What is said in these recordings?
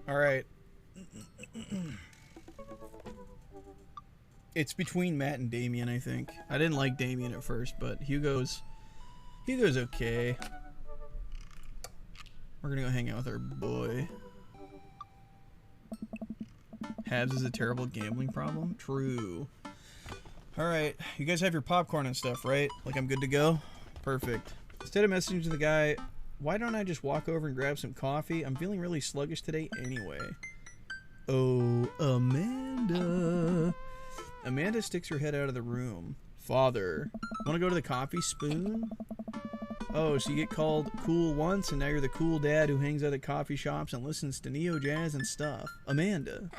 All right. It's between Matt and Damien, I think. I didn't like Damien at first, but Hugo's okay. We're gonna go hang out with our boy. Habs is a terrible gambling problem? True. Alright, you guys have your popcorn and stuff, right? Like I'm good to go? Perfect. Instead of messaging to the guy, why don't I just walk over and grab some coffee? I'm feeling really sluggish today anyway. Oh, Amanda. Amanda sticks her head out of the room. Father, wanna go to the coffee spoon? Oh, so you get called cool once, and now you're the cool dad who hangs out at coffee shops and listens to neo jazz and stuff. Amanda,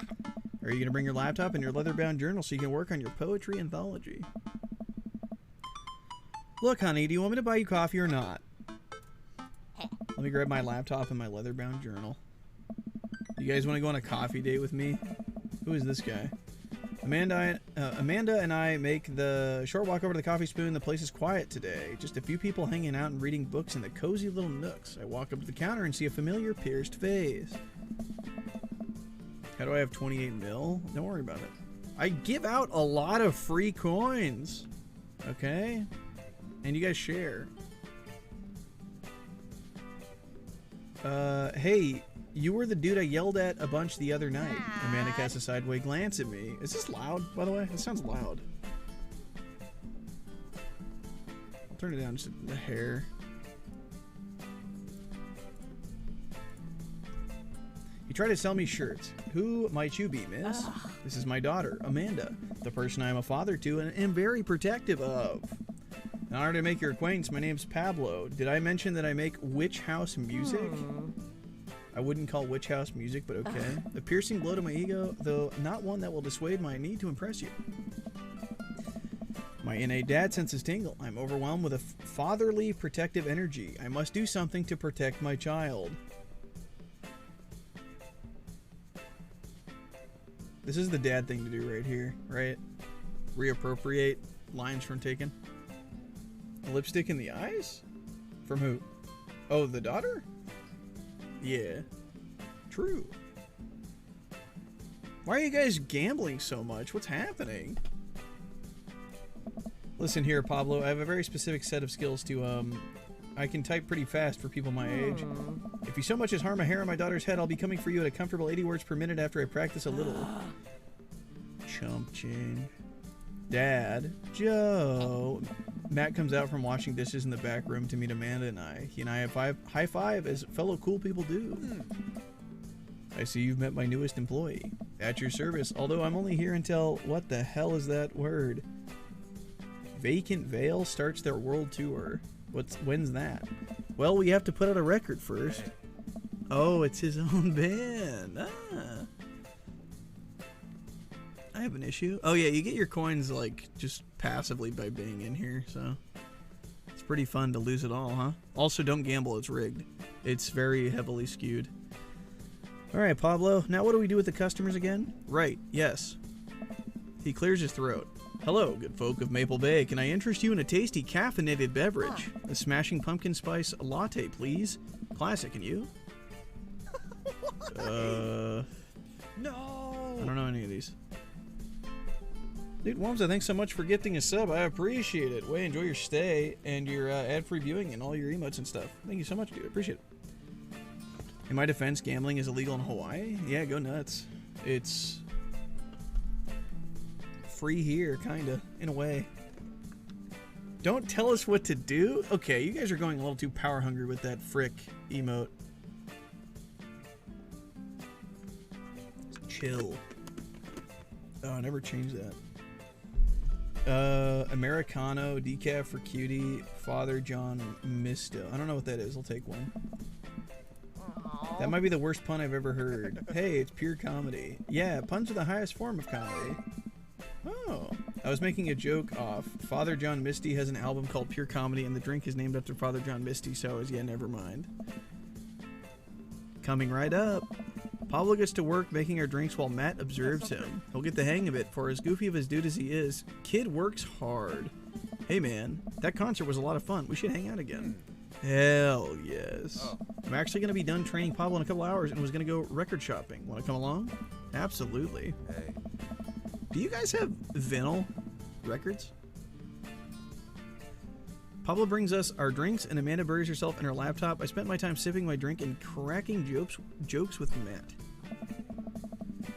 are you gonna bring your laptop and your leather-bound journal so you can work on your poetry anthology? Look, honey, do you want me to buy you coffee or not? Let me grab my laptop and my leather-bound journal. You guys want to go on a coffee date with me? Who is this guy? Amanda and I make the short walk over to the coffee spoon. The place is quiet today. Just a few people hanging out and reading books in the cozy little nooks. I walk up to the counter and see a familiar pierced face. How do I have 28 mil? Don't worry about it. I give out a lot of free coins. Okay? And you guys share. Hey, you were the dude I yelled at a bunch the other night. Amanda casts a sideways glance at me. Is this loud, by the way? It sounds loud. I'll turn it down just a hair. You try to sell me shirts. Who might you be, miss? This is my daughter, Amanda, the person I am a father to and am very protective of. In order to make your acquaintance, my name's Pablo. Did I mention that I make witch house music? I wouldn't call witch house music, but okay. A piercing blow to my ego, though not one that will dissuade my need to impress you. My innate dad senses tingle. I'm overwhelmed with a fatherly, protective energy. I must do something to protect my child. This is the dad thing to do right here, right? Reappropriate lines from Taken. Lipstick in the eyes? From who? Oh, the daughter? Yeah. True. Why are you guys gambling so much? What's happening? Listen here, Pablo. I have a very specific set of skills to, I can type pretty fast for people my age. If you so much as harm a hair on my daughter's head, I'll be coming for you at a comfortable 80 words per minute after I practice a little. Chump change. Dad. Joe. Matt comes out from washing dishes in the back room to meet Amanda and I. He and I have high five as fellow cool people do. I see you've met my newest employee. At your service, although I'm only here until, what the hell is that word? Vacant Veil starts their world tour. When's that? Well, we have to put out a record first. Oh, it's his own band. I have an issue. Oh yeah, you get your coins like just passively by being in here, so it's pretty fun to lose it all, huh? Also, don't gamble, it's rigged. It's very heavily skewed. Alright, Pablo, now what do we do with the customers again? Right, yes. He clears his throat. Hello, good folk of Maple Bay. Can I interest you in a tasty caffeinated beverage? A smashing pumpkin spice latte, please. Classic, and you? No! I don't know any of these. Dude, Wormsa, thanks so much for gifting a sub. I appreciate it. Way, enjoy your stay and your ad-free viewing and all your emotes and stuff. Thank you so much, dude. I appreciate it. In my defense, gambling is illegal in Hawaii. Yeah, go nuts. It's free here, kinda, in a way. Don't tell us what to do? Okay, you guys are going a little too power hungry with that frick emote. Chill. Oh, I never changed that. Americano, decaf for cutie, Father John Misto. I don't know what that is. I'll take one. That might be the worst pun I've ever heard. Hey, it's pure comedy. Yeah, puns are the highest form of comedy. Oh. I was making a joke off. Father John Misty has an album called Pure Comedy, and the drink is named after Father John Misty, so I was, yeah, never mind. Coming right up. Pablo gets to work making our drinks while Matt observes him. He'll get the hang of it, for as goofy of a dude as he is, kid works hard. Hey man, that concert was a lot of fun. We should hang out again. Hell yes. I'm actually going to be done training Pablo in a couple hours and was going to go record shopping. Want to come along? Absolutely. Hey. Do you guys have vinyl records? Pablo brings us our drinks and Amanda buries herself in her laptop. I spent my time sipping my drink and cracking jokes with Matt.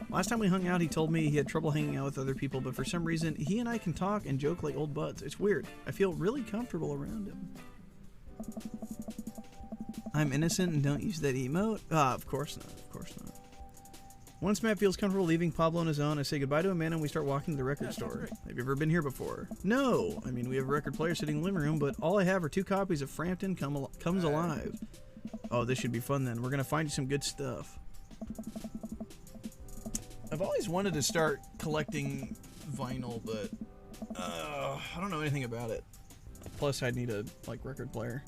Last time we hung out, he told me he had trouble hanging out with other people, but for some reason, he and I can talk and joke like old buds. It's weird. I feel really comfortable around him. I'm innocent and don't use that emote. Of course not. Of course not. Once Matt feels comfortable leaving Pablo on his own, I say goodbye to Amanda and we start walking to the record store. Have you ever been here before? No! I mean, we have a record player sitting in the living room, but all I have are 2 copies of Frampton Comes Alive. Oh, this should be fun then. We're going to find you some good stuff. I've always wanted to start collecting vinyl, but I don't know anything about it. Plus, I'd need a record player.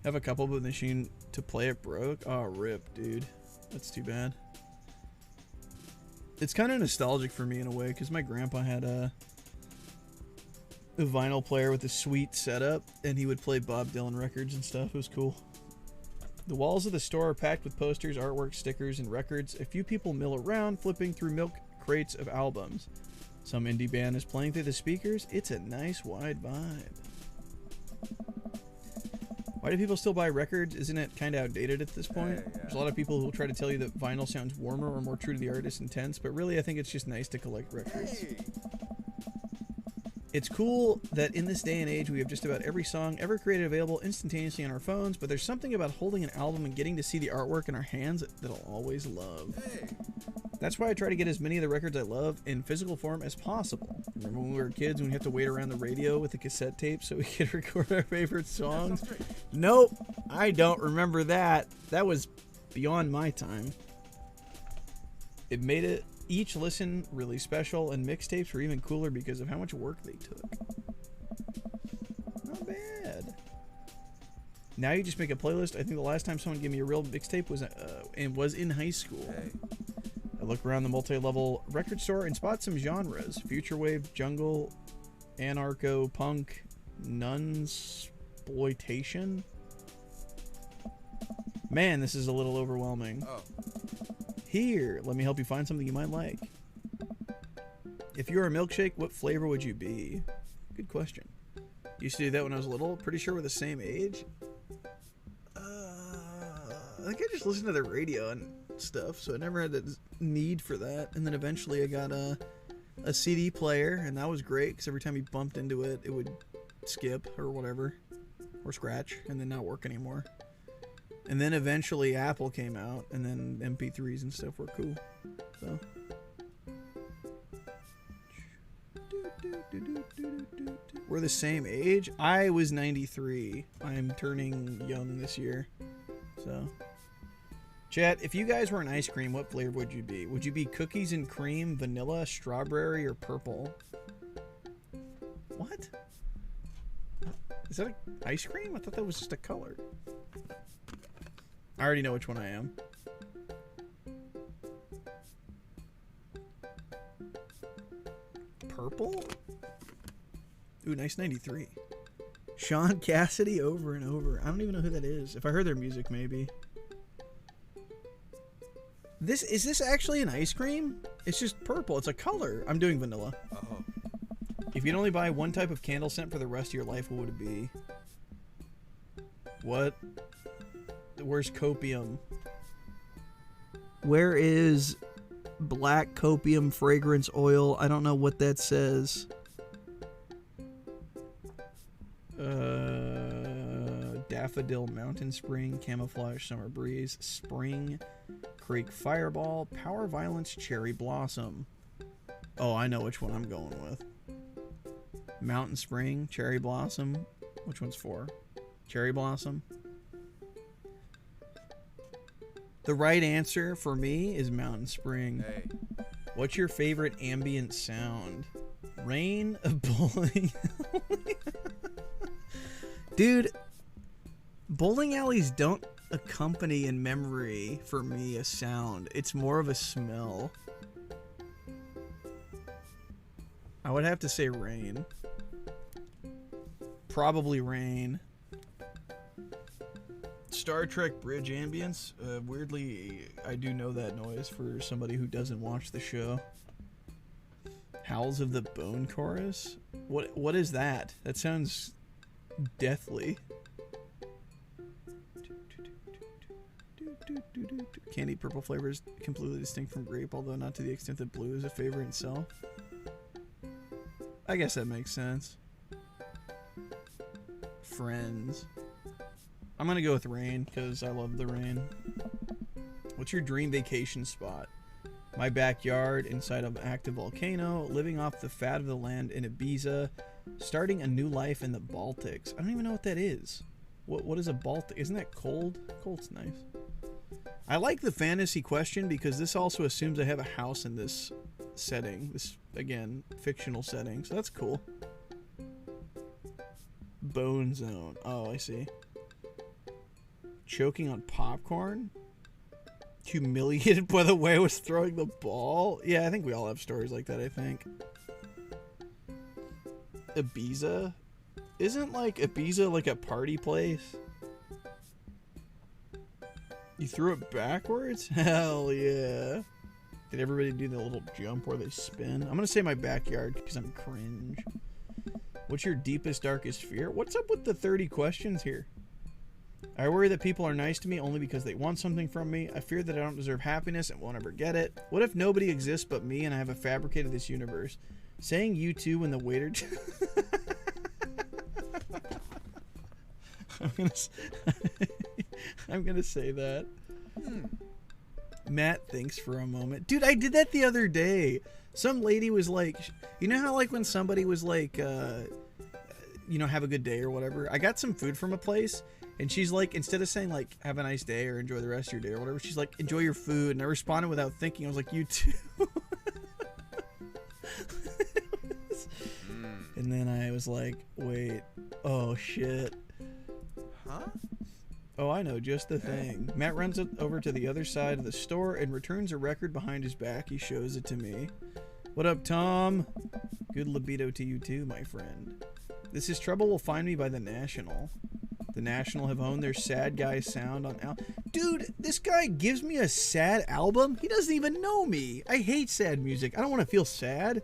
Have a couple, but the machine to play it broke. Oh, rip, dude. That's too bad. It's kind of nostalgic for me in a way, because my grandpa had a vinyl player with a sweet setup, and he would play Bob Dylan records and stuff. It was cool. The walls of the store are packed with posters, artwork, stickers, and records. A few people mill around, flipping through milk crates of albums. Some indie band is playing through the speakers. It's a nice wide vibe. Why do people still buy records? Isn't it kind of outdated at this point? Yeah. There's a lot of people who will try to tell you that vinyl sounds warmer or more true to the artist's intents, but really I think it's just nice to collect records. Hey. It's cool that in this day and age we have just about every song ever created available instantaneously on our phones, but there's something about holding an album and getting to see the artwork in our hands that I'll always love. Hey. That's why I try to get as many of the records I love in physical form as possible. Remember when we were kids when we had to wait around the radio with the cassette tape so we could record our favorite songs? Nope, I don't remember that. That was beyond my time. It made it each listen really special, and mixtapes were even cooler because of how much work they took. Not bad. Now you just make a playlist. I think the last time someone gave me a real mixtape was in high school. Hey. I look around the multi-level record store and spot some genres: future wave, jungle, anarcho, punk, nunsploitation. Man, this is a little overwhelming. Oh. Here, let me help you find something you might like. If you were a milkshake, what flavor would you be? Good question. Used to do that when I was little. Pretty sure we're the same age. I think I just listened to the radio and stuff, so I never had the need for that. And then eventually I got a CD player, and that was great because every time you bumped into it, it would skip or whatever, or scratch, and then not work anymore. And then eventually Apple came out, and then MP3s and stuff were cool. So we're the same age. I was 93. I'm turning young this year. So chat, if you guys were an ice cream, what flavor would you be? Would you be cookies and cream, vanilla, strawberry, or purple? What? Is that an ice cream? I thought that was just a color. I already know which one I am. Purple? Ooh, nice 93. Sean Cassidy over and over. I don't even know who that is. If I heard their music, maybe. Is this actually an ice cream? It's just purple. It's a color. I'm doing vanilla. Oh. If you could only buy one type of candle scent for the rest of your life, what would it be? What? Where's copium? Where is black copium fragrance oil? I don't know what that says. Daffodil Mountain Spring, Camouflage Summer Breeze, Spring Creek Fireball, Power Violence Cherry Blossom. Oh, I know which one I'm going with. Mountain Spring, Cherry Blossom. Which one's for? Cherry Blossom. The right answer for me is Mountain Spring. Hey. What's your favorite ambient sound? Rain, a bowling alley. Dude, bowling alleys don't accompany in memory for me a sound. It's more of a smell. I would have to say rain. Probably rain. Star Trek bridge ambience. Weirdly, I do know that noise for somebody who doesn't watch the show. Howls of the Bone Chorus? What is that? That sounds deathly. Candy purple flavor is completely distinct from grape, although not to the extent that blue is a favorite itself. I guess that makes sense. Friends. I'm gonna go with rain because I love the rain. What's your dream vacation spot? My backyard inside of an active volcano, living off the fat of the land in Ibiza, starting a new life in the Baltics. I don't even know what that is. What is a Baltic? Isn't that cold? Cold's nice. I like the fantasy question because this also assumes I have a house in this setting. This, again, fictional setting. So that's cool. Bone zone. Oh, I see. Choking on popcorn? Humiliated by the way I was throwing the ball? Yeah, I think we all have stories like that, I think. Ibiza? Isn't like Ibiza like a party place? You threw it backwards? Hell yeah. Did everybody do the little jump where they spin? I'm gonna say my backyard because I'm cringe. What's your deepest, darkest fear? What's up with the 30 questions here? I worry that people are nice to me only because they want something from me. I fear that I don't deserve happiness and won't ever get it. What if nobody exists but me and I have fabricated this universe? Saying you too when the waiter... I'm gonna say that. Matt thinks for a moment. Dude, I did that the other day. Some lady was like... You know how like when somebody was like... you know, have a good day or whatever? I got some food from a place... And she's like, instead of saying like, have a nice day or enjoy the rest of your day or whatever, she's like, enjoy your food. And I responded without thinking. I was like, you too. And then I was like, wait, oh shit. Huh? Oh, I know, just the thing. Matt runs over to the other side of the store and returns a record behind his back. He shows it to me. What up, Tom? Good libido to you too, my friend. This is Trouble Will Find Me by The National. The National have honed their sad guy sound on Dude, this guy gives me a sad album? He doesn't even know me. I hate sad music. I don't want to feel sad.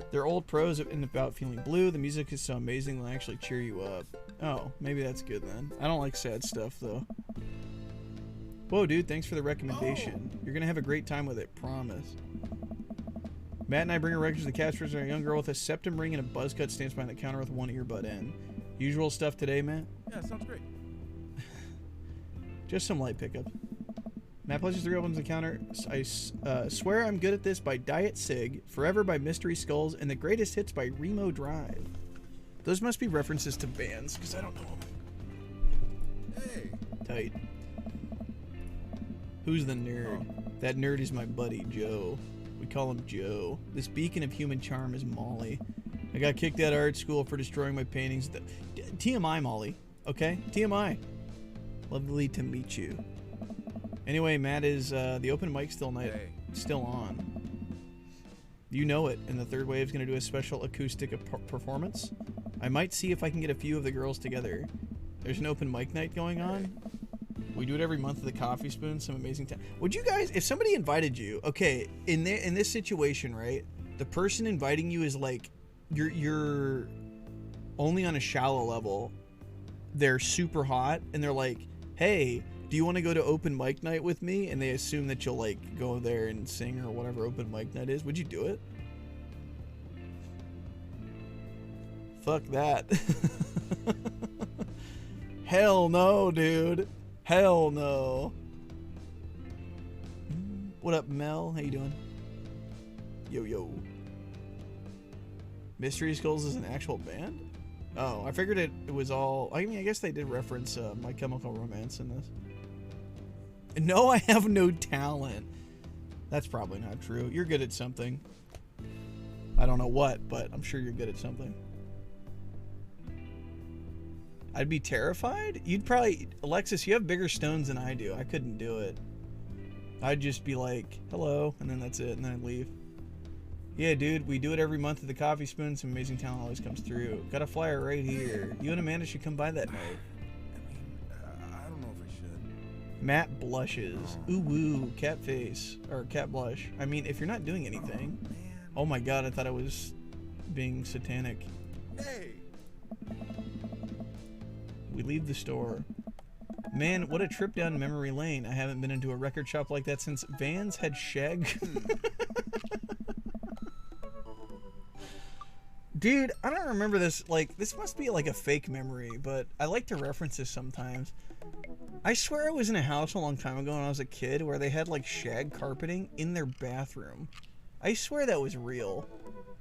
They're old pros and about feeling blue. The music is so amazing they'll actually cheer you up. Oh, maybe that's good then. I don't like sad stuff though. Whoa, dude, thanks for the recommendation. Oh. You're gonna have a great time with it, promise. Matt and I bring our records to the Casters and a young girl with a septum ring and a buzz cut stands behind the counter with one earbud in. Usual stuff today, Matt? Yeah, sounds great. Just some light pickups. Matt places 3 albums on the counter. I Swear I'm Good at This by Diet Sig, Forever by Mystery Skulls, and the Greatest Hits by Remo Drive. Those must be references to bands, because I don't know them. Hey. Tight. Who's the nerd? Oh. That nerd is my buddy, Joe. We call him Joe. This beacon of human charm is Molly. I got kicked out of art school for destroying my paintings. TMI, Molly. Okay? TMI. Lovely to meet you. Anyway, Matt, is the open mic still on? You know it, and the Third Wave's going to do a special acoustic performance. I might see if I can get a few of the girls together. There's an open mic night going on. We do it every month at the Coffee Spoon. Some amazing time. Would you guys, if somebody invited you, okay, in this situation, right? The person inviting you is like, you're only on a shallow level. They're super hot, and they're like, hey, do you want to go to open mic night with me? And they assume that you'll like go there and sing or whatever open mic night is. Would you do it? Fuck that. Hell no, dude. Hell no. What up, Mel? How you doing? Yo, yo. Mystery Skulls is an actual band? Oh, I figured it was all... I mean, I guess they did reference My Chemical Romance in this. No, I have no talent. That's probably not true. You're good at something. I don't know what, but I'm sure you're good at something. I'd be terrified? You'd probably... Alexis, you have bigger stones than I do. I couldn't do it. I'd just be like, hello, and then that's it, and then I'd leave. Yeah, dude, we do it every month at the Coffee Spoon. Some amazing talent always comes through. Got a flyer right here. You and Amanda should come by that night. Matt blushes. Ooh woo, cat face. Or cat blush. I mean, if you're not doing anything. Oh my god, I thought I was being satanic. Hey. We leave the store. Man, what a trip down memory lane. I haven't been into a record shop like that since Vans had Shag. Dude, I don't remember this. Like, this must be like a fake memory, but I like to reference this sometimes. I swear I was in a house a long time ago when I was a kid where they had like shag carpeting in their bathroom. I swear that was real,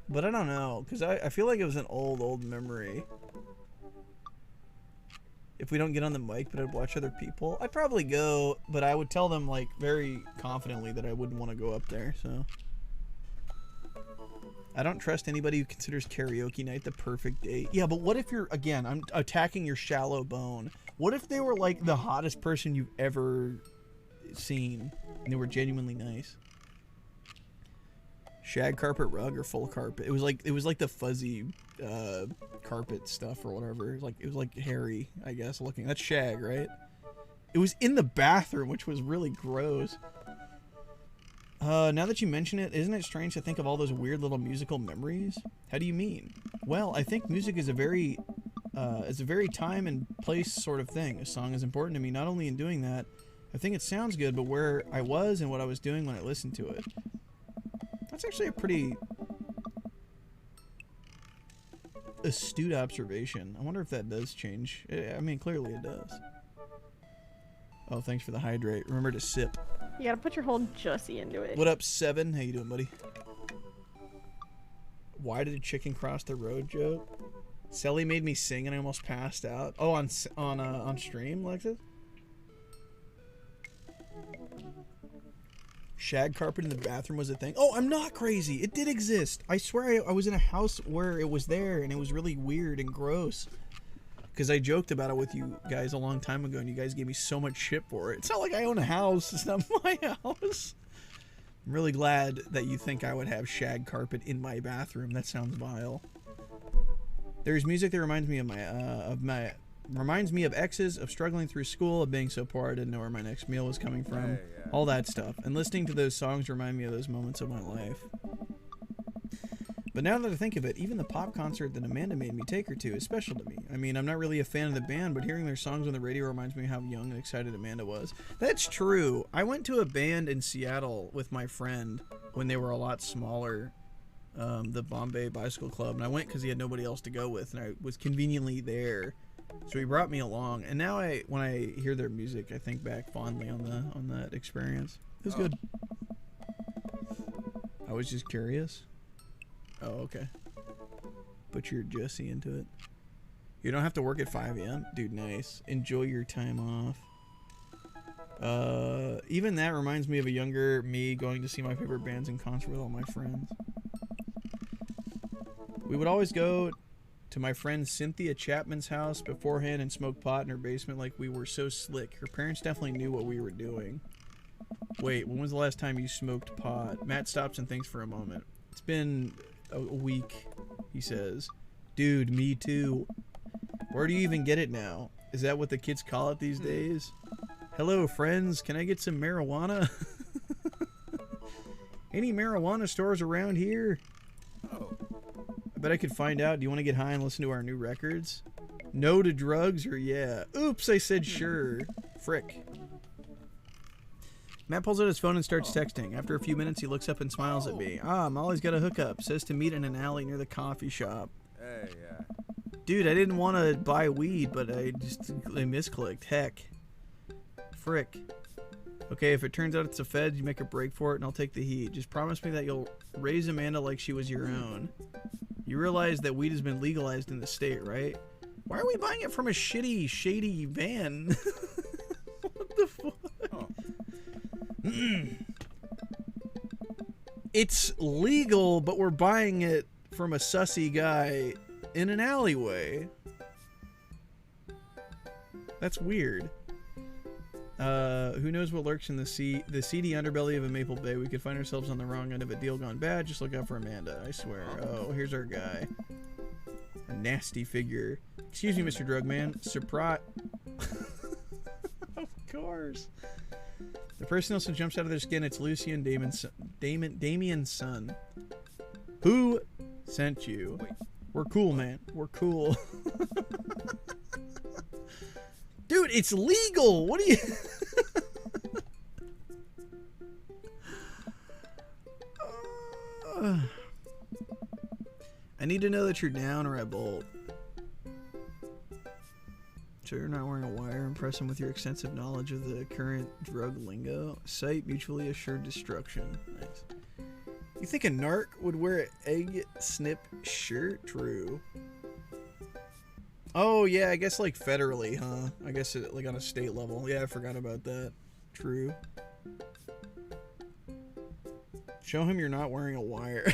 but I don't know, because I feel like it was an old memory. If we don't get on the mic, but I'd watch other people, I'd probably go, but I would tell them like very confidently that I wouldn't want to go up there, so. I don't trust anybody who considers karaoke night the perfect date. Yeah, but what if you're, again, I'm attacking your shallow bone. What if they were like the hottest person you've ever seen and they were genuinely nice? Shag carpet rug or full carpet? It was like the fuzzy carpet stuff or whatever. It was like hairy, I guess, looking. That's shag, right? It was in the bathroom, which was really gross. Now that you mention it, isn't it strange to think of all those weird little musical memories? How do you mean? Well, I think music is a very time and place sort of thing. A song is important to me, not only in doing that, I think it sounds good, but where I was and what I was doing when I listened to it. That's actually a pretty astute observation. I wonder if that does change. I mean, clearly it does. Oh, thanks for the hydrate. Remember to sip. You gotta put your whole Jussie into it. What up, Seven? How you doing, buddy? Why did a chicken cross the road joke? Selly made me sing and I almost passed out. Oh, on stream, Lexus? Shag carpet in the bathroom was a thing. Oh, I'm not crazy. It did exist. I swear I was in a house where it was there and it was really weird and gross. Because I joked about it with you guys a long time ago and you guys gave me so much shit for it. It's not like I own a house. It's not my house. I'm really glad that you think I would have shag carpet in my bathroom. That sounds vile. There's music that reminds me of exes, of struggling through school, of being so poor I didn't know where my next meal was coming from. Hey, yeah. All that stuff. And listening to those songs remind me of those moments of my life. But now that I think of it, even the pop concert that Amanda made me take her to is special to me. I mean, I'm not really a fan of the band, but hearing their songs on the radio reminds me how young and excited Amanda was. That's true. I went to a band in Seattle with my friend when they were a lot smaller, the Bombay Bicycle Club, and I went because he had nobody else to go with, and I was conveniently there. So he brought me along, and now when I hear their music, I think back fondly on that experience. It was good. I was just curious. Oh, okay. Put your Jussie into it. You don't have to work at 5 a.m.? Dude, nice. Enjoy your time off. Even that reminds me of a younger me going to see my favorite bands in concert with all my friends. We would always go to my friend Cynthia Chapman's house beforehand and smoke pot in her basement like we were so slick. Her parents definitely knew what we were doing. Wait, when was the last time you smoked pot? Matt stops and thinks for a moment. It's been a week, he says. Dude, me too. Where do you even get it now? Is that what the kids call it these days? Hello, friends. Can I get some marijuana? Any marijuana stores around here? Oh. I bet I could find out. Do you want to get high and listen to our new records? No to drugs or yeah? Oops, I said sure. Frick. Matt pulls out his phone and starts texting. After a few minutes, he looks up and smiles at me. Ah, Molly's got a hookup. Says to meet in an alley near the coffee shop. Hey, yeah. Dude, I didn't want to buy weed, but I misclicked. Heck. Frick. Okay, if it turns out it's a Fed, you make a break for it and I'll take the heat. Just promise me that you'll raise Amanda like she was your own. You realize that weed has been legalized in the state, right? Why are we buying it from a shitty, shady van? What the fuck? Oh. It's legal, but we're buying it from a sussy guy in an alleyway. That's weird. Who knows what lurks in the seedy underbelly of a Maple Bay? We could find ourselves on the wrong end of a deal gone bad. Just look out for Amanda, I swear. Oh, here's our guy. A nasty figure. Excuse me, Mr. Drugman. Surprise. course. The person also jumps out of their skin. It's Lucian Damien's son. Who sent you? Wait. We're cool, man. We're cool. Dude, it's legal. What do you... I need to know that you're down or I bolt. So you're not wearing a wire. Impress him with your extensive knowledge of the current drug lingo. Cite mutually assured destruction. Nice. You think a narc would wear an egg snip shirt? True. Oh yeah, I guess like federally, huh? I guess like on a state level. Yeah, I forgot about that. True. Show him you're not wearing a wire.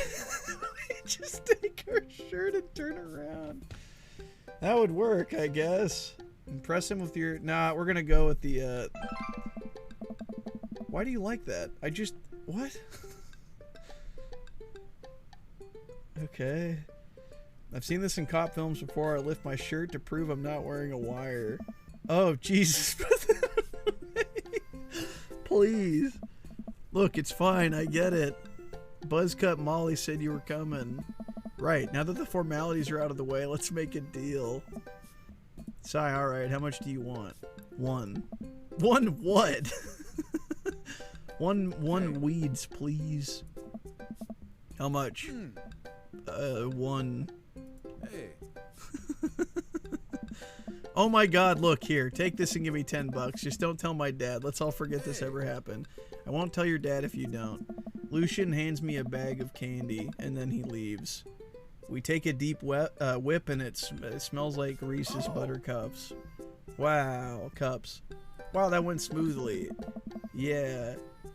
Just take her shirt and turn around. That would work, I guess. Impress him with your... Nah, we're gonna go with the, Why do you like that? I just... What? Okay. I've seen this in cop films before. I lift my shirt to prove I'm not wearing a wire. Oh, Jesus. Please. Look, it's fine. I get it. Buzzcut Molly said you were coming. Right. Now that the formalities are out of the way, let's make a deal. Sigh, alright. How much do you want? One. One what? one weeds, please. How much? One. Hey. Oh my god, look here. Take this and give me $10. Just don't tell my dad. Let's all forget this ever happened. I won't tell your dad if you don't. Lucian hands me a bag of candy, and then he leaves. We take a deep whip, and it smells like Reese's Buttercups. Wow, cups. Wow, that went smoothly. Yeah.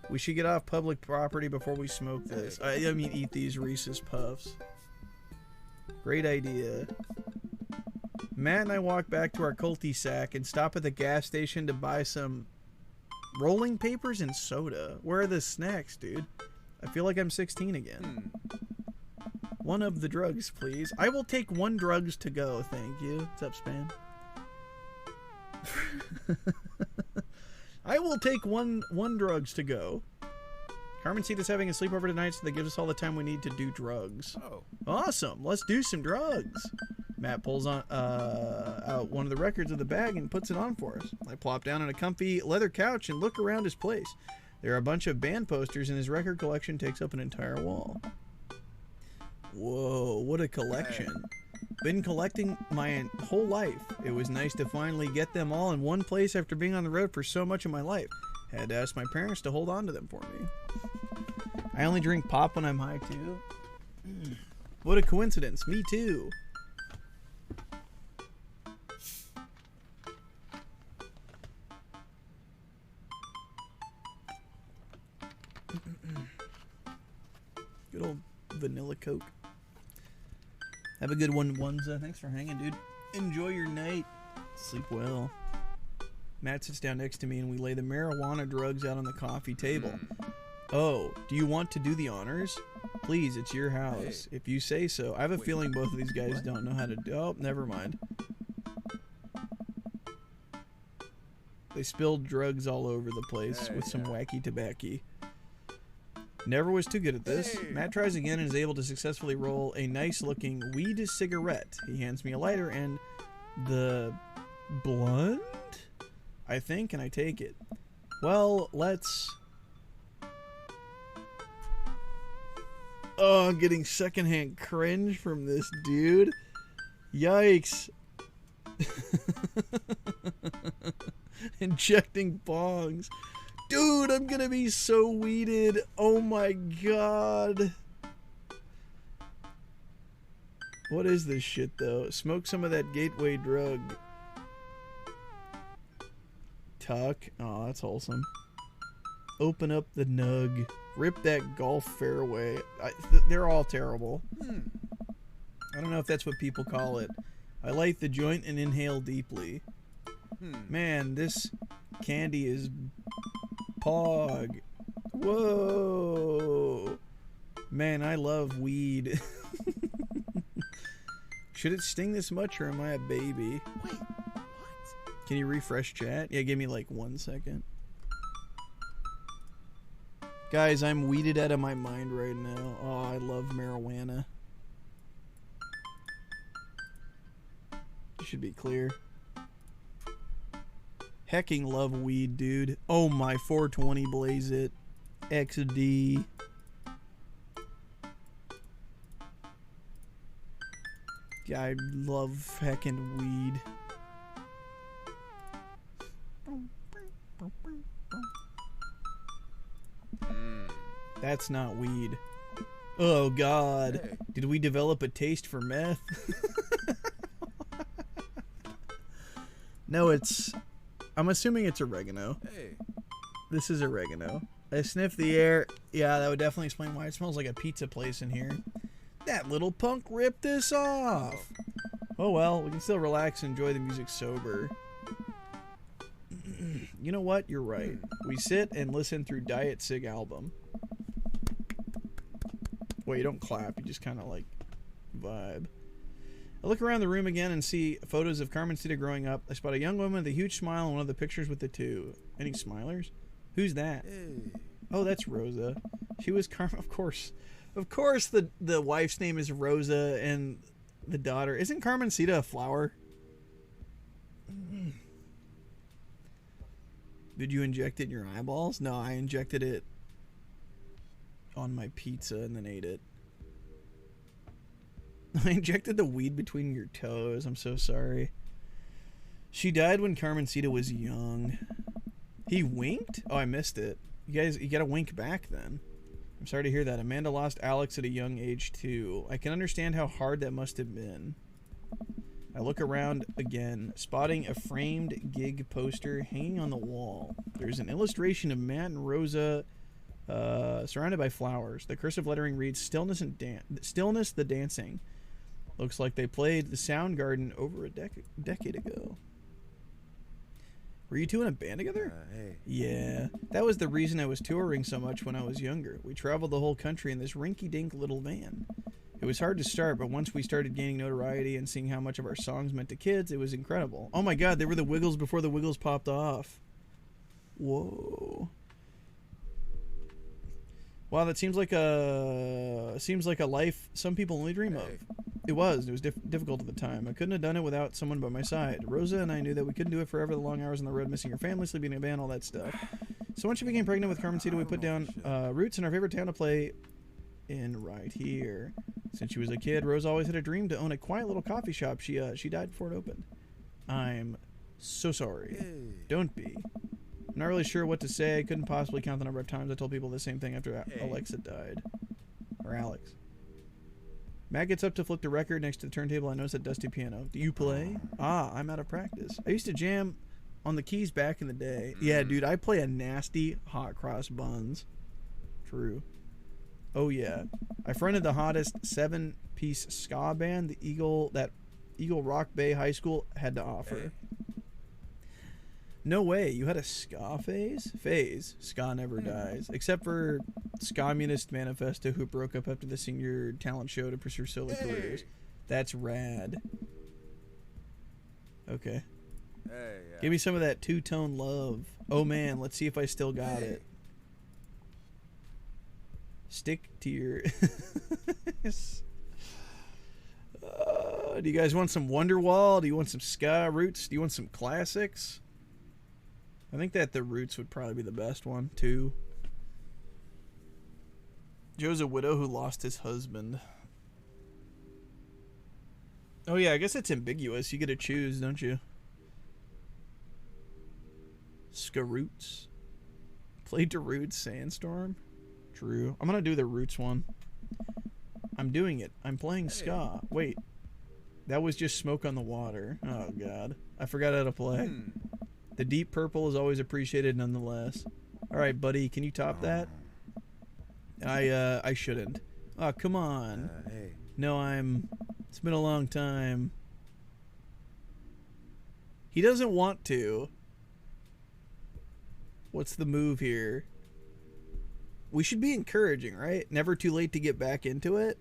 We should get off public property before we smoke this. I mean, eat these Reese's Puffs. Great idea. Matt and I walk back to our cul-de-sac and stop at the gas station to buy some rolling papers and soda. Where are the snacks, dude? I feel like I'm 16 again. One of the drugs, please. I will take one drugs to go, thank you. What's up, Spam? I will take one drugs to go. Carmen Seed is having a sleepover tonight, so that gives us all the time we need to do drugs. Oh. Awesome. Let's do some drugs. Matt pulls on out one of the records of the bag and puts it on for us. I plop down on a comfy leather couch and look around his place. There are a bunch of band posters, and his record collection takes up an entire wall. Whoa, what a collection. Been collecting my whole life. It was nice to finally get them all in one place after being on the road for so much of my life. Had to ask my parents to hold on to them for me. I only drink pop when I'm high, too. What a coincidence. Me, too. Good old vanilla Coke. Have a good one, Oneza. Thanks for hanging, dude. Enjoy your night. Sleep well. Matt sits down next to me and we lay the marijuana drugs out on the coffee table. Oh, do you want to do the honors? Please, it's your house. If you say so. I have a feeling both of these guys don't know how to do... Oh, never mind. They spilled drugs all over the place with some wacky tobacco. Never was too good at this. Matt tries again and is able to successfully roll a nice-looking weed cigarette. He hands me a lighter and the blunt, I think, and I take it. Well, let's... Oh, I'm getting secondhand cringe from this dude. Yikes. Injecting bongs. Dude, I'm gonna be so weeded. Oh my god. What is this shit, though? Smoke some of that gateway drug. Tuck. Oh, that's wholesome. Open up the nug. Rip that golf fairway. They're all terrible. I don't know if that's what people call it. I light the joint and inhale deeply. Man, this candy is pog. Whoa. Man, I love weed. Should it sting this much or am I a baby? Wait, what? Can you refresh chat? Yeah, give me like 1 second. Guys, I'm weeded out of my mind right now. Oh, I love marijuana. Should be clear. Hecking love weed, dude. Oh my, 420 blaze it. XD. Yeah, I love hecking weed. That's not weed. Oh god. Hey. Did we develop a taste for meth? No, I'm assuming it's oregano. Hey. This is oregano. I sniff the air. Yeah, that would definitely explain why it smells like a pizza place in here. That little punk ripped this off. Oh well, we can still relax and enjoy the music sober. You know what? You're right. We sit and listen through Diet Sig album. Wait, you don't clap. You just kind of like vibe. I look around the room again and see photos of Carmencita growing up. I spot a young woman with a huge smile in one of the pictures with the two. Any smilers? Who's that? Hey. Oh, that's Rosa. She was of course. Of course the wife's name is Rosa and the daughter. Isn't Carmencita a flower? Did you inject it in your eyeballs? No, I injected it on my pizza and then ate it. I injected the weed between your toes. I'm so sorry. She died when Carmencita was young. He winked? Oh, I missed it. You gotta wink back then. I'm sorry to hear that. Amanda lost Alex at a young age too. I can understand how hard that must have been. I look around again, spotting a framed gig poster hanging on the wall. There's an illustration of Matt and Rosa surrounded by flowers. The cursive lettering reads, Stillness the Dancing. Looks like they played the Soundgarden over a decade ago. Were you two in a band together? Hey. Yeah, that was the reason I was touring so much when I was younger. We traveled the whole country in this rinky-dink little van. It was hard to start, but once we started gaining notoriety and seeing how much of our songs meant to kids, it was incredible. Oh my god, they were the Wiggles before the Wiggles popped off. Whoa. Wow, that seems like a life some people only dream of. It was difficult at the time. I couldn't have done it without someone by my side. Rosa and I knew that we couldn't do it forever, the long hours on the road, missing your family, sleeping in a band, all that stuff. So once she became pregnant with Carmencita, we put down roots in our favorite town to play in right here. Since she was a kid, Rose always had a dream to own a quiet little coffee shop. She died before it opened. I'm so sorry. Hey. Don't be. I'm not really sure what to say. I couldn't possibly count the number of times I told people the same thing after Alexa died. Or Alex. Matt gets up to flip the record next to the turntable. I notice that dusty piano. Do you play? Ah, I'm out of practice. I used to jam on the keys back in the day. Yeah, dude, I play a nasty hot cross buns. True. Oh yeah. I fronted the hottest 7-piece ska band the Eagle Rock Bay High School had to offer. No way, you had a ska phase? Ska never dies. Except for Scommunist Manifesto, who broke up after the senior talent show to pursue solo careers. That's rad. Okay. Hey, yeah. Give me some of that two-tone love. Oh man, let's see if I still got it. Stick to your... do you guys want some Wonderwall? Do you want some ska roots? Do you want some classics? I think that the Roots would probably be the best one, too. Joe's a widow who lost his husband. Oh yeah, I guess it's ambiguous. You get to choose, don't you? Ska Roots. Played to Roots Sandstorm. True. I'm gonna do the Roots one. I'm doing it. I'm playing ska. Wait. That was just Smoke on the Water. Oh god. I forgot how to play. The Deep Purple is always appreciated nonetheless. Alright, buddy, can you top that? I shouldn't. Oh, come on. Hey. No, it's been a long time. He doesn't want to. What's the move here? We should be encouraging, right? Never too late to get back into it.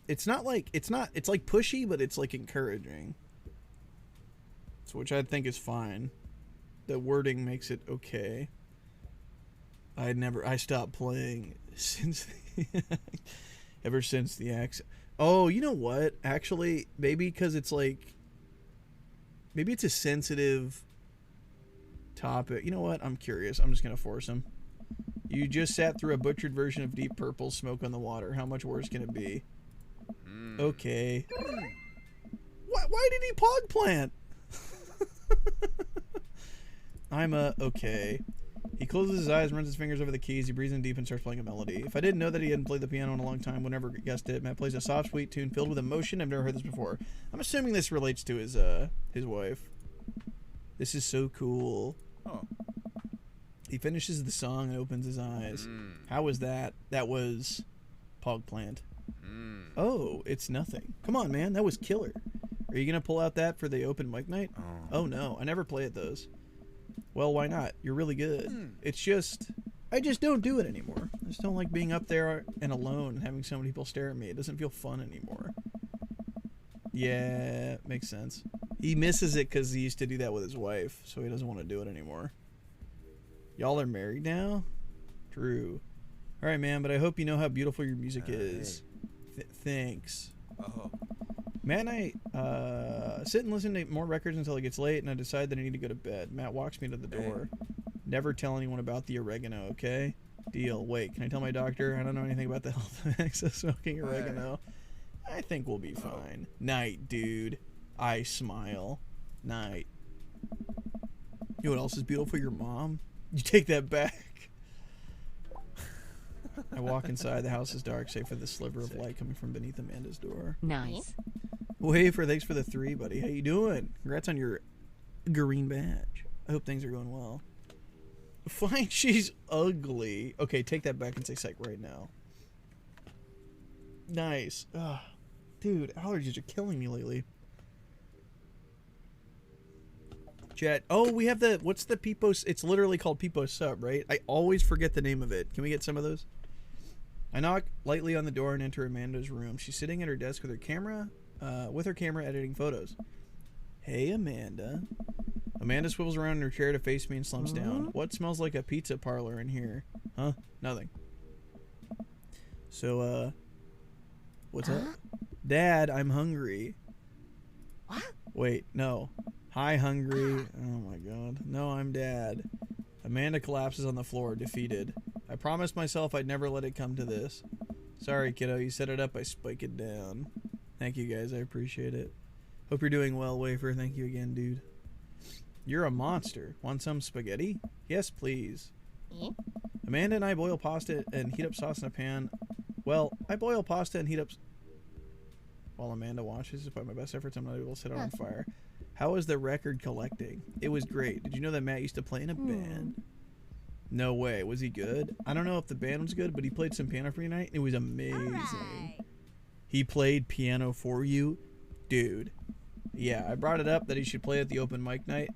It's like pushy, but it's like encouraging. So, which I think is fine. The wording makes it okay. I stopped playing since ever since the accent. Oh, you know what? Actually, maybe because it's like, maybe it's a sensitive topic. You know what? I'm curious. I'm just gonna force him. You just sat through a butchered version of Deep Purple's Smoke on the Water. How much worse can it be? Okay. Why did he pog plant? Okay. He closes his eyes, runs his fingers over the keys, he breathes in deep and starts playing a melody. If I didn't know that he hadn't played the piano in a long time, would never guessed it. Matt plays a soft, sweet tune filled with emotion. I've never heard this before. I'm assuming this relates to his wife. This is so cool. Oh. He finishes the song and opens his eyes. How was that? That was Pog Plant. Oh, it's nothing. Come on, man. That was killer. Are you going to pull out that for the open mic night? Oh, no. I never play at those. Well, why not? You're really good. It's just, I just don't do it anymore. I just don't like being up there and alone and having so many people stare at me. It doesn't feel fun anymore. Yeah, makes sense. He misses it because he used to do that with his wife, so he doesn't want to do it anymore. Y'all are married now? True. All right, man, but I hope you know how beautiful your music is. Thanks. Oh. Matt and I sit and listen to more records until it gets late, and I decide that I need to go to bed. Matt walks me to the door. Never tell anyone about the oregano, okay? Deal. Wait, can I tell my doctor? I don't know anything about the health effects of smoking oregano. I think we'll be fine. Night, dude. I smile. Night. You know what else is beautiful? Your mom. You take that back. I walk inside. The house is dark, save for the sliver of light coming from beneath Amanda's door. Nice. Wafer, thanks for the 3, buddy. How you doing? Congrats on your green badge. I hope things are going well. Fine, she's ugly. Okay, take that back and say psych right now. Nice. Ugh. Dude, allergies are killing me lately. Chat. Oh, we have the, what's the Peepo? It's literally called Peepo Sub, right? I always forget the name of it. Can we get some of those? I knock lightly on the door and enter Amanda's room. She's sitting at her desk with her camera editing photos. Hey, Amanda. Amanda swivels around in her chair to face me and slumps down. What smells like a pizza parlor in here? Huh? Nothing. So, what's up? Dad, I'm hungry. What? Wait, no. Hi, hungry. Oh my god. No, I'm Dad. Amanda collapses on the floor, defeated. I promised myself I'd never let it come to this. Sorry, kiddo. You set it up, I spike it down. Thank you, guys. I appreciate it. Hope you're doing well, Wafer. Thank you again, dude. You're a monster. Want some spaghetti? Yes, please. Amanda and I boil pasta and heat up sauce in a pan. Well, I boil pasta and heat up... While Amanda watches, despite my best efforts, I'm not able to set it on fire. How was the record collecting? It was great. Did you know that Matt used to play in a band? No way. Was he good? I don't know if the band was good, but he played some piano for you tonight. It was amazing. Right. He played piano for you? Dude. Yeah, I brought it up that he should play at the open mic night.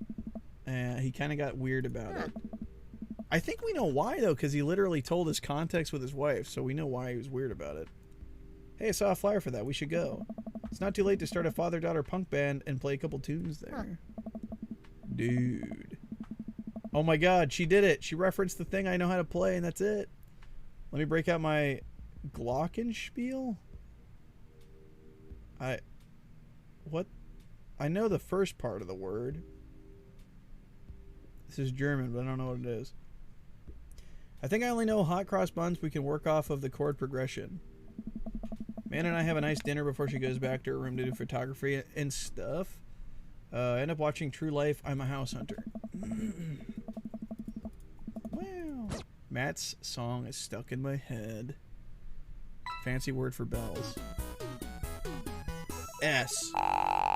He kind of got weird about it. I think we know why, though, because he literally told us context with his wife, so we know why he was weird about it. Hey, I saw a flyer for that. We should go. It's not too late to start a father-daughter punk band and play a couple tunes there. Dude. Oh my god, she did it. She referenced the thing I know how to play, and that's it. Let me break out my Glockenspiel. What? I know the first part of the word. This is German, but I don't know what it is. I think I only know hot cross buns. We can work off of the chord progression. Man and I have a nice dinner before she goes back to her room to do photography and stuff. End up watching True Life. I'm a house hunter. Wow. Matt's song is stuck in my head. Fancy word for bells. S.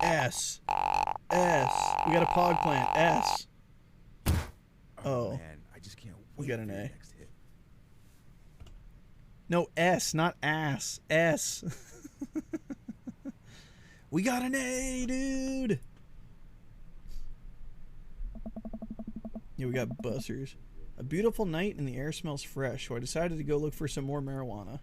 S. S. We got a pog plant. S. Oh. Man, I just can't wait We got an for your A. next hit. No, S, not ass. S. We got an A, dude. Yeah, we got bussers. A beautiful night and the air smells fresh, so I decided to go look for some more marijuana.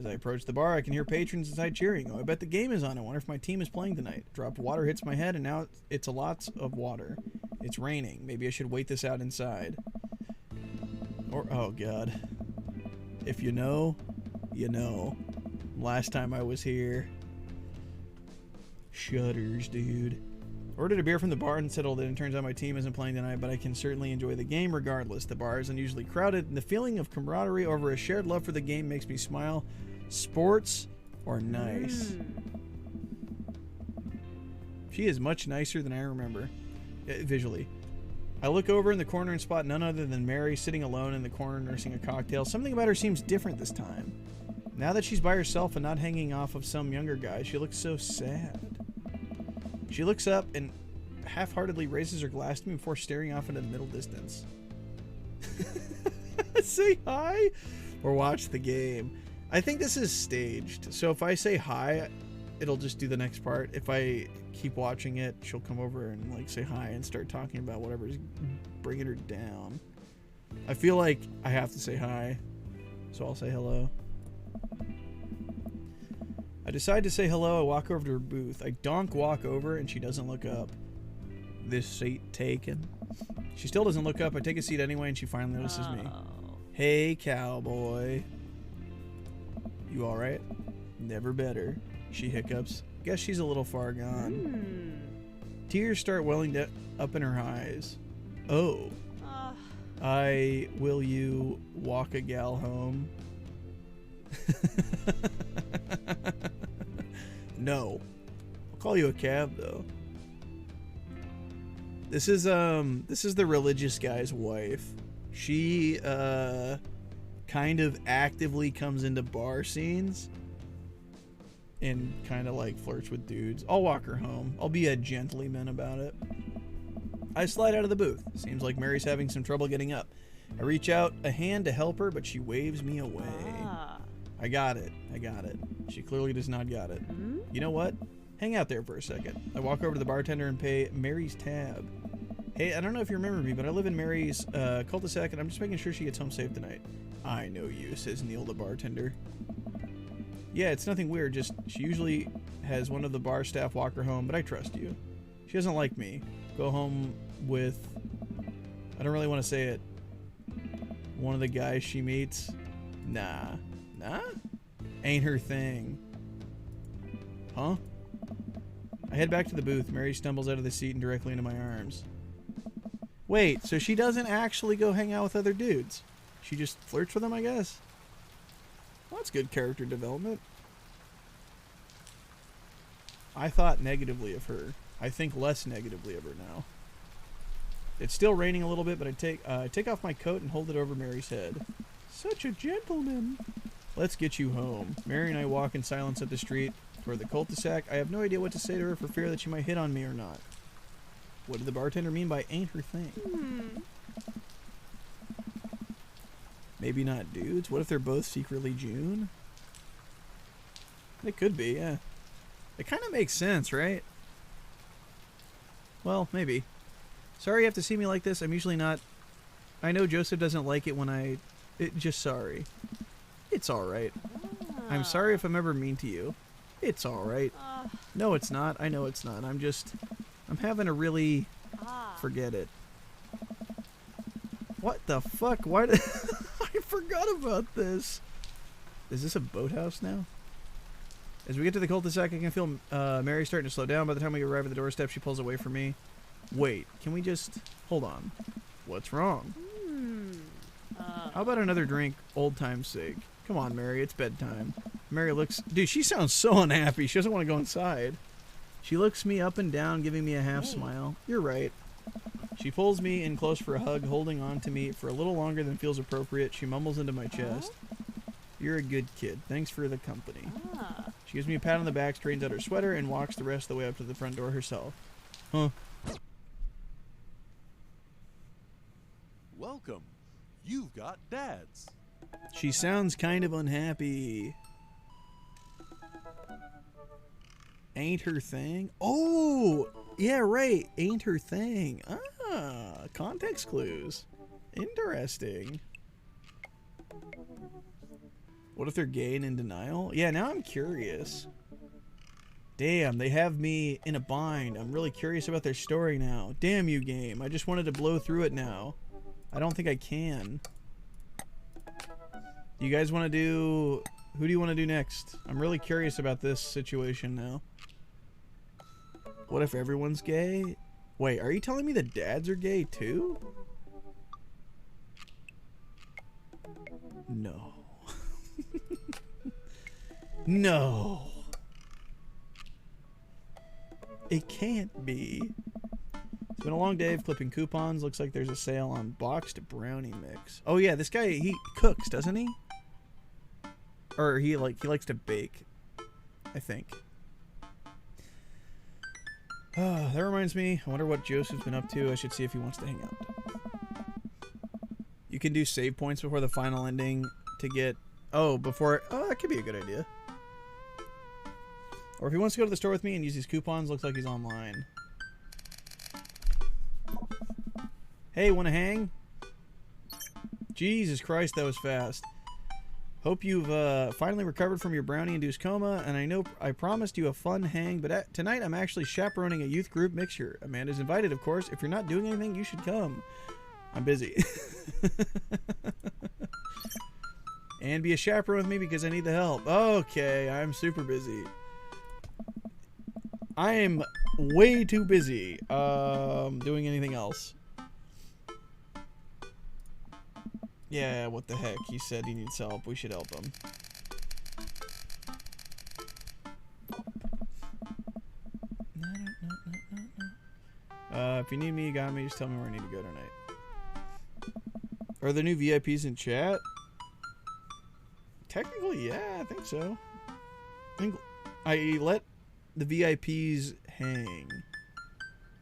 As I approach the bar, I can hear patrons inside cheering. Oh, I bet the game is on. I wonder if my team is playing tonight. A drop of water hits my head, and now it's a lots of water. It's raining. Maybe I should wait this out inside. Or, oh god. If you know, you know. Last time I was here. Shudders, dude. Ordered a beer from the bar and settled in. It turns out my team isn't playing tonight, but I can certainly enjoy the game regardless. The bar is unusually crowded, and the feeling of camaraderie over a shared love for the game makes me smile. Sports are nice. She is much nicer than I remember, visually. I look over in the corner and spot none other than Mary sitting alone in the corner nursing a cocktail. Something about her seems different this time. Now that she's by herself and not hanging off of some younger guy, she looks so sad. She looks up and half-heartedly raises her glass to me before staring off into the middle distance. Say hi or watch the game. I think this is staged. So if I say hi, it'll just do the next part. If I keep watching it, she'll come over and like say hi and start talking about whatever's bringing her down. I feel like I have to say hi, so I'll say hello. I decide to say hello. I walk over to her booth. I walk over and she doesn't look up. This seat taken. She still doesn't look up. I take a seat anyway and she finally notices me. Hey, cowboy. You alright? Never better. She hiccups. Guess she's a little far gone. Tears start welling up in her eyes. Oh. Will you walk a gal home? No. I'll call you a cab though. This is the religious guy's wife. She kind of actively comes into bar scenes and kind of like flirts with dudes. I'll walk her home. I'll be a gentleman about it. I slide out of the booth. Seems like Mary's having some trouble getting up. I reach out a hand to help her, but she waves me away. I got it. She clearly does not got it. You know what? Hang out there for a second. I walk over to the bartender and pay Mary's tab. Hey, I don't know if you remember me, but I live in Mary's cul-de-sac, and I'm just making sure she gets home safe tonight. I know you, says Neil the bartender. Yeah, it's nothing weird, just she usually has one of the bar staff walk her home, but I trust you. She doesn't like me. Go home with, I don't really want to say it, one of the guys she meets. Nah? Ain't her thing. Huh? I head back to the booth. Mary stumbles out of the seat and directly into my arms. Wait, so she doesn't actually go hang out with other dudes? She just flirts with them, I guess? Well, that's good character development. I thought negatively of her. I think less negatively of her now. It's still raining a little bit, but I take off my coat and hold it over Mary's head. Such a gentleman. Let's get you home. Mary and I walk in silence up the street toward the cul-de-sac. I have no idea what to say to her for fear that she might hit on me or not. What did the bartender mean by ain't her thing? Maybe not dudes? What if they're both secretly June? It could be, yeah. It kind of makes sense, right? Well, maybe. Sorry you have to see me like this. I'm usually not... I know Joseph doesn't like it when just sorry. It's alright. I'm sorry if I'm ever mean to you. It's alright. No, it's not. I know it's not. I'm having a really... Forget it. What the fuck? Why did... I forgot about this. Is this a boathouse now? As we get to the cul-de-sac, I can feel Mary starting to slow down. By the time we arrive at the doorstep, she pulls away from me. Wait, can we just... Hold on. What's wrong? How about another drink, old time's sake? Come on, Mary, it's bedtime. Mary looks... Dude, she sounds so unhappy. She doesn't want to go inside. She looks me up and down, giving me a half smile. You're right. She pulls me in close for a hug, holding on to me for a little longer than feels appropriate. She mumbles into my chest. You're a good kid. Thanks for the company. She gives me a pat on the back, straightens out her sweater, and walks the rest of the way up to the front door herself. Huh. Welcome. You've got dads. She sounds kind of unhappy. Ain't her thing? Oh! Yeah, right. Ain't her thing. Ah, context clues. Interesting. What if they're gay and in denial? Yeah, now I'm curious. Damn, they have me in a bind. I'm really curious about their story now. Damn you, game. I just wanted to blow through it now. I don't think I can. Do you guys want to do... Who do you want to do next? I'm really curious about this situation now. What if everyone's gay? Wait, are you telling me the dads are gay too? No. No. It can't be. It's been a long day of clipping coupons. Looks like there's a sale on boxed brownie mix. Oh yeah, this guy, he cooks, doesn't he? Or he likes to bake, I think. That reminds me, I wonder what Joseph's been up to. I should see if he wants to hang out. You can do save points before the final ending to get... Oh, before... Oh, that could be a good idea. Or if he wants to go to the store with me and use these coupons, looks like he's online. Hey, wanna hang? Jesus Christ, that was fast. Hope you've finally recovered from your brownie-induced coma, and I know I promised you a fun hang, but tonight I'm actually chaperoning a youth group mixture. Amanda's invited, of course. If you're not doing anything, you should come. I'm busy. And be a chaperone with me because I need the help. Okay, I'm super busy. I am way too busy doing anything else. Yeah, what the heck? He said he needs help. We should help him. If you need me, you got me. Just tell me where I need to go tonight. Are there new VIPs in chat? Technically, yeah, I think so. I let the VIPs hang.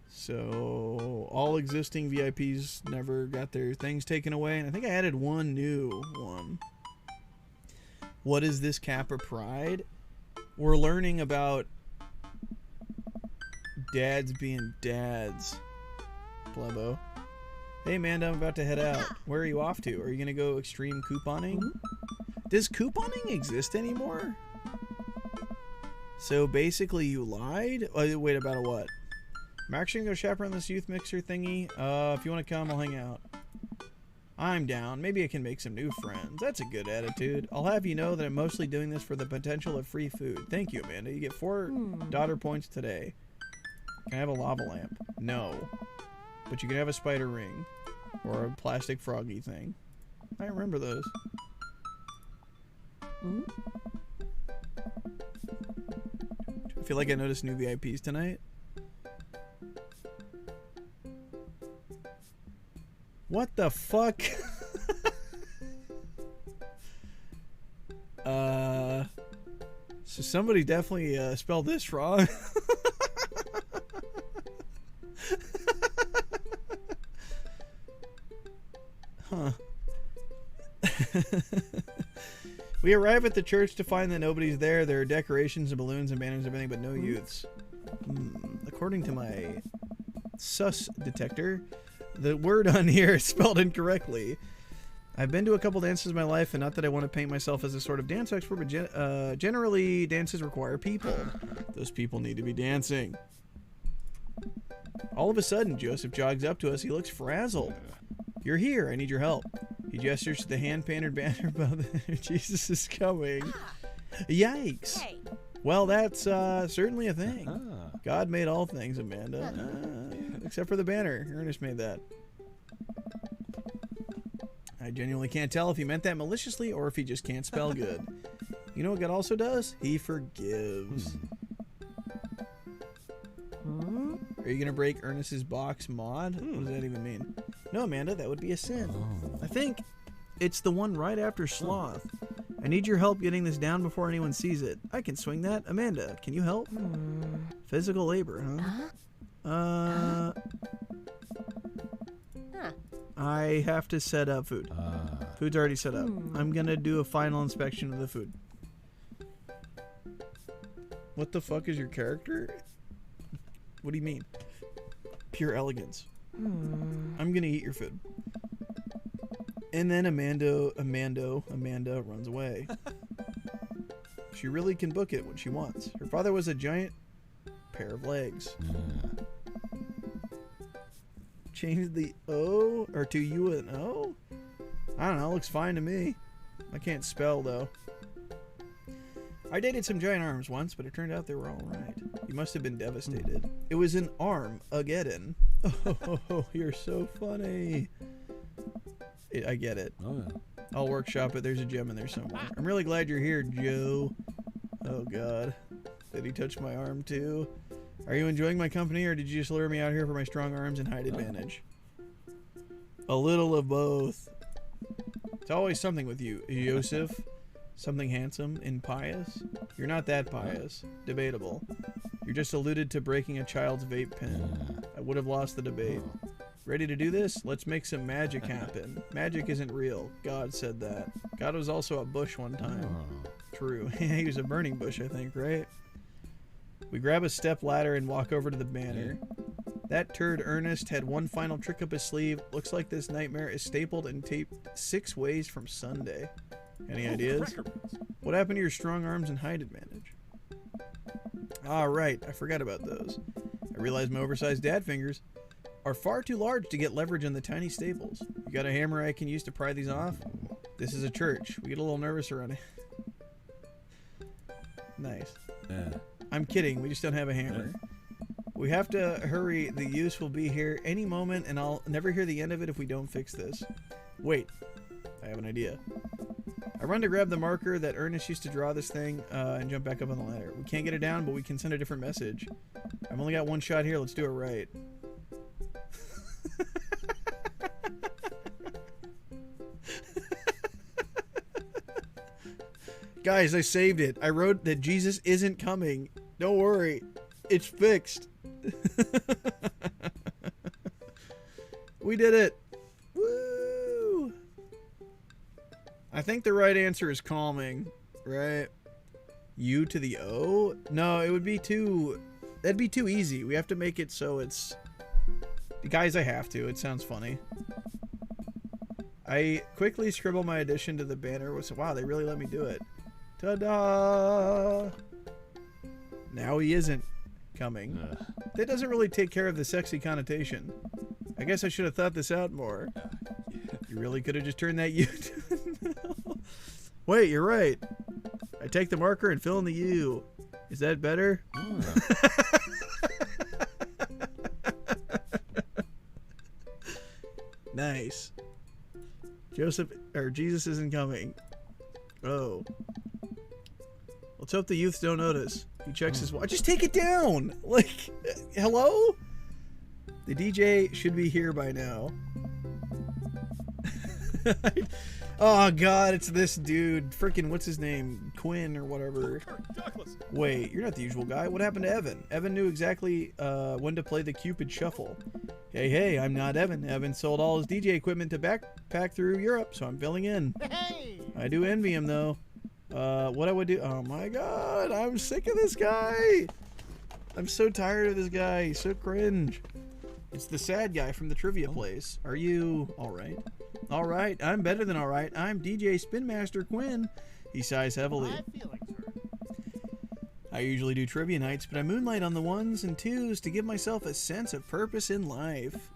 So, all existing VIPs never got their things taken away. And I think I added one new one. What is this Kappa Pride? We're learning about dads being dads. Plebo. Hey, Amanda, I'm about to head out. Where are you off to? Are you going to go extreme couponing? Does couponing exist anymore? So, basically, you lied? Oh, wait, about a what? I'm actually going to go chaperone this youth mixer thingy. If you want to come, I'll hang out. I'm down. Maybe I can make some new friends. That's a good attitude. I'll have you know that I'm mostly doing this for the potential of free food. Thank you, Amanda. You get 4 daughter points today. Can I have a lava lamp? No. But you can have a spider ring. Or a plastic froggy thing. I remember those. I feel like I noticed new VIPs tonight. What the fuck? So somebody definitely spelled this wrong. Huh. We arrive at the church to find that nobody's there. There are decorations and balloons and banners and everything, but no youths. According to my sus detector, the word on here is spelled incorrectly. I've been to a couple dances in my life, and not that I want to paint myself as a sort of dance expert, but generally dances require people. Those people need to be dancing. All of a sudden, Joseph jogs up to us. He looks frazzled. You're here. I need your help. He gestures to the hand-painted banner above the Jesus is coming. Yikes. Hey. Well, that's certainly a thing. God made all things, Amanda. Except for the banner. Ernest made that. I genuinely can't tell if he meant that maliciously or if he just can't spell good. You know what God also does? He forgives. Are you going to break Ernest's box mod? What does that even mean? No, Amanda, that would be a sin. I think it's the one right after sloth. I need your help getting this down before anyone sees it. I can swing that. Amanda, can you help? Physical labor, huh? I have to set up food. Food's already set up. I'm going to do a final inspection of the food. What the fuck is your character? What do you mean? Pure elegance. I'm going to eat your food. And then Amanda runs away. She really can book it when she wants. Her father was a giant pair of legs. Change the O or to U and O? I don't know, looks fine to me. I can't spell though. I dated some giant arms once, but it turned out they were all right. You must have been devastated. It was an Arm-ageddon. Oh, you're so funny. I get it. Oh, yeah. I'll workshop it. There's a gem in there somewhere. I'm really glad you're here, Joe. Oh, God. Did he touch my arm, too? Are you enjoying my company, or did you just lure me out here for my strong arms and height advantage? A little of both. It's always something with you, Joseph. Something handsome and pious? You're not that pious. Debatable. You're just alluded to breaking a child's vape pen. I would have lost the debate. Ready to do this? Let's make some magic happen. Magic isn't real. God said that. God was also a bush one time. True. He was a burning bush, I think, right? We grab a step ladder and walk over to the banner. That turd Ernest had one final trick up his sleeve. Looks like this nightmare is stapled and taped 6 ways from Sunday. Any ideas? What happened to your strong arms and height advantage? Ah, right. I forgot about those. I realized my oversized dad fingers are far too large to get leverage on the tiny staples. You got a hammer I can use to pry these off? This is a church. We get a little nervous around it. Nice. Yeah. I'm kidding. We just don't have a hammer. We have to hurry. The use will be here any moment, and I'll never hear the end of it if we don't fix this. Wait. I have an idea. I run to grab the marker that Ernest used to draw this thing and jump back up on the ladder. We can't get it down, but we can send a different message. I've only got one shot here. Let's do it right. Guys, I saved it. I wrote that Jesus isn't coming. Don't worry. It's fixed. We did it. Woo! I think the right answer is calming, right? U to the O? No, it would be too... That'd be too easy. We have to make it so it's... Guys, I have to. It sounds funny. I quickly scribble my addition to the banner. Wow, they really let me do it. Ta-da! Now he isn't coming. That doesn't really take care of the sexy connotation. I guess I should have thought this out more. You really could have just turned that U to... Wait, you're right. I take the marker and fill in the U. Is that better? Nice. Joseph or Jesus isn't coming. Oh. Let's hope the youths don't notice. He checks his watch. Just take it down. Like, hello? The DJ should be here by now. Oh God, it's this dude. Freaking what's his name? Quinn or whatever. Wait, you're not the usual guy. What happened to Evan? Evan knew exactly when to play the Cupid Shuffle. Hey, I'm not Evan. Evan sold all his DJ equipment to backpack through Europe, so I'm filling in. Hey! I do envy him though. What I would do? Oh my God, I'm sick of this guy. I'm so tired of this guy. He's so cringe. It's the sad guy from the trivia place. Are you all right? All right, I'm better than all right. I'm DJ Spin Master Quinn. He sighs heavily. I usually do trivia nights, but I moonlight on the 1s and 2s to give myself a sense of purpose in life.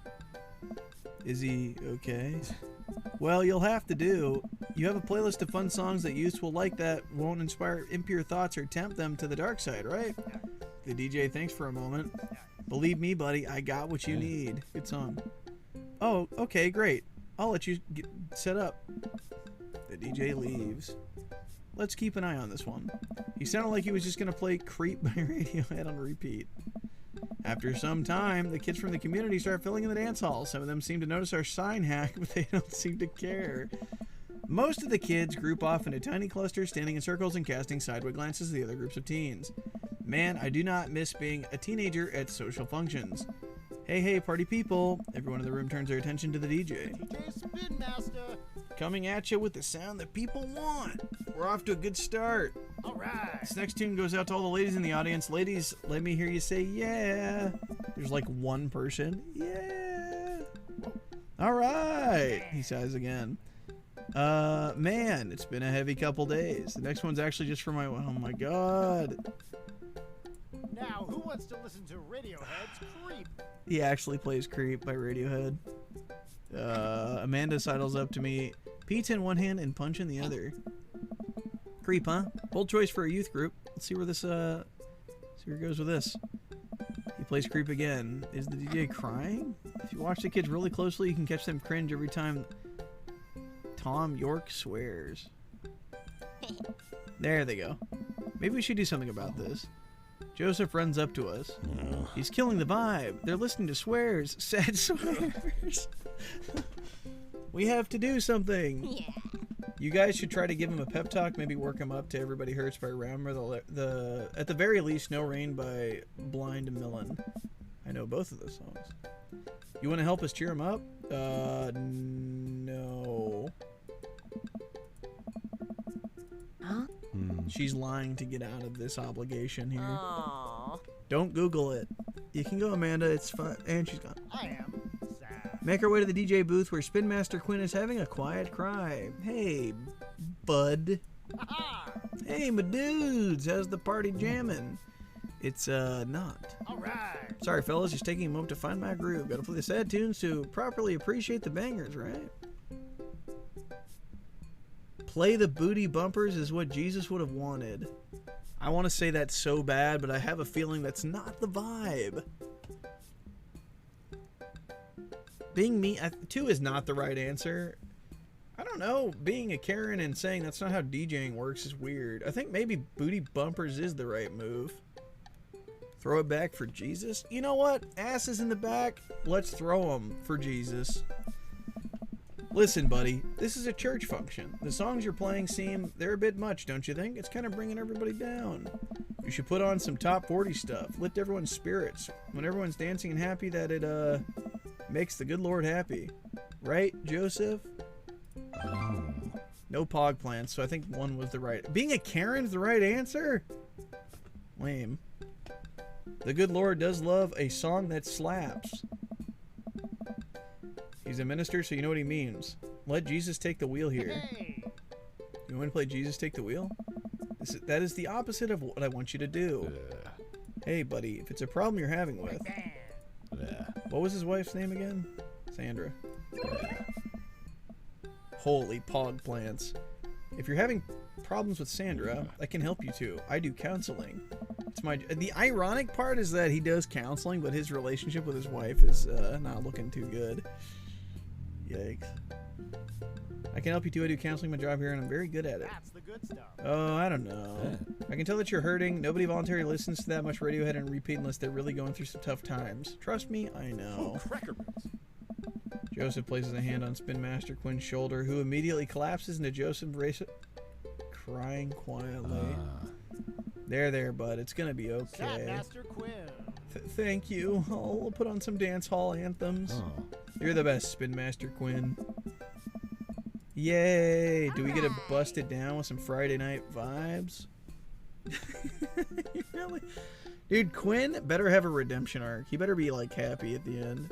Is he okay? Well, you'll have to do. You have a playlist of fun songs that youths will like that won't inspire impure thoughts or tempt them to the dark side, right? The DJ thinks for a moment. Believe me, buddy, I got what you need. Good song. Oh, okay, great. I'll let you get set up. The DJ leaves. Let's keep an eye on this one. He sounded like he was just going to play Creep by Radiohead on repeat. After some time, the kids from the community start filling in the dance hall. Some of them seem to notice our sign hack, but they don't seem to care. Most of the kids group off into tiny clusters, standing in circles and casting sideway glances at the other groups of teens. Man, I do not miss being a teenager at social functions. Hey, party people. Everyone in the room turns their attention to the DJ. DJ Spin Master. Coming at you with the sound that people want. We're off to a good start. All right. This next tune goes out to all the ladies in the audience. Ladies, let me hear you say yeah. There's like one person. Yeah. All right, he says again. Man, it's been a heavy couple days. The next one's actually just for my... Oh my god. Now, who wants to listen to Radiohead's Creep? He actually plays Creep by Radiohead. Amanda sidles up to me. Pizza in one hand and punch in the other. Creep, huh? Bold choice for a youth group. Let's see where this, see where it goes with this. He plays Creep again. Is the DJ crying? If you watch the kids really closely, you can catch them cringe every time Tom York swears. There they go. Maybe we should do something about this. Joseph runs up to us. He's killing the vibe. They're listening to swears. Sad swears. We have to do something. Yeah. You guys should try to give him a pep talk. Maybe work him up to Everybody Hurts by Ram, or the at the very least No Rain by Blind Millen. I know both of those songs. You want to help us cheer him up? No. Huh? She's lying to get out of this obligation here. Aww. Don't Google it. You can go, Amanda. It's fun. And she's gone. I am sad. Make our way to the DJ booth where Spin Master Quinn is having a quiet cry. Hey, bud. Ha-ha! Hey, my dudes. How's the party jamming? It's, not. All right. Sorry, fellas. Just taking a moment to find my groove. Gotta play the sad tunes to properly appreciate the bangers, right? Play the booty bumpers is what Jesus would have wanted. I want to say that so bad, but I have a feeling that's not the vibe. Being me, 2 is not the right answer. I don't know. Being a Karen and saying that's not how DJing works is weird. I think maybe booty bumpers is the right move. Throw it back for Jesus? You know what? Asses in the back. Let's throw them for Jesus. Listen, buddy. This is a church function. The songs you're playing they're a bit much, don't you think? It's kind of bringing everybody down. You should put on some top 40 stuff. Lift everyone's spirits. When everyone's dancing and happy, that it, makes the good Lord happy. Right, Joseph? Oh. No pog plans, so I think 1 was the right. Being a Karen's the right answer? Lame. The good Lord does love a song that slaps. He's a minister, so you know what he means. Let Jesus take the wheel here. Hey. You want to play Jesus take the wheel? That is the opposite of what I want you to do. Hey, buddy, if it's a problem you're having with... What was his wife's name again? Sandra. Holy pog plants. If you're having problems with Sandra, I can help you too. I do counseling. The ironic part is that he does counseling, but his relationship with his wife is not looking too good. Yikes. I can help you too. I do counseling, my job here, and I'm very good at it. That's the good stuff. Oh, I don't know. I can tell that you're hurting. Nobody voluntarily listens to that much Radiohead and repeat unless they're really going through some tough times. Trust me, I know. Crackermans. Joseph places a hand on Spin Master Quinn's shoulder, who immediately collapses into Joseph, crying quietly. There, bud. It's gonna be Sad okay. Master Quinn. Thank you. I'll put on some dance hall anthems. Oh. You're the best, Spin Master Quinn. Yay! Do we get to bust it down with some Friday night vibes? You really? Dude, Quinn better have a redemption arc. He better be, like, happy at the end.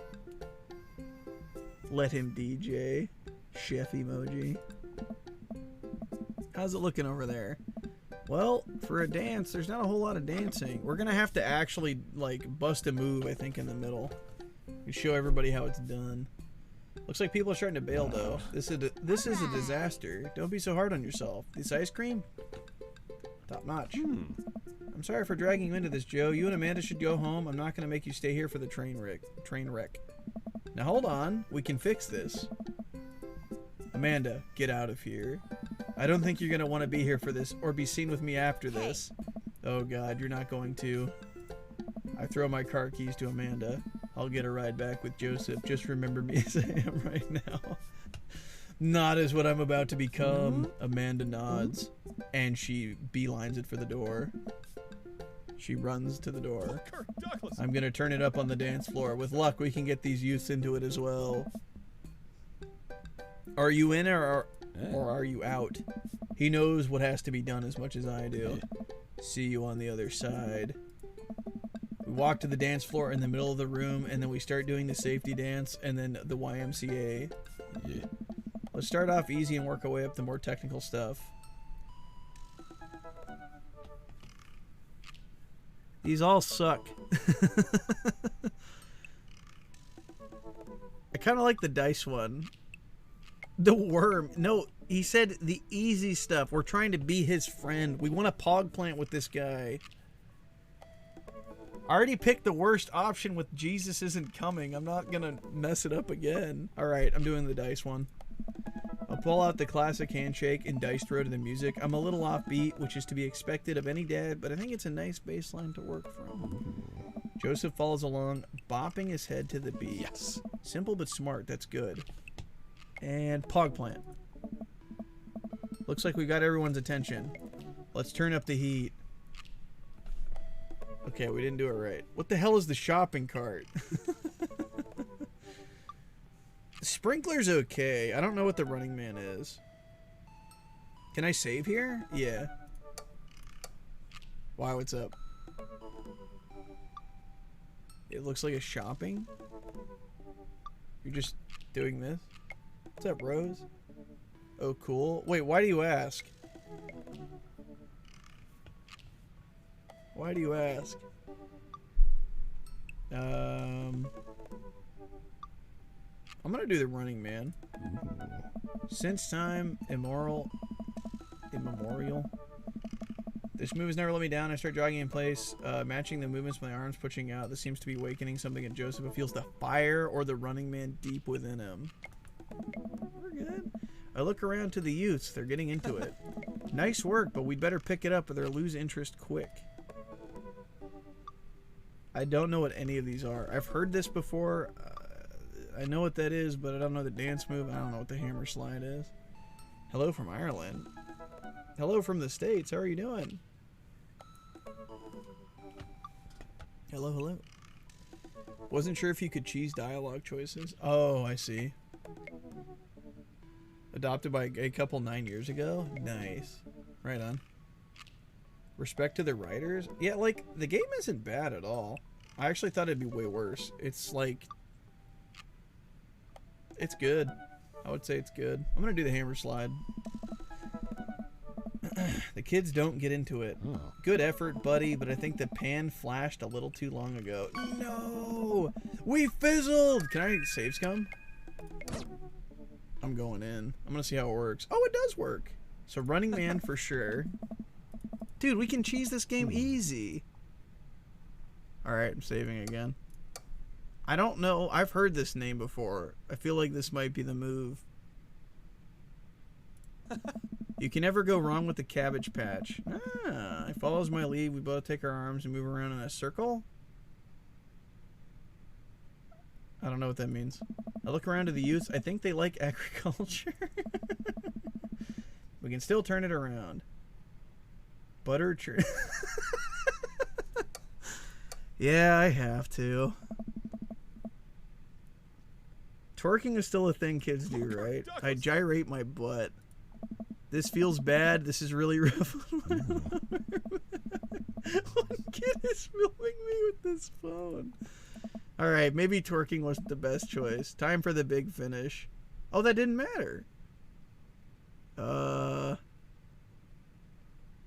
Let him DJ. Chef emoji. How's it looking over there? Well, for a dance, there's not a whole lot of dancing. We're gonna have to actually, like, bust a move, I think, in the middle. We show everybody how it's done. Looks like people are starting to bail, though. This is a disaster. Don't be so hard on yourself. This ice cream? Top notch. I'm sorry for dragging you into this, Joe. You and Amanda should go home. I'm not gonna make you stay here for the train wreck. Now hold on. We can fix this. Amanda, get out of here. I don't think you're going to want to be here for this or be seen with me after this. Oh, God, you're not going to. I throw my car keys to Amanda. I'll get a ride back with Joseph. Just remember me as I am right now. Not as what I'm about to become. Amanda nods, and she beelines it for the door. She runs to the door. Kirk Douglas. I'm going to turn it up on the dance floor. With luck, we can get these youths into it as well. Are you in or are you out? He knows what has to be done as much as I do. See you on the other side. We walk to the dance floor in the middle of the room, and then we start doing the safety dance, and then the YMCA. Let's start off easy and work our way up to more technical stuff. These all suck. I kind of like the dice one. The worm. No, he said the easy stuff. We're trying to be his friend. We want a pog plant with this guy. I already picked the worst option with Jesus Isn't Coming. I'm not gonna mess it up again. Alright, I'm doing the dice one. I'll pull out the classic handshake and dice throw to the music. I'm a little offbeat, which is to be expected of any dad, but I think it's a nice baseline to work from. Joseph follows along, bopping his head to the beat. Yes. Simple but smart, that's good. And pog plant. Looks like we got everyone's attention. Let's turn up the heat. Okay, we didn't do it right. What the hell is the shopping cart? Sprinkler's okay. I don't know what the Running Man is. Can I save here? Yeah. Wow, what's up? It looks like a shopping. You're just doing this? What's up, Rose? Oh, cool. Wait, why do you ask? Why do you ask? I'm gonna do the Running Man. Since time immemorial. This move has never let me down. I start jogging in place, matching the movements with my arms pushing out. This seems to be awakening something in Joseph. It feels the fire or the Running Man deep within him. We're good. I look around to the youths. They're getting into it. Nice work, but we'd better pick it up or they'll lose interest quick. I don't know what any of these are. I've heard this before. I know what that is, but I don't know the dance move. I don't know what the hammer slide is. Hello from Ireland. Hello from the States. How are you doing? Hello, hello. Wasn't sure if you could choose dialogue choices. Oh, I see. Adopted by a couple 9 years ago? Nice. Right on. Respect to the writers? Yeah, like, the game isn't bad at all. I actually thought it'd be way worse. It's like... It's good. I would say it's good. I'm gonna do the hammer slide. The kids don't get into it. Good effort, buddy, but I think the pan flashed a little too long ago. No! We fizzled! Can I save scum? I'm going in. I'm gonna see how it works. Oh, it does work. So Running Man for sure. Dude, we can cheese this game easy. Alright, I'm saving again. I don't know. I've heard this name before. I feel like this might be the move. You can never go wrong with the Cabbage Patch. Ah, he follows my lead. We both take our arms and move around in a circle. I don't know what that means. I look around to the youths. I think they like agriculture. We can still turn it around. Butter tree. Yeah, I have to. Twerking is still a thing kids do, right? I gyrate my butt. This feels bad. This is really rough. One kid is filming me with this phone. Alright, maybe twerking wasn't the best choice. Time for the big finish. Oh, that didn't matter. I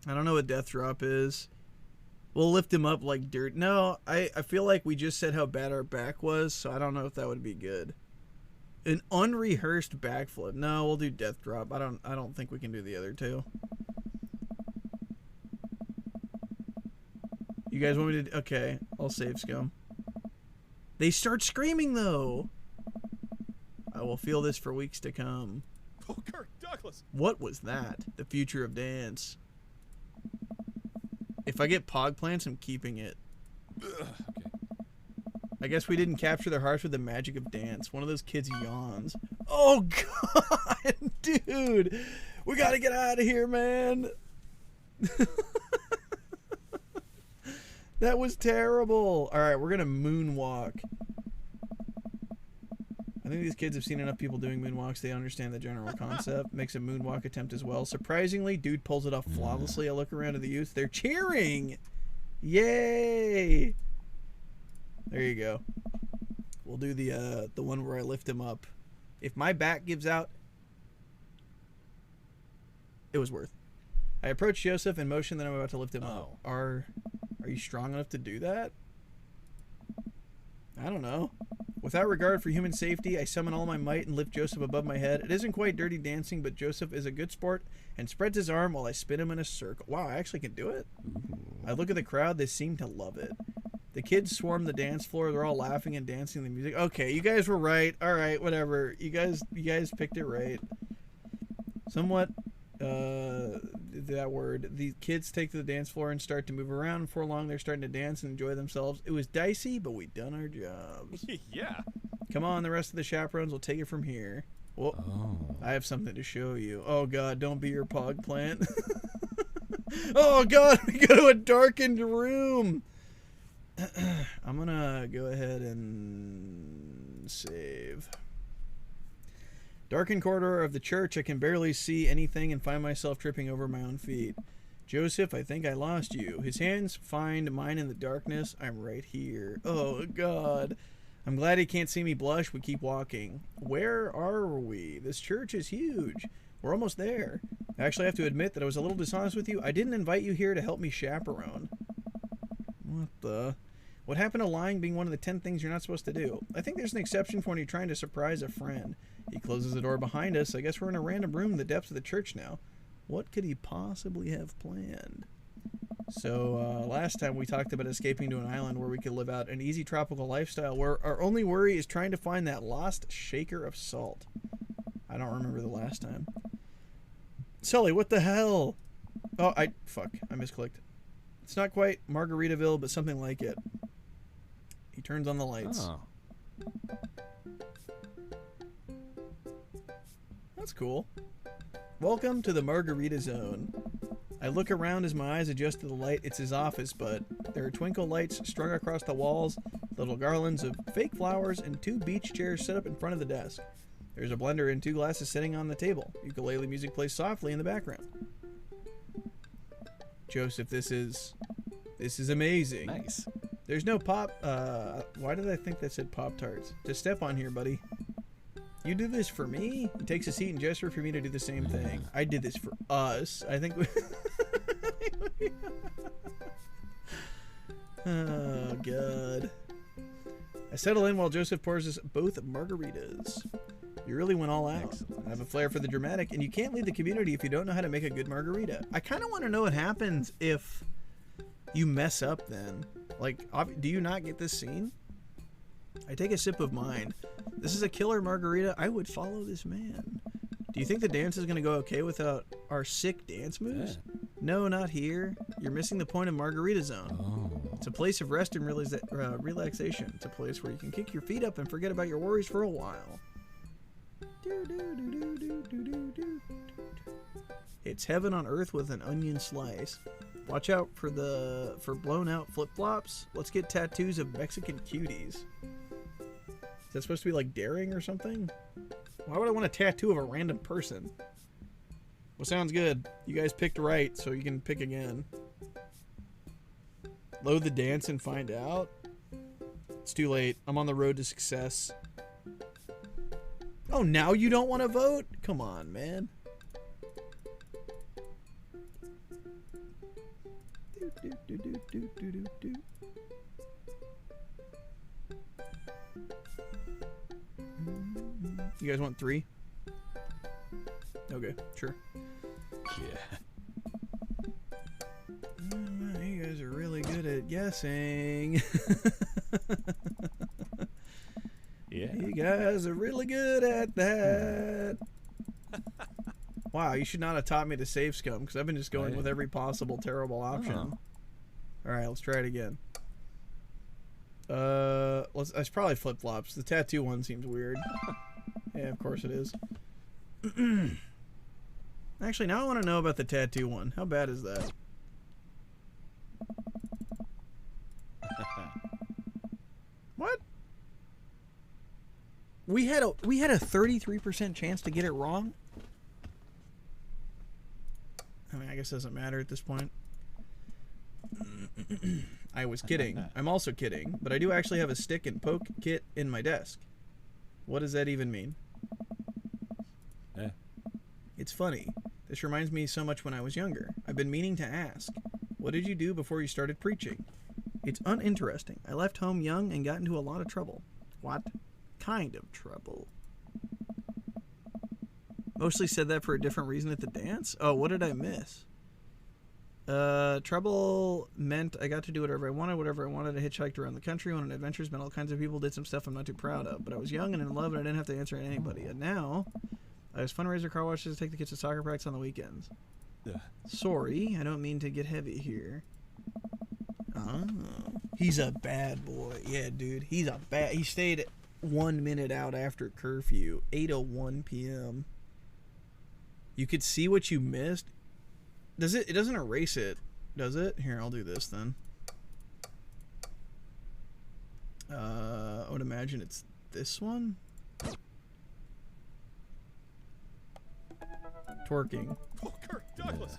don't know what death drop is. We'll lift him up like dirt. No, I feel like we just said how bad our back was, so I don't know if that would be good. An unrehearsed backflip. No, we'll do death drop. I don't think we can do the other two. You guys want me to... Okay, I'll save scum. They start screaming, though. I will feel this for weeks to come. Oh, Kirk Douglas. What was that? The future of dance. If I get pog plants, I'm keeping it. Okay. I guess we didn't capture their hearts with the magic of dance. One of those kids yawns. Oh, God, dude. We got to get out of here, man. That was terrible. All right, we're going to moonwalk. I think these kids have seen enough people doing moonwalks. They understand the general concept. Makes a moonwalk attempt as well. Surprisingly, dude pulls it off flawlessly. I look around to the youth. They're cheering. Yay. There you go. We'll do the one where I lift him up. If my back gives out, It was worth. I approached Joseph and motioned that I'm about to lift him Oh. up. Are you strong enough to do that? I don't know. Without regard for human safety, I summon all my might and lift Joseph above my head. It isn't quite dirty dancing, but Joseph is a good sport and spreads his arm while I spin him in a circle. Wow, I actually can do it? I look at the crowd. They seem to love it. The kids swarm the dance floor. They're all laughing and dancing the music. Okay, you guys were right. All right, whatever. You guys picked it right. Somewhat, that word. The kids take to the dance floor and start to move around. Before long, they're starting to dance and enjoy themselves. It was dicey, but we done our jobs. Yeah. Come on, the rest of the chaperones will take it from here. Well, Oh. I have something to show you. Oh, God, don't be your pog plant. Oh, God, we go to a darkened room. I'm going to go ahead and save. Darkened corridor of the church. I can barely see anything and find myself tripping over my own feet. Joseph, I think I lost you. His hands find mine in the darkness. I'm right here. Oh, God. I'm glad he can't see me blush. We keep walking. Where are we? This church is huge. We're almost there. I actually have to admit that I was a little dishonest with you. I didn't invite you here to help me chaperone. What the? What happened to lying being one of the 10 things you're not supposed to do? I think there's an exception for when you're trying to surprise a friend. He closes the door behind us. I guess we're in a random room in the depths of the church now. What could he possibly have planned? So, last time we talked about escaping to an island where we could live out an easy tropical lifestyle where our only worry is trying to find that lost shaker of salt. I don't remember the last time. Sully, what the hell? Oh, I misclicked. It's not quite Margaritaville, but something like it. He turns on the lights. Oh. That's cool. Welcome to the Margarita Zone. I look around as my eyes adjust to the light. It's his office, but there are twinkle lights strung across the walls, little garlands of fake flowers, and 2 beach chairs set up in front of the desk. There's a blender and 2 glasses sitting on the table. Ukulele music plays softly in the background. Joseph, this is amazing. Nice. There's no pop. Why did I think that said Pop-Tarts? Just step on here, buddy. You do this for me? He takes a seat and gestures for me to do the same thing. I did this for us. I think we... Oh, God. I settle in while Joseph pours us both margaritas. You really went all out. Excellent. I have a flair for the dramatic, and you can't lead the community if you don't know how to make a good margarita. I kind of want to know what happens if you mess up then. Like, do you not get this scene? I take a sip of mine. This is a killer margarita. I would follow this man. Do you think the dance is going to go okay without our sick dance moves? Yeah. No, not here. You're missing the point of Margarita Zone. Oh. It's a place of rest and relaxation. It's a place where you can kick your feet up and forget about your worries for a while. It's heaven on earth with an onion slice. Watch out for blown out flip-flops. Let's get tattoos of Mexican cuties. Is that supposed to be like daring or something? Why would I want a tattoo of a random person? Well, sounds good. You guys picked right, so you can pick again. Load the dance and find out? It's too late. I'm on the road to success. Oh, now you don't want to vote? Come on, man. You guys want 3? Okay, sure. Yeah. You guys are really good at guessing. Yeah. You guys are really good at that. Wow, you should not have taught me to save scum because I've been just going Right. with every possible terrible option. Oh. All right, let's try it again. It's probably flip flops. The tattoo one seems weird. Yeah, of course it is. Actually, now I want to know about the tattoo one. How bad is that? What? We had a 33% chance to get it wrong. I mean, I guess it doesn't matter at this point. I was kidding. I'm also kidding, but I do actually have a stick and poke kit in my desk. What does that even mean? Yeah. It's funny. This reminds me so much when I was younger. I've been meaning to ask, what did you do before you started preaching? It's uninteresting. I left home young and got into a lot of trouble. What kind of trouble? Mostly said that for a different reason at the dance? Oh, what did I miss? Trouble meant I got to do whatever I wanted. I hitchhiked around the country, went on adventures, met all kinds of people, did some stuff I'm not too proud of. But I was young and in love and I didn't have to answer to anybody. And now, I was fundraiser car washes to take the kids to soccer practice on the weekends. Sorry, I don't mean to get heavy here. Oh, he's a bad boy. Yeah, dude, he stayed 1 minute out after curfew, 8:01 p.m. You could see what you missed. Does it? It doesn't erase it, does it? Here, I'll do this then. I would imagine it's this one. Twerking. Oh, Kirk Douglas.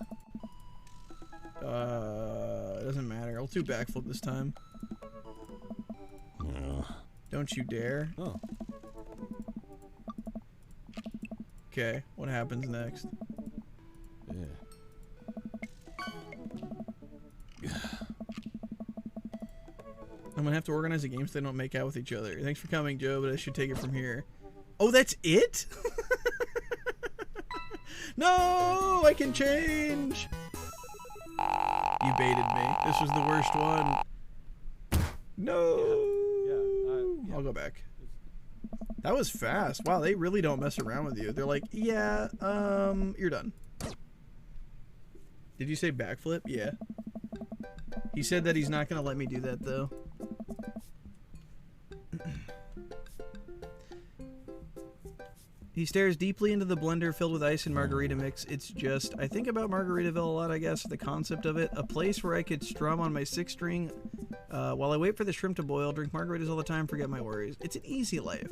It doesn't matter. I'll do backflip this time. Don't you dare. Oh. Okay, what happens next? Yeah. I'm gonna have to organize a game so they don't make out with each other. Thanks for coming, Joe, but I should take it from here. Oh, that's it? No, I can change. You baited me. This was the worst one. No. Yeah, I'll go back. That was fast. Wow, they really don't mess around with you. They're like, yeah, you're done. Did you say backflip? Yeah. He said that he's not gonna let me do that though. He stares deeply into the blender filled with ice and margarita mix. It's just, I think about Margaritaville a lot, I guess, the concept of it. A place where I could strum on my 6-string while I wait for the shrimp to boil, drink margaritas all the time, forget my worries. It's an easy life.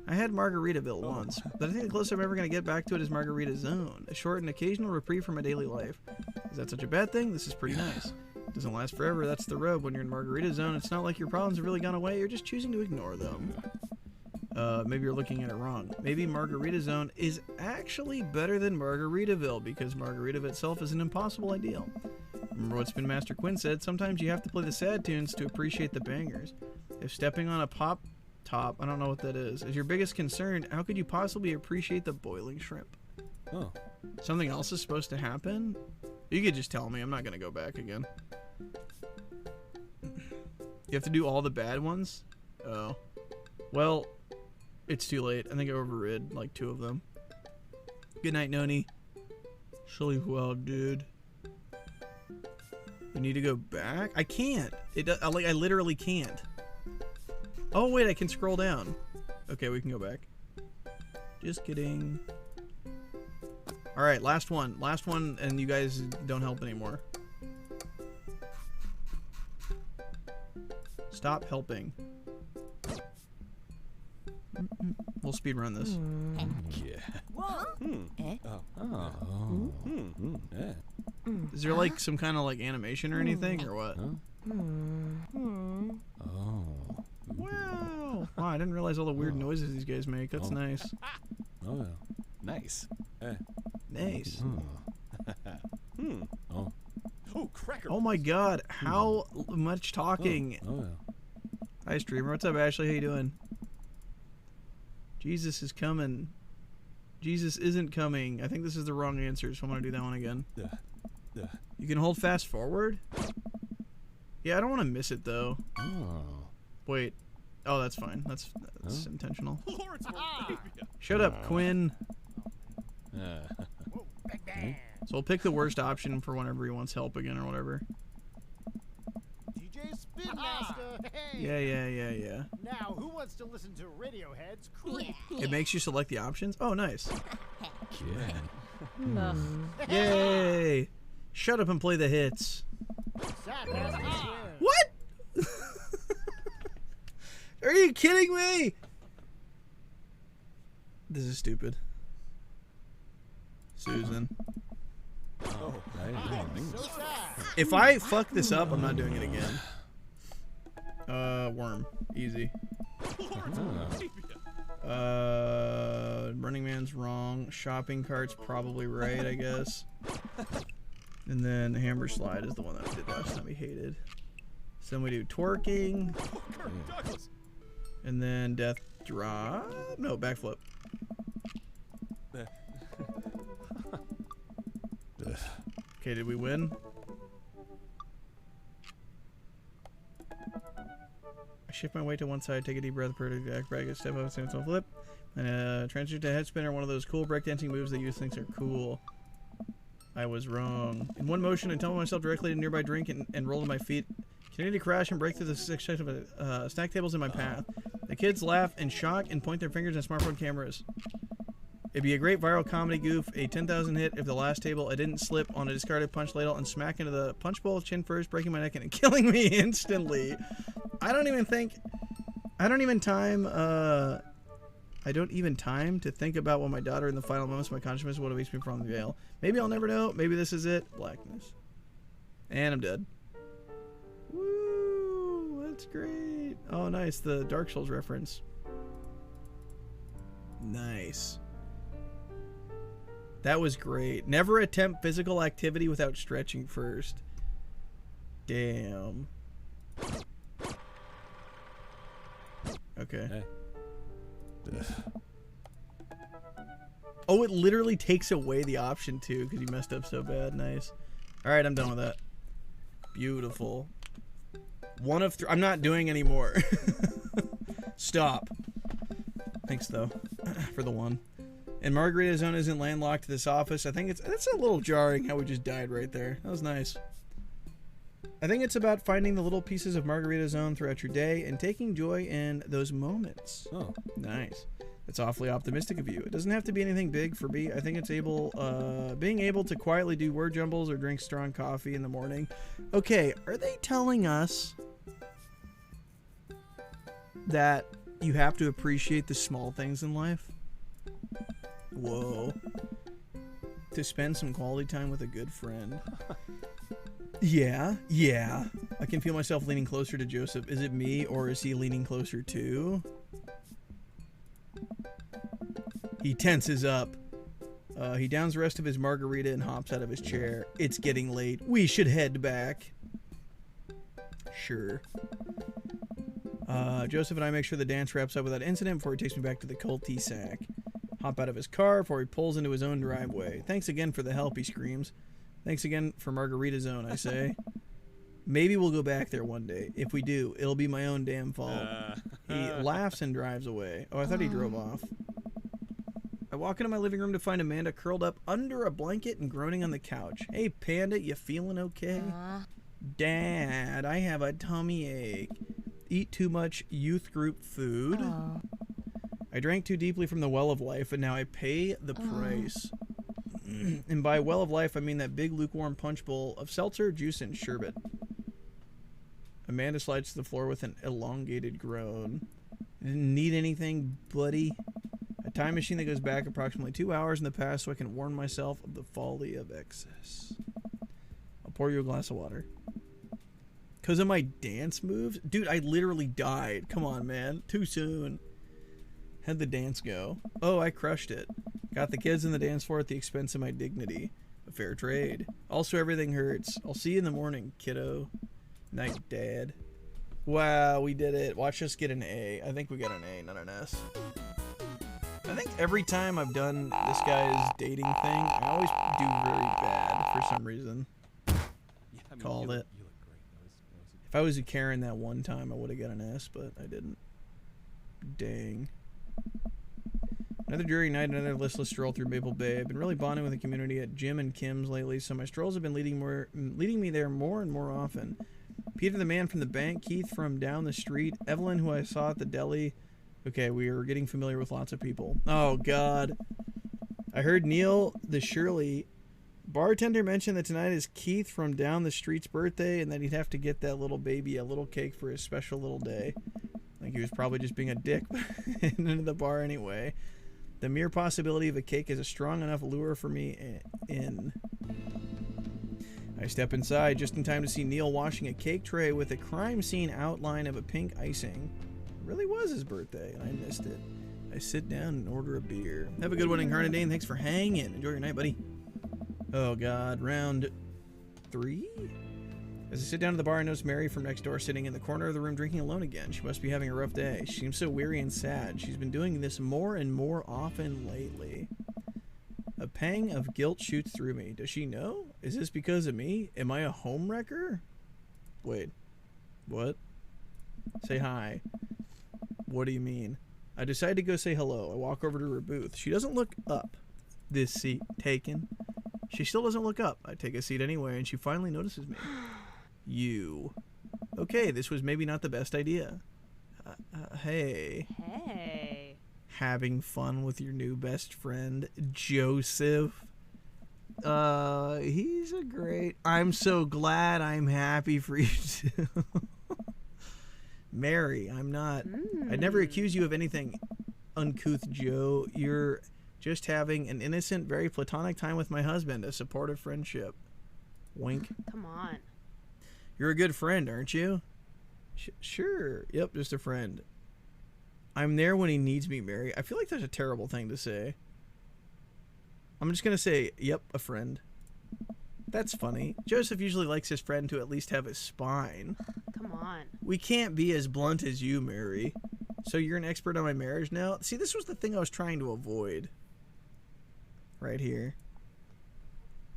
I had Margaritaville once, but I think the closest I'm ever going to get back to it is Margarita Zone, a short and occasional reprieve from my daily life. Is that such a bad thing? This is pretty nice. It doesn't last forever, that's the rub. When you're in Margarita Zone, it's not like your problems have really gone away, you're just choosing to ignore them. Maybe you're looking at it wrong. Maybe Margarita Zone is actually better than Margaritaville because Margaritaville itself is an impossible ideal. Remember what Spin Master Quinn said, sometimes you have to play the sad tunes to appreciate the bangers. If stepping on a pop top, I don't know what that is your biggest concern, how could you possibly appreciate the boiling shrimp? Oh. Something else is supposed to happen? You could just tell me, I'm not going to go back again. You have to do all the bad ones? Oh. Well, it's too late. I think I overrid like 2 of them. Good night, Noni. Sleep well, dude. You need to go back? I can't. I literally can't. Oh, wait, I can scroll down. Okay, we can go back. Just kidding. Alright, last one. Last one, and you guys don't help anymore. Stop helping. We'll speedrun this. Yeah. Yeah. Is there like some kind of like animation or anything or what? Oh. Wow. Wow, I didn't realize all the weird noises these guys make. That's nice. Oh, yeah. Nice. Nice. Oh. Oh, cracker. Oh my god, how much talking. Oh, yeah. Hi, streamer. What's up, Ashley? How you doing? Jesus is coming. Jesus isn't coming. I think this is the wrong answer, so I'm going to do that one again. Yeah. You can hold fast forward? Yeah, I don't want to miss it, though. Oh. Wait. Oh, that's fine. That's intentional. Lawrence Arabia. Shut up, Quinn. Yeah. Whoa, bang, bang. So we'll pick the worst option for whenever he wants help again or whatever. DJ Spin Master. Hey. Yeah. Now, who wants to listen to Radiohead's Creep? It makes you select the options? Oh, nice. Yeah. Ugh. Yay! Shut up and play the hits. Sad Master wins. What? Are you kidding me? This is stupid. Susan. Oh. So sad. If I fuck this up, I'm not doing it again. Worm. Easy. Lawrence Arabia. Running Man's wrong. Shopping cart's probably right, I guess. And then Hammer Slide is the one that we did last time we hated. So then we do twerking. Oh, Kirk Douglas. And then death drop. No, backflip. Okay, did we win? I shift my weight to one side, take a deep breath, back, step up, stand up, flip. And transition to head spinner, one of those cool breakdancing moves that you think are cool. I was wrong. In one motion, I tumble myself directly to a nearby drink and roll to my feet. Continue to crash and break through the section of stack tables in my path. The kids laugh in shock and point their fingers at smartphone cameras. It'd be a great viral comedy goof, a 10,000 hit if the last table I didn't slip on a discarded punch ladle and smack into the punch bowl chin first, breaking my neck and killing me instantly. I don't even time to think about what my daughter in the final moments of my consciousness would have makes me from the veil. Maybe I'll never know. Maybe this is it. Blackness. And I'm dead. Woo! That's great. Oh, nice. The Dark Souls reference. Nice. That was great. Never attempt physical activity without stretching first. Damn. Okay. Oh, it literally takes away the option too because you messed up so bad. Nice. All right, I'm done with that. Beautiful. One of three. I'm not doing any more. Stop. Thanks though for the one. And Margarita Zone isn't landlocked to this office. I think it's a little jarring how we just died right there. That was nice. I think it's about finding the little pieces of Margarita Zone throughout your day and taking joy in those moments. Oh, nice. It's awfully optimistic of you. It doesn't have to be anything big for me. I think it's being able to quietly do word jumbles or drink strong coffee in the morning. Okay, are they telling us that you have to appreciate the small things in life? Whoa. To spend some quality time with a good friend. Yeah. I can feel myself leaning closer to Joseph. Is it me or is he leaning closer too? He tenses up. He downs the rest of his margarita and hops out of his chair. It's getting late. We should head back. Sure. Joseph and I make sure the dance wraps up without incident before he takes me back to the culty sack. Hop out of his car before he pulls into his own driveway. Thanks again for the help, he screams. Thanks again for Margarita Zone, I say. Maybe we'll go back there one day. If we do, it'll be my own damn fault. He laughs and drives away. Oh, I thought he drove off. I walk into my living room to find Amanda curled up under a blanket and groaning on the couch. Hey, Panda, you feeling okay? Dad, I have a tummy ache. Eat too much youth group food. I drank too deeply from the well of life, and now I pay the price. And by well of life, I mean that big lukewarm punch bowl of seltzer, juice, and sherbet. Amanda slides to the floor with an elongated groan. Didn't need anything, buddy. A time machine that goes back approximately 2 hours in the past so I can warn myself of the folly of excess. I'll pour you a glass of water. Because of my dance moves? Dude, I literally died. Come on, man. Too soon. How'd the dance go? Oh, I crushed it. Got the kids in the dance floor at the expense of my dignity. A fair trade. Also, everything hurts. I'll see you in the morning, kiddo. Night, Dad. Wow, we did it. Watch us get an A. I think we got an A, not an S. I think every time I've done this guy's dating thing, I always do very bad for some reason. yeah, I mean, Called it. You look great. That was If I was a Karen that one time, I would have got an S, but I didn't. Dang. Another dreary night, another listless stroll through Maple Bay. I've been really bonding with the community at Jim and Kim's lately, so my strolls have been leading me there more and more often. Peter the man from the bank, Keith from down the street, Evelyn who I saw at the deli. Okay, we are getting familiar with lots of people. Oh, God. I heard Neil the Shirley bartender mention that tonight is Keith from down the street's birthday and that he'd have to get that little baby a little cake for his special little day. I think he was probably just being a dick into the bar anyway. The mere possibility of a cake is a strong enough lure for me in. I step inside just in time to see Neil washing a cake tray with a crime scene outline of a pink icing. It really was his birthday, and I missed it. I sit down and order a beer. Have a good one, Incarnadine. Thanks for hanging. Enjoy your night, buddy. Oh, God. Round 3? As I sit down at the bar, I notice Mary from next door sitting in the corner of the room drinking alone again. She must be having a rough day. She seems so weary and sad. She's been doing this more and more often lately. A pang of guilt shoots through me. Does she know? Is this because of me? Am I a homewrecker? Wait. What? Say hi. What do you mean? I decide to go say hello. I walk over to her booth. She doesn't look up. This seat taken. She still doesn't look up. I take a seat anyway, and she finally notices me. You. Okay, this was maybe not the best idea. Hey. Hey. Having fun with your new best friend, Joseph? He's a great... I'm so glad. I'm happy for you too. Mary, I'm not... I'd never accuse you of anything, uncouth Joe. You're just having an innocent, very platonic time with my husband, a supportive friendship. Wink. Come on. You're a good friend, aren't you? Sure. Yep, just a friend. I'm there when he needs me, Mary. I feel like that's a terrible thing to say. I'm just going to say, yep, a friend. That's funny. Joseph usually likes his friend to at least have a spine. Come on. We can't be as blunt as you, Mary. So you're an expert on my marriage now? See, this was the thing I was trying to avoid. Right here.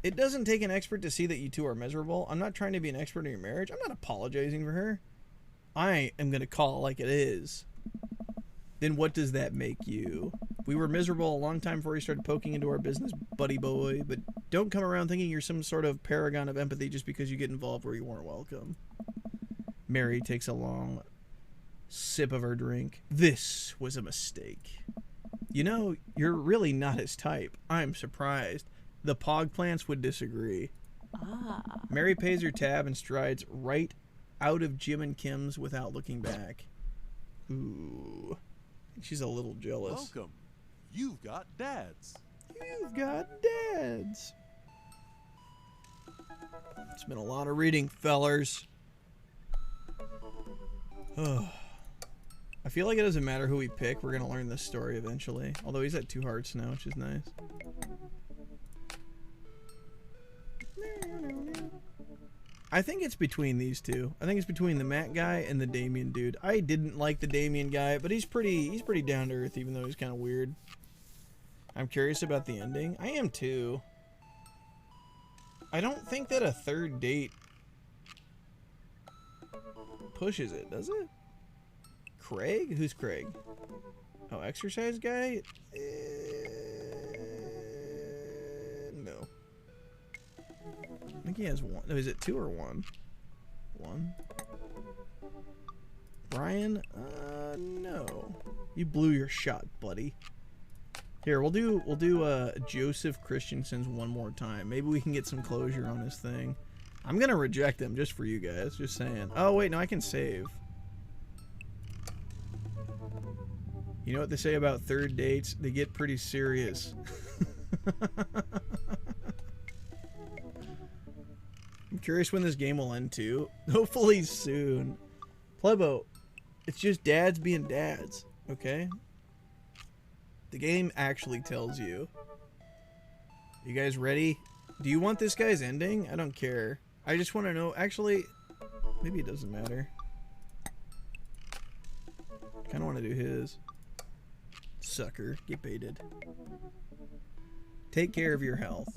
It doesn't take an expert to see that you two are miserable. I'm not trying to be an expert in your marriage. I'm not apologizing for her. I am going to call it like it is. Then what does that make you? We were miserable a long time before you started poking into our business, buddy boy, but don't come around thinking you're some sort of paragon of empathy just because you get involved where you weren't welcome. Mary takes a long sip of her drink. This was a mistake. You know, you're really not his type. I'm surprised. The Pog plants would disagree. Mary pays her tab and strides right out of Jim and Kim's without looking back. Ooh. She's a little jealous. Welcome. You've got dads. You've got dads. It's been a lot of reading, fellers. Oh. I feel like it doesn't matter who we pick. We're going to learn this story eventually. Although he's at 2 hearts now, which is nice. I think it's between these two. I think it's between the Matt guy and the Damien dude. I didn't like the Damien guy, but he's pretty down to earth, even though he's kind of weird. I'm curious about the ending. I am too. I don't think that a third date pushes it, does it? Craig? Who's Craig? Oh, exercise guy? No. I think he has 1. No, is it 2 or 1? 1. Brian? No. You blew your shot, buddy. Here, we'll do Joseph Christensen's one more time. Maybe we can get some closure on his thing. I'm gonna reject him just for you guys. Just saying. Oh wait, no, I can save. You know what they say about third dates? They get pretty serious. I'm curious when this game will end too. Hopefully soon. Plebo, it's just dads being dads, okay? The game actually tells you. You guys ready? Do you want this guy's ending? I don't care. I just want to know. Actually, maybe it doesn't matter. I kind of want to do his. Sucker. Get baited. Take care of your health.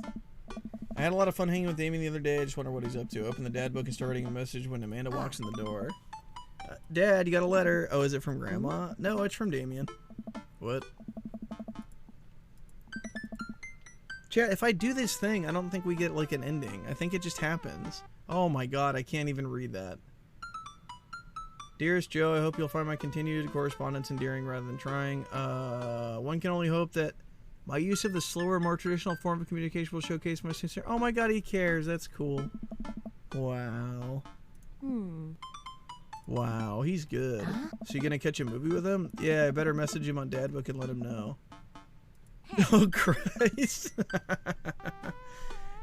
I had a lot of fun hanging with Damien the other day. I just wonder what he's up to. Open the dad book and start writing a message when Amanda walks in the door. Dad, you got a letter. Oh, is it from Grandma? No, it's from Damien. What? Chat, if I do this thing, I don't think we get like an ending. I think it just happens. Oh my god, I can't even read that. Dearest Joe, I hope you'll find my continued correspondence endearing rather than trying. One can only hope that my use of the slower, more traditional form of communication will showcase my sincere... Oh my god, he cares. That's cool. Wow. Wow, he's good. So you gonna catch a movie with him? Yeah, I better message him on Dadbook and let him know. Oh, Christ.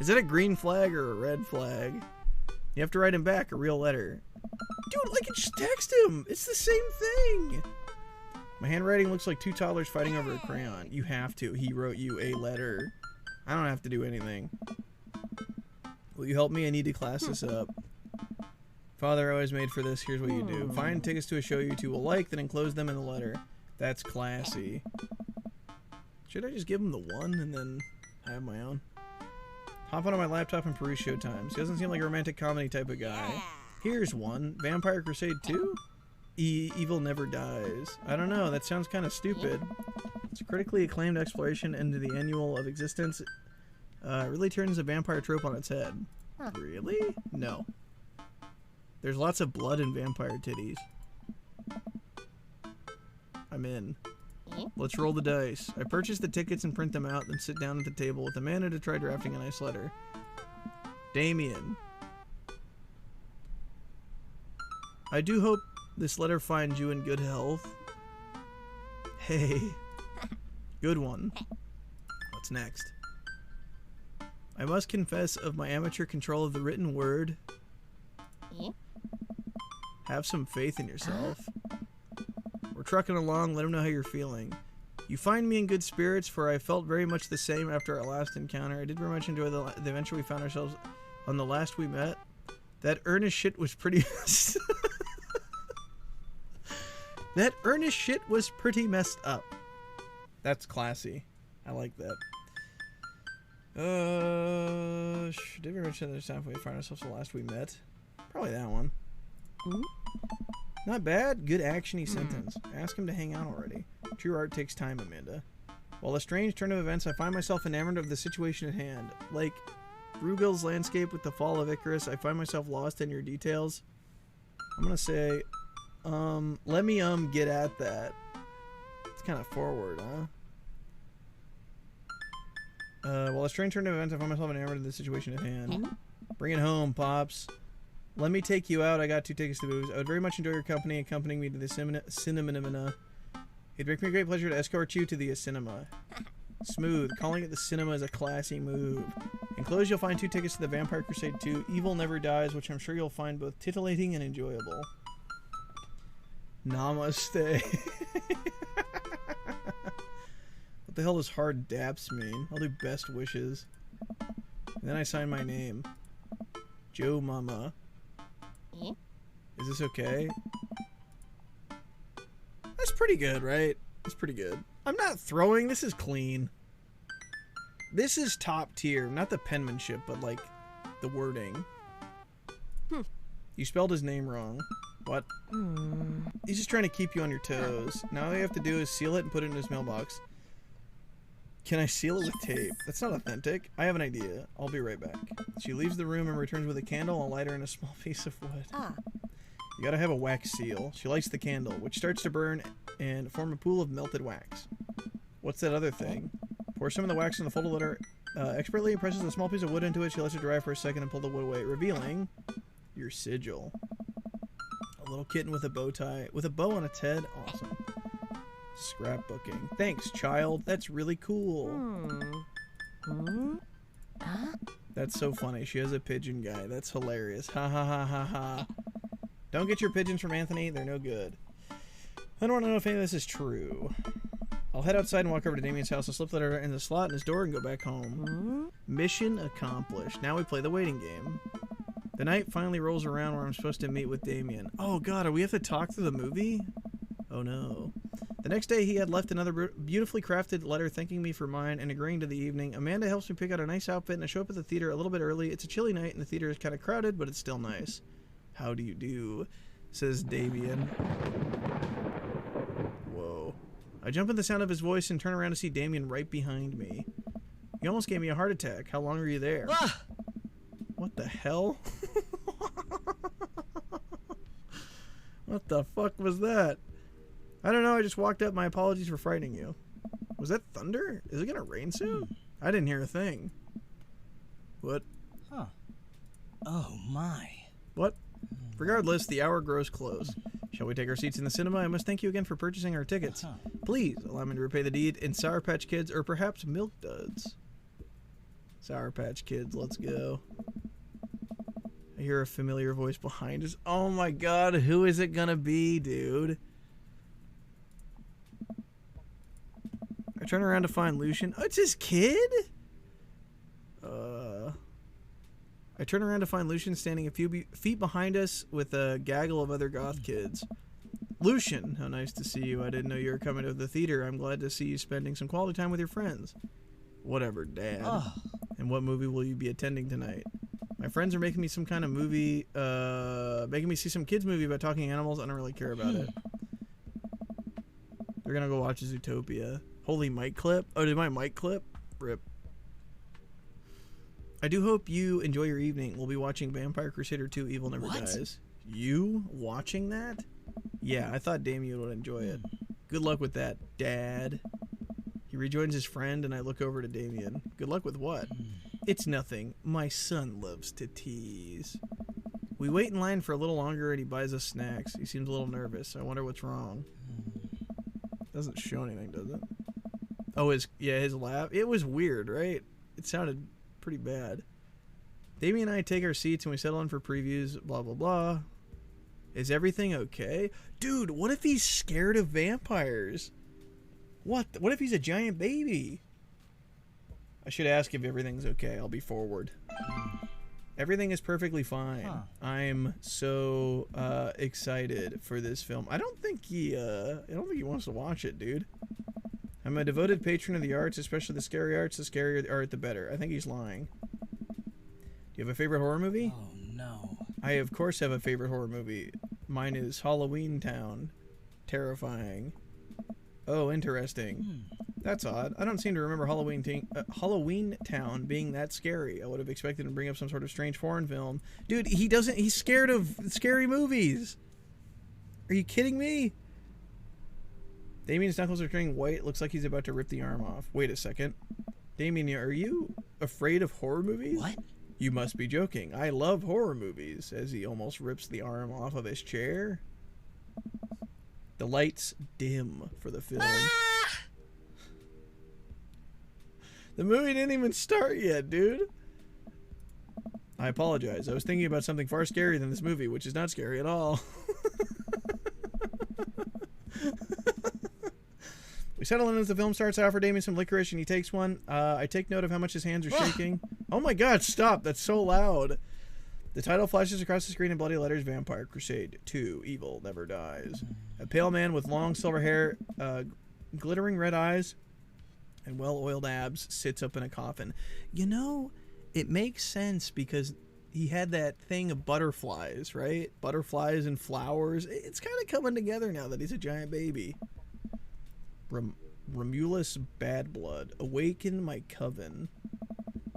Is that a green flag or a red flag? You have to write him back a real letter. Dude, like, just text him. It's the same thing. My handwriting looks like two toddlers fighting over a crayon. You have to. He wrote you a letter. I don't have to do anything. Will you help me? I need to class this up. Father, always made for this. Here's what you do. Find tickets to a show you two will like, then enclose them in the letter. That's classy. Should I just give him the one and then have my own? Hop on my laptop and peruse Showtimes. He doesn't seem like a romantic comedy type of guy. Here's one. Vampire Crusade 2? Evil Never Dies. I don't know. That sounds kind of stupid. It's a critically acclaimed exploration into the annual of existence. It really turns a vampire trope on its head. Really? No. There's lots of blood and vampire titties. I'm in. Let's roll the dice. I purchase the tickets and print them out, then sit down at the table with Amanda to try drafting a nice letter. Damien. I do hope this letter finds you in good health. Hey. Good one. What's next? I must confess of my amateur control of the written word. Have some faith in yourself. We're trucking along. Let him know how you're feeling. You find me in good spirits, for I felt very much the same after our last encounter. I did very much enjoy the adventure we found ourselves on the last we met. That earnest shit was pretty... That earnest shit was pretty messed up. That's classy. I like that. Did we mention this time we found ourselves the last we met? Probably that one. Not bad. Good actiony sentence. Ask him to hang out already. True art takes time, Amanda. While a strange turn of events, I find myself enamored of the situation at hand. Like Rugel's landscape with the fall of Icarus, I find myself lost in your details. I'm gonna say, let me get at that. It's kind of forward, huh? While a strange turn of events, I find myself enamored of the situation at hand. Bring it home, Pops. Let me take you out. I got 2 tickets to booze. I would very much enjoy your company accompanying me to the cinema. It'd make me a great pleasure to escort you to the cinema. Smooth. Calling it the cinema is a classy move. Enclosed, you'll find 2 tickets to the Vampire Crusade 2, Evil Never Dies, which I'm sure you'll find both titillating and enjoyable. Namaste. What the hell does hard daps mean? I'll do best wishes. And then I sign my name. Joe Mama. Is this okay? That's pretty good, right? That's pretty good. I'm not throwing. This is clean. This is top tier. Not the penmanship, but like the wording. You spelled his name wrong. What? He's just trying to keep you on your toes. Now all you have to do is seal it and put it in his mailbox. Can I seal it with tape? That's not authentic. I have an idea. I'll be right back. She leaves the room and returns with a candle, a lighter, and a small piece of wood. You gotta have a wax seal. She lights the candle, which starts to burn and form a pool of melted wax. What's that other thing? Pour some of the wax in the folded letter expertly, presses a small piece of wood into it. She lets it dry for a second and pull the wood away, revealing your sigil. A little kitten with a bow tie, with a bow on its head. Awesome. Scrapbooking. Thanks, child. That's really cool. That's so funny. She has a pigeon guy. That's hilarious. Ha ha ha ha ha. Don't get your pigeons from Anthony. They're no good. I don't want to know if any of this is true. I'll head outside and walk over to Damien's house. I'll slip the letter in the slot in his door and go back home. Mission accomplished. Now we play the waiting game. The night finally rolls around where I'm supposed to meet with Damien. Oh god, do we have to talk through the movie? Oh no. The next day, he had left another beautifully crafted letter thanking me for mine and agreeing to the evening. Amanda helps me pick out a nice outfit, and I show up at the theater a little bit early. It's a chilly night, and the theater is kind of crowded, but it's still nice. How do you do? Says Damien. Whoa. I jump at the sound of his voice and turn around to see Damien right behind me. He almost gave me a heart attack. How long are you there? What the hell? What the fuck was that? I don't know, I just walked up. My apologies for frightening you. Was that thunder? Is it gonna rain soon? I didn't hear a thing. What? Huh. Oh my. What? Regardless, the hour grows close. Shall we take our seats in the cinema? I must thank you again for purchasing our tickets. Please, allow me to repay the deed in Sour Patch Kids or perhaps Milk Duds. Sour Patch Kids, let's go. I hear a familiar voice behind us. Oh my god, who is it gonna be, dude? turn around to find Lucian. Oh, it's his kid? I turn around to find Lucian standing a few feet behind us with a gaggle of other goth kids. Lucian, how nice to see you. I didn't know you were coming to the theater. I'm glad to see you spending some quality time with your friends. Whatever, Dad. Oh. And what movie will you be attending tonight? My friends are making me some kind of movie, making me see some kids movie about talking animals. I don't really care about it. They're gonna go watch Zootopia. Holy mic clip. Oh, did my mic clip? Rip. I do hope you enjoy your evening. We'll be watching Vampire Crusader 2 Evil Never Dies. You watching that? Yeah, I thought Damien would enjoy it. Good luck with that, Dad. He rejoins his friend, and I look over to Damien. Good luck with what? It's nothing. My son loves to tease. We wait in line for a little longer, and he buys us snacks. He seems a little nervous. I wonder what's wrong. Doesn't show anything, does it? Oh, his laugh. It was weird, right? It sounded pretty bad. Damien and I take our seats, and we settle in for previews. Blah, blah, blah. Is everything okay? Dude, what if he's scared of vampires? What if he's a giant baby? I should ask if everything's okay. I'll be forward. Everything is perfectly fine. Huh. I'm so excited for this film. I don't think he wants to watch it, dude. I'm a devoted patron of the arts, especially the scary arts. The scarier the art, the better. I think he's lying. Do you have a favorite horror movie? Oh no. I of course have a favorite horror movie. Mine is Halloween Town. Terrifying. Oh, interesting. That's odd. I don't seem to remember Halloween Town being that scary. I would have expected him to bring up some sort of strange foreign film. Dude, he doesn't. He's scared of scary movies. Are you kidding me? Damien's knuckles are turning white. Looks like he's about to rip the arm off. Wait a second. Damien, are you afraid of horror movies? What? You must be joking. I love horror movies. As he almost rips the arm off of his chair. The lights dim for the film. The movie didn't even start yet, dude. I apologize. I was thinking about something far scarier than this movie, which is not scary at all. We settle in as the film starts. I offer Damien some licorice, and he takes one. I take note of how much his hands are shaking. Oh my god, stop. That's so loud. The title flashes across the screen in bloody letters, Vampire Crusade 2, Evil Never Dies. A pale man with long silver hair, glittering red eyes, and well-oiled abs sits up in a coffin. You know, it makes sense because he had that thing of butterflies, right? Butterflies and flowers. It's kind of coming together now that he's a giant baby. Romulus Badblood. Awaken my coven.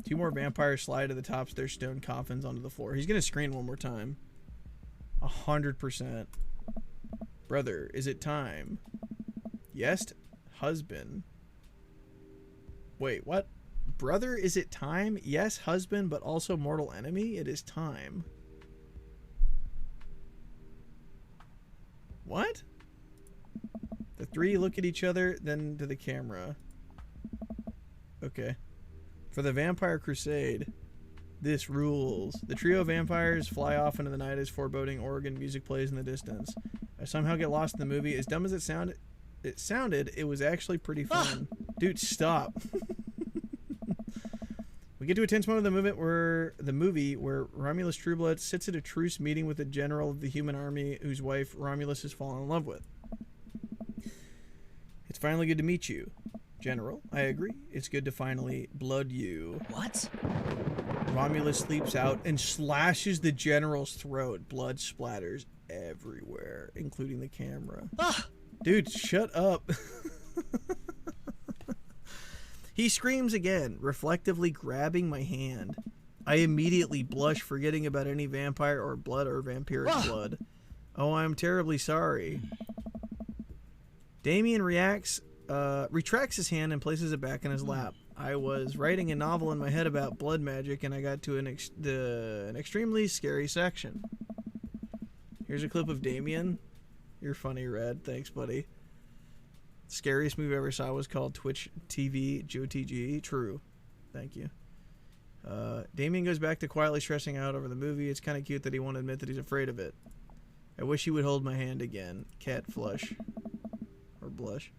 Two more vampires slide to the tops of their stone coffins onto the floor. He's going to scream one more time. 100%. Brother, is it time? Yes, husband. Wait, what? Brother, is it time? Yes, husband, but also mortal enemy? It is time. What? The three look at each other, then to the camera. Okay. For the Vampire Crusade, this rules. The trio of vampires fly off into the night as foreboding organ music plays in the distance. I somehow get lost in the movie. As dumb as it sounded, it was actually pretty fun. Dude, stop. We get to a tense moment of the movie where Romulus Trueblood sits at a truce meeting with the general of the human army whose wife Romulus has fallen in love with. It's finally good to meet you. General, I agree. It's good to finally blood you. What? Romulus leaps out and slashes the general's throat. Blood splatters everywhere, including the camera. Dude, shut up. He screams again, reflectively grabbing my hand. I immediately blush, forgetting about any vampire or blood or vampiric blood. Oh, I'm terribly sorry. Damien retracts his hand and places it back in his lap. I was writing a novel in my head about blood magic, and I got to an extremely scary section. Here's a clip of Damien. You're funny, Red. Thanks, buddy. Scariest movie I ever saw was called Twitch TV Joe TG. True. Thank you. Damien goes back to quietly stressing out over the movie. It's kind of cute that he won't admit that he's afraid of it. I wish he would hold my hand again. Cat flush. Or blush.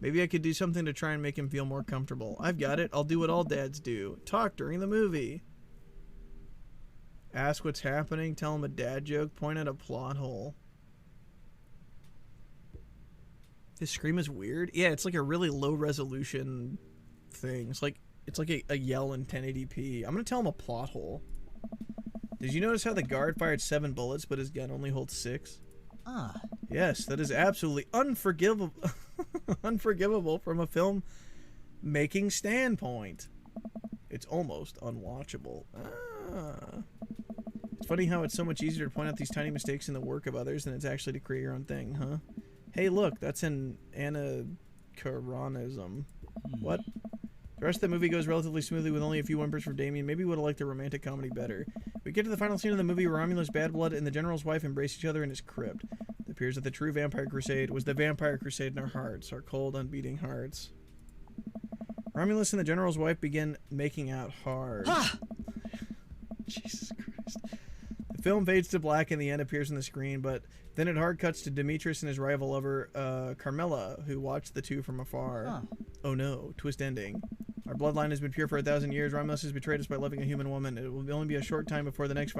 Maybe I could do something to try and make him feel more comfortable. I've got it. I'll do what all dads do. Talk during the movie. Ask what's happening. Tell him a dad joke. Point at a plot hole. His scream is weird. Yeah, it's like a really low resolution thing. It's like a yell in 1080p. I'm gonna tell him a plot hole. Did you notice how the guard fired 7 bullets, but his gun only holds 6? Ah. Yes, that is absolutely unforgivable. Unforgivable from a film making standpoint. It's almost unwatchable. Ah. It's funny how it's so much easier to point out these tiny mistakes in the work of others than it's actually to create your own thing, huh? Hey, look, that's an anachronism. What? The rest of the movie goes relatively smoothly with only a few whimpers from Damien. Maybe would have liked the romantic comedy better. We get to the final scene of the movie where Romulus, Bad Blood, and the General's wife embrace each other in his crypt. It appears that the true Vampire Crusade was the Vampire Crusade in our hearts, our cold, unbeating hearts. Romulus and the General's wife begin making out hard. Jesus Christ. The film fades to black and the end appears on the screen, but then it hard cuts to Demetrius and his rival lover, Carmela, who watch the two from afar. Oh no, twist ending. Our bloodline has been pure for 1,000 years. Romulus has betrayed us by loving a human woman. It will only be a short time before the next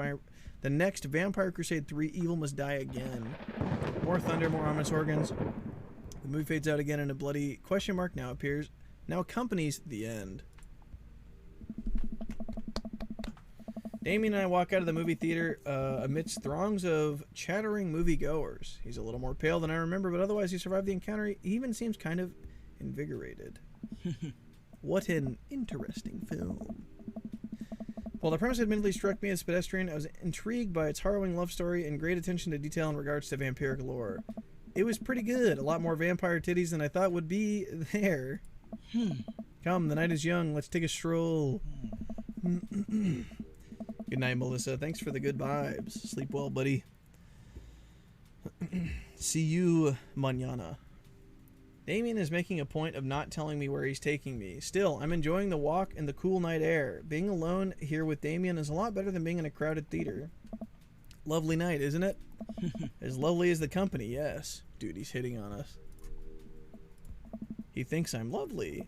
Vampire Crusade 3 evil must die again. More thunder, more ominous organs. The movie fades out again and a bloody question mark now accompanies the end. Damien and I walk out of the movie theater amidst throngs of chattering moviegoers. He's a little more pale than I remember, but otherwise he survived the encounter. He even seems kind of invigorated. What an interesting film. While the premise admittedly struck me as pedestrian, I was intrigued by its harrowing love story and great attention to detail in regards to vampiric lore. It was pretty good. A lot more vampire titties than I thought would be there. Come, the night is young. Let's take a stroll. Good night, Melissa. Thanks for the good vibes. Sleep well, buddy. See you mañana. Damien is making a point of not telling me where he's taking me. Still, I'm enjoying the walk and the cool night air. Being alone here with Damien is a lot better than being in a crowded theater. Lovely night, isn't it? As lovely as the company, yes. Dude, he's hitting on us. He thinks I'm lovely.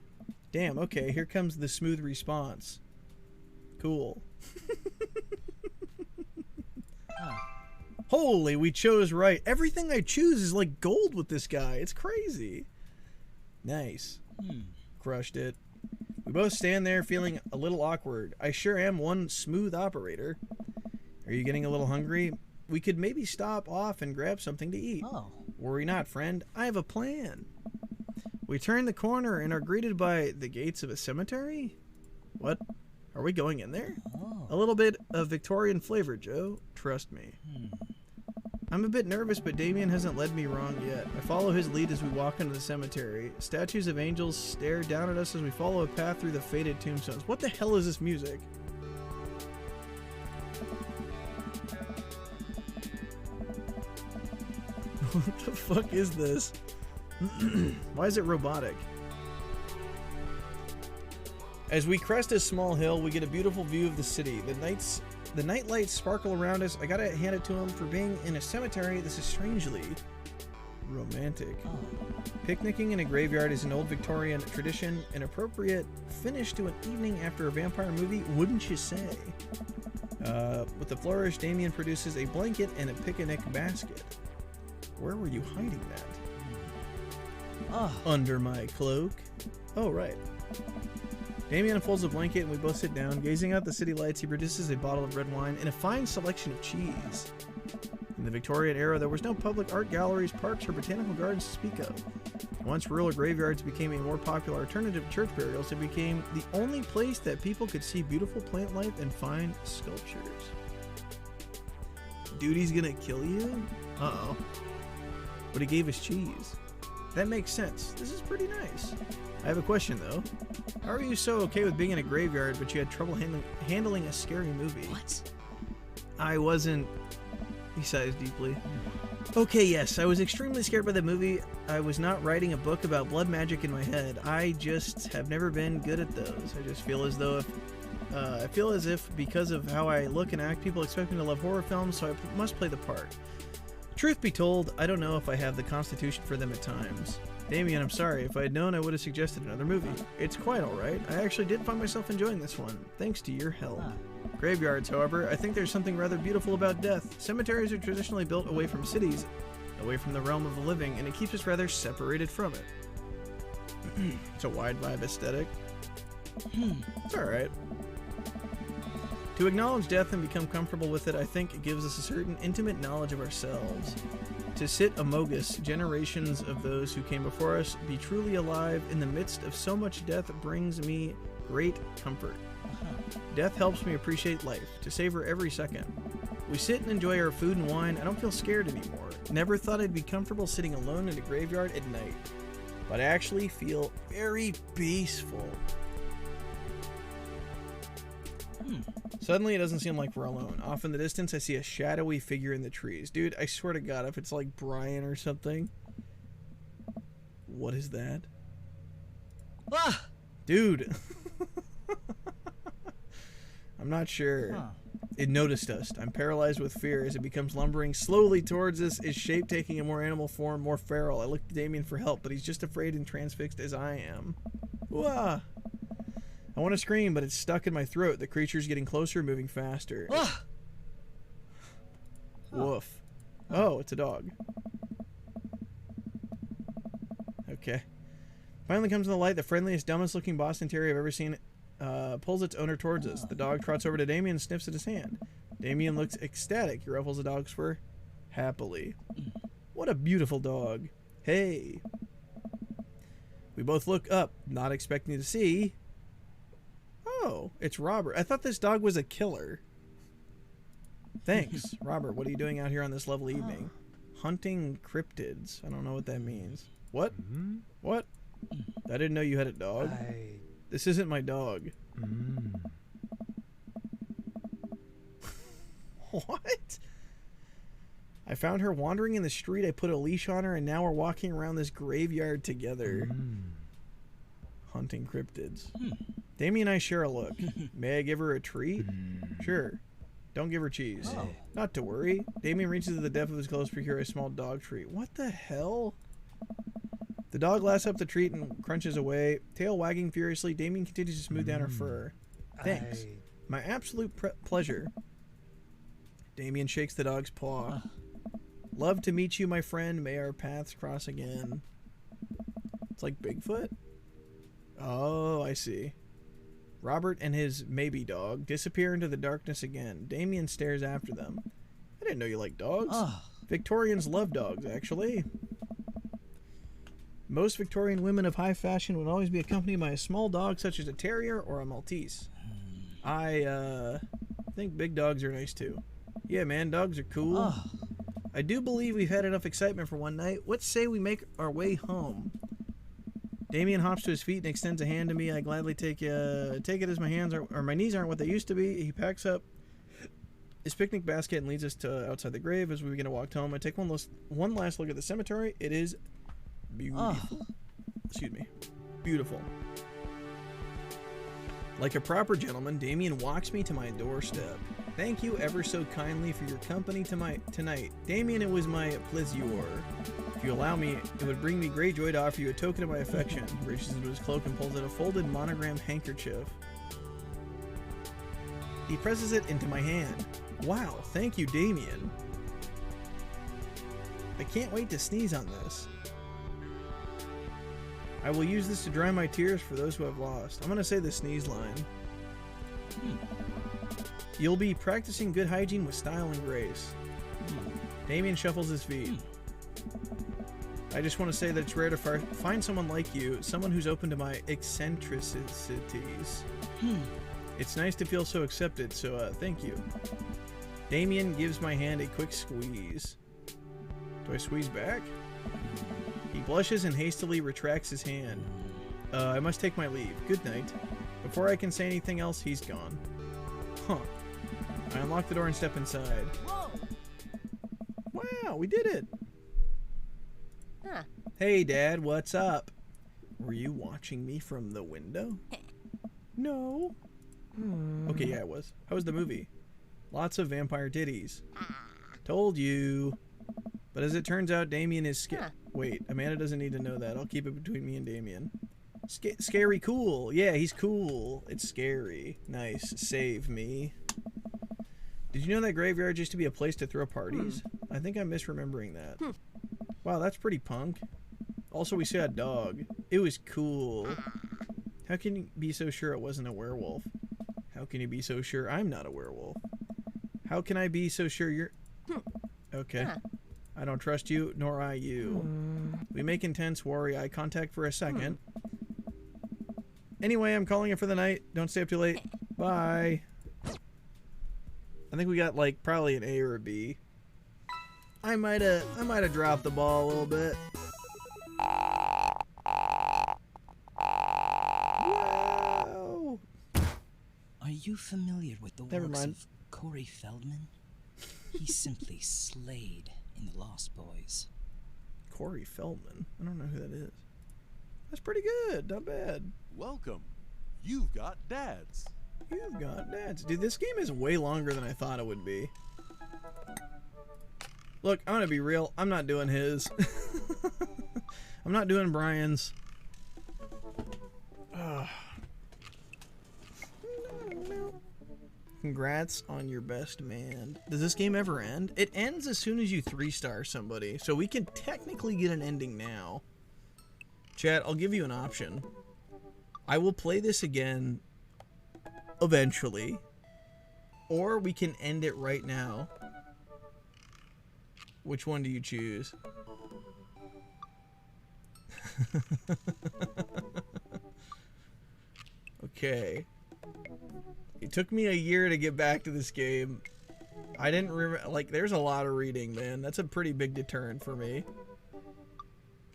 Damn, okay, here comes the smooth response. Cool. Holy, we chose right. Everything I choose is like gold with this guy. It's crazy. Nice. Crushed it. We both stand there feeling a little awkward. I sure am one smooth operator. Are you getting a little hungry? We could maybe stop off and grab something to eat. Oh. Worry not, friend. I have a plan. We turn the corner and are greeted by the gates of a cemetery? What? Are we going in there? Oh. A little bit of Victorian flavor, Joe. Trust me. I'm a bit nervous, but Damien hasn't led me wrong yet. I follow his lead as we walk into the cemetery. Statues of angels stare down at us as we follow a path through the faded tombstones. What the hell is this music? What the fuck is this? Why is it robotic? As we crest a small hill, we get a beautiful view of the city. The night lights sparkle around us. I gotta hand it to him for being in a cemetery. This is strangely romantic. Picnicking in a graveyard is an old Victorian tradition, an appropriate finish to an evening after a vampire movie, wouldn't you say? With the flourish, Damien produces a blanket and a picnic basket. Where were you hiding that? Under my cloak. Oh, right. Damien unfolds a blanket and we both sit down. Gazing out the city lights, he produces a bottle of red wine and a fine selection of cheese. In the Victorian era, there was no public art galleries, parks, or botanical gardens to speak of. Once rural graveyards became a more popular alternative to church burials, it became the only place that people could see beautiful plant life and fine sculptures. Dude, he's gonna kill you? Uh-oh. But he gave us cheese. That makes sense. This is pretty nice. I have a question, though. How are you so okay with being in a graveyard, but you had trouble handling a scary movie? What? I wasn't... He sighs deeply. Okay, yes, I was extremely scared by the movie. I was not writing a book about blood magic in my head. I just have never been good at those. I just feel as though if because of how I look and act, people expect me to love horror films, so I must play the part. Truth be told, I don't know if I have the constitution for them at times. Damien, I'm sorry. If I had known, I would have suggested another movie. It's quite alright. I actually did find myself enjoying this one, thanks to your help. Graveyards, however, I think there's something rather beautiful about death. Cemeteries are traditionally built away from cities, away from the realm of the living, and it keeps us rather separated from it. It's a wide vibe aesthetic. It's alright. To acknowledge death and become comfortable with it, I think it gives us a certain intimate knowledge of ourselves. To sit among us, generations of those who came before us, be truly alive in the midst of so much death brings me great comfort. Death helps me appreciate life, to savor every second. We sit and enjoy our food and wine. I don't feel scared anymore. Never thought I'd be comfortable sitting alone in a graveyard at night, but I actually feel very peaceful. Suddenly, it doesn't seem like we're alone. Off in the distance, I see a shadowy figure in the trees. Dude, I swear to God, if it's like Brian or something. What is that? Ah! Dude. I'm not sure. Huh. It noticed us. I'm paralyzed with fear as it becomes lumbering slowly towards us, its shape taking a more animal form, more feral. I look to Damien for help, but he's just afraid and transfixed as I am. Wah! I want to scream, but it's stuck in my throat. The creature's getting closer, moving faster. Ah! Woof. Oh, it's a dog. Okay. Finally comes to the light. The friendliest, dumbest looking Boston Terrier I've ever seen pulls its owner towards us. The dog trots over to Damien and sniffs at his hand. Damien looks ecstatic. He ruffles the dog's fur happily. What a beautiful dog. Hey. We both look up, not expecting to see. Oh, it's Robert. I thought this dog was a killer. Thanks. Robert, what are you doing out here on this lovely evening? Hunting cryptids. I don't know what that means. What? What? I didn't know you had a dog. This isn't my dog. What? I found her wandering in the street. I put a leash on her, and now we're walking around this graveyard together. Hunting cryptids. Damien and I share a look. May I give her a treat? Sure. Don't give her cheese. Oh. Not to worry. Damien reaches to the depth of his clothes to procure a small dog treat. What the hell? The dog laps up the treat and crunches away. Tail wagging furiously, Damien continues to smooth down her fur. Thanks. My absolute pleasure. Damien shakes the dog's paw. Love to meet you, my friend. May our paths cross again. It's like Bigfoot? Oh, I see. Robert and his maybe dog disappear into the darkness again. Damien stares after them. I didn't know you liked dogs. Oh. Victorians love dogs, actually. Most Victorian women of high fashion would always be accompanied by a small dog such as a terrier or a Maltese. I think big dogs are nice too. Yeah, man, dogs are cool. Oh. I do believe we've had enough excitement for one night. Let's say we make our way home. Damien hops to his feet and extends a hand to me. I gladly take it as my hands or my knees aren't what they used to be. He packs up his picnic basket and leads us to outside the grave as we begin to walk home. I take one last look at the cemetery. It is beautiful. Oh. Excuse me. Beautiful. Like a proper gentleman, Damien walks me to my doorstep. Thank you ever so kindly for your company tonight. Damien, it was my plaisir. If you allow me, it would bring me great joy to offer you a token of my affection. He reaches into his cloak and pulls out a folded monogram handkerchief. He presses it into my hand. Wow, thank you, Damien. I can't wait to sneeze on this. I will use this to dry my tears for those who have lost. I'm going to say the sneeze line. You'll be practicing good hygiene with style and grace. Damien shuffles his feet. I just want to say that it's rare to find someone like you, someone who's open to my eccentricities. It's nice to feel so accepted, so thank you. Damien gives my hand a quick squeeze. Do I squeeze back? He blushes and hastily retracts his hand. I must take my leave. Good night. Before I can say anything else, he's gone. Huh. I unlock the door and step inside. Whoa! Wow, we did it. Huh. Hey, Dad, what's up? Were you watching me from the window? No. Okay, yeah, it was. How was the movie? Lots of vampire titties. Told you. But as it turns out, Damien is Huh. Wait, Amanda doesn't need to know that. I'll keep it between me and Damien. Scary cool. Yeah, he's cool. It's scary. Nice. Save me. Did you know that graveyard used to be a place to throw parties? I think I'm misremembering that. Wow, that's pretty punk. Also, we saw a dog. It was cool. How can you be so sure it wasn't a werewolf? How can you be so sure I'm not a werewolf? How can I be so sure you're... Okay. Huh. I don't trust you, nor I you. We make intense worry eye contact for a second. Anyway, I'm calling it for the night. Don't stay up too late. Bye. I think we got like probably an A or a B. I might have dropped the ball a little bit. Wow. Are you familiar with the Never works mind. of Corey Feldman? He simply slayed in The Lost Boys. Corey Feldman. I don't know who that is. That's pretty good. Not bad. Welcome. You've got dads. You've got dads. Dude, this game is way longer than I thought it would be. Look, I'm gonna be real. I'm not doing his. I'm not doing Brian's. Ugh. Congrats on your best man. Does this game ever end? It ends as soon as you 3-star somebody, so we can technically get an ending now. Chat, I'll give you an option. I will play this again eventually, or we can end it right now. Which one do you choose? Okay. It took me a year to get back to this game. I didn't remember, like, there's a lot of reading, man. That's a pretty big deterrent for me.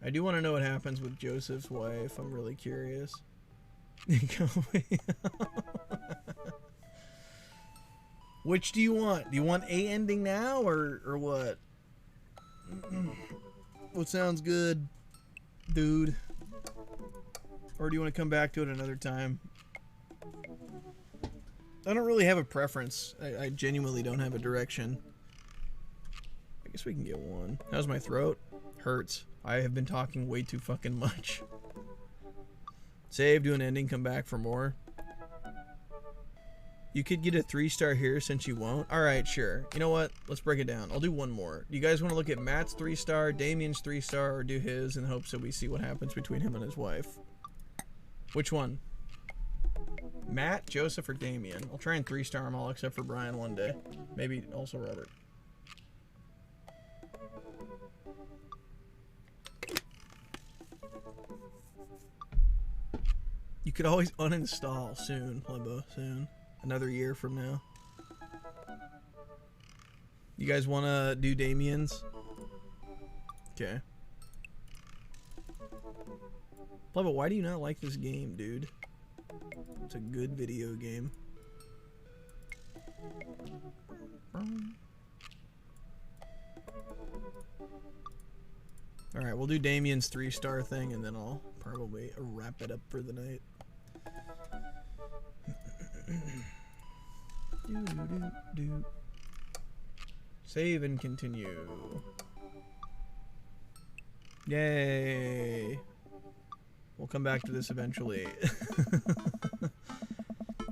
I do want to know what happens with Joseph's wife. I'm really curious. Which do you want? Do you want a ending now or what? What sounds good, dude? Or do you want to come back to it another time? I don't really have a preference. I genuinely don't have a direction. I guess we can get one. How's my throat? Hurts. I have been talking way too fucking much. Save, do an ending, come back for more. You could get a 3-star here since you won't. Alright, sure. You know what? Let's break it down. I'll do one more. Do you guys want to look at Matt's 3-star, Damien's 3-star, or do his in hopes that we see what happens between him and his wife? Which one? Matt, Joseph, or Damien? I'll try and 3-star them all except for Brian one day. Maybe also Robert. You could always uninstall soon, Limbo, soon. Another year from now. You guys want to do Damien's? Okay. Limbo, why do you not like this game, dude? It's a good video game. Alright, we'll do Damien's 3-star thing and then I'll probably wrap it up for the night. Save and continue. Yay! We'll come back to this eventually.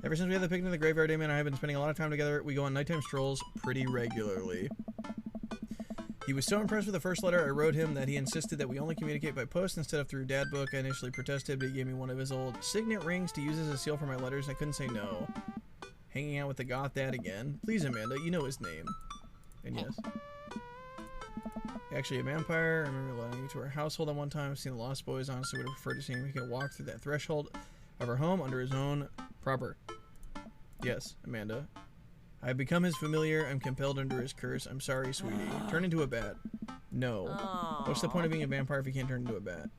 Ever since we had the picnic in the graveyard, Damien and I have been spending a lot of time together. We go on nighttime strolls pretty regularly. He was so impressed with the first letter I wrote him that he insisted that we only communicate by post instead of through dad book. I initially protested, but he gave me one of his old signet rings to use as a seal for my letters. I couldn't say no. Hanging out with the goth dad again. Please, Amanda, you know his name. And yes. Actually a vampire. I remember allowing you to our household at one time. I've seen the Lost Boys. Honestly would have preferred to see him. He could walk through that threshold of our home under his own proper. Yes, Amanda. I've become his familiar. I'm compelled under his curse. I'm sorry, sweetie. Turn into a bat. No. What's the point of being a vampire if you can't turn into a bat?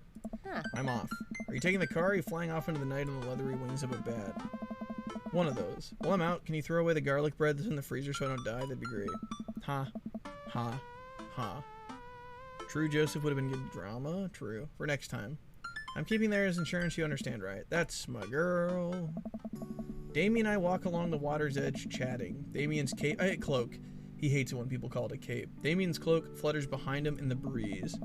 Huh. I'm off. Are you taking the car or are you flying off into the night on the leathery wings of a bat? One of those. Well, I'm out. Can you throw away the garlic bread that's in the freezer so I don't die? That'd be great. Ha. Ha. Ha. True, Joseph would have been good drama. True. For next time. I'm keeping there as insurance, you understand, right? That's my girl. Damien and I walk along the water's edge chatting. Damien's cloak. He hates it when people call it a cape. Damien's cloak flutters behind him in the breeze.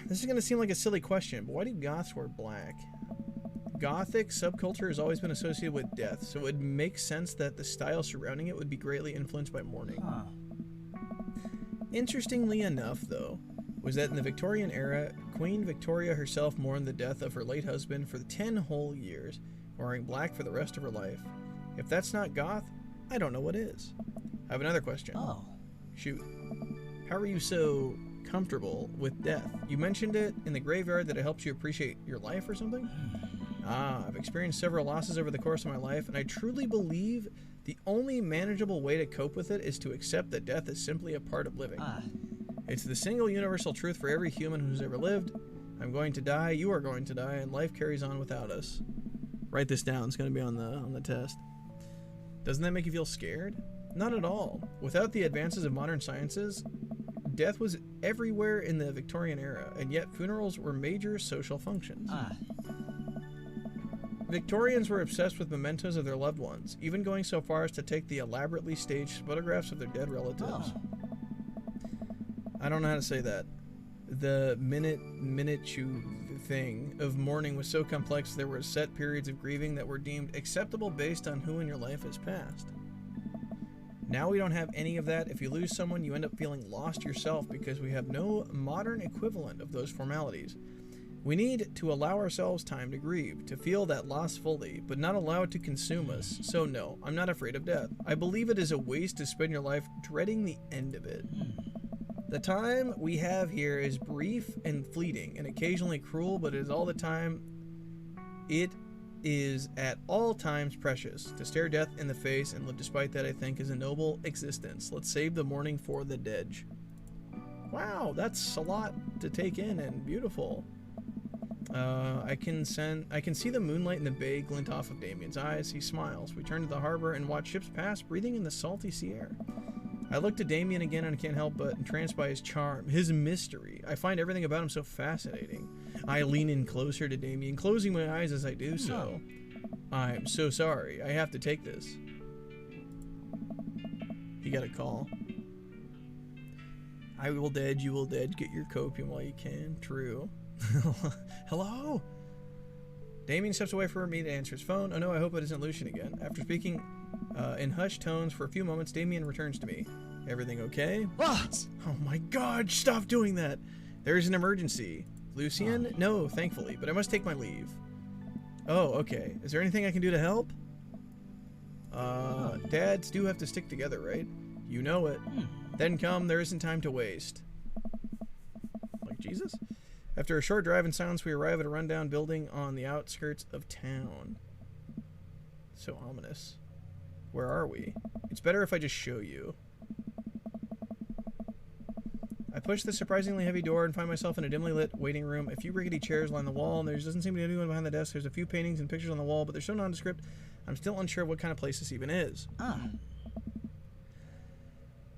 This is going to seem like a silly question, but why do goths wear black? Gothic subculture has always been associated with death, so it would make sense that the style surrounding it would be greatly influenced by mourning. Huh. Interestingly enough, though, was that in the Victorian era, Queen Victoria herself mourned the death of her late husband for 10 whole years, wearing black for the rest of her life. If that's not goth, I don't know what is. I have another question. Oh. Shoot. How are you so comfortable with death? You mentioned it in the graveyard that it helps you appreciate your life or something? I've experienced several losses over the course of my life, and I truly believe the only manageable way to cope with it is to accept that death is simply a part of living. It's the single universal truth for every human who's ever lived. I'm going to die, you are going to die, and life carries on without us. Write this down, it's going to be on the test. Doesn't that make you feel scared? Not at all. Without the advances of modern sciences, death was everywhere in the Victorian era, and yet funerals were major social functions. Victorians were obsessed with mementos of their loved ones, even going so far as to take the elaborately staged photographs of their dead relatives. I don't know how to say that. The minute thing of mourning was so complex there were set periods of grieving that were deemed acceptable based on who in your life has passed. Now we don't have any of that. If you lose someone, you end up feeling lost yourself because we have no modern equivalent of those formalities. We need to allow ourselves time to grieve, to feel that loss fully, but not allow it to consume us. So no, I'm not afraid of death. I believe it is a waste to spend your life dreading the end of it. The time we have here is brief and fleeting, and occasionally cruel, but it is all the time. It is at all times precious. To stare death in the face and live despite that, I think, is a noble existence. Let's save the mourning for the dead. Wow, that's a lot to take in and beautiful. I can see the moonlight in the bay glint off of Damien's eyes. He smiles. We turn to the harbor and watch ships pass, breathing in the salty sea air. I look to Damien again and can't help but entranced by his charm, his mystery. I find everything about him so fascinating. I lean in closer to Damien, closing my eyes as I do so. I'm so sorry. I have to take this. He got a call. I will dead, you will dead. Get your copium while you can. True. Hello? Damien steps away from me to answer his phone. Oh no, I hope it isn't Lucian again. After speaking in hushed tones for a few moments, Damien returns to me. Everything okay? What? Oh my god, stop doing that! There is an emergency. Lucian? No, thankfully, but I must take my leave. Oh, okay. Is there anything I can do to help? Dads do have to stick together, right? You know it. Then come, there isn't time to waste. Like Jesus? After a short drive in silence, we arrive at a rundown building on the outskirts of town. So ominous. Where are we? It's better if I just show you. I push the surprisingly heavy door and find myself in a dimly lit waiting room. A few rickety chairs line the wall, and there doesn't seem to be anyone behind the desk. There's a few paintings and pictures on the wall, but they're so nondescript, I'm still unsure of what kind of place this even is.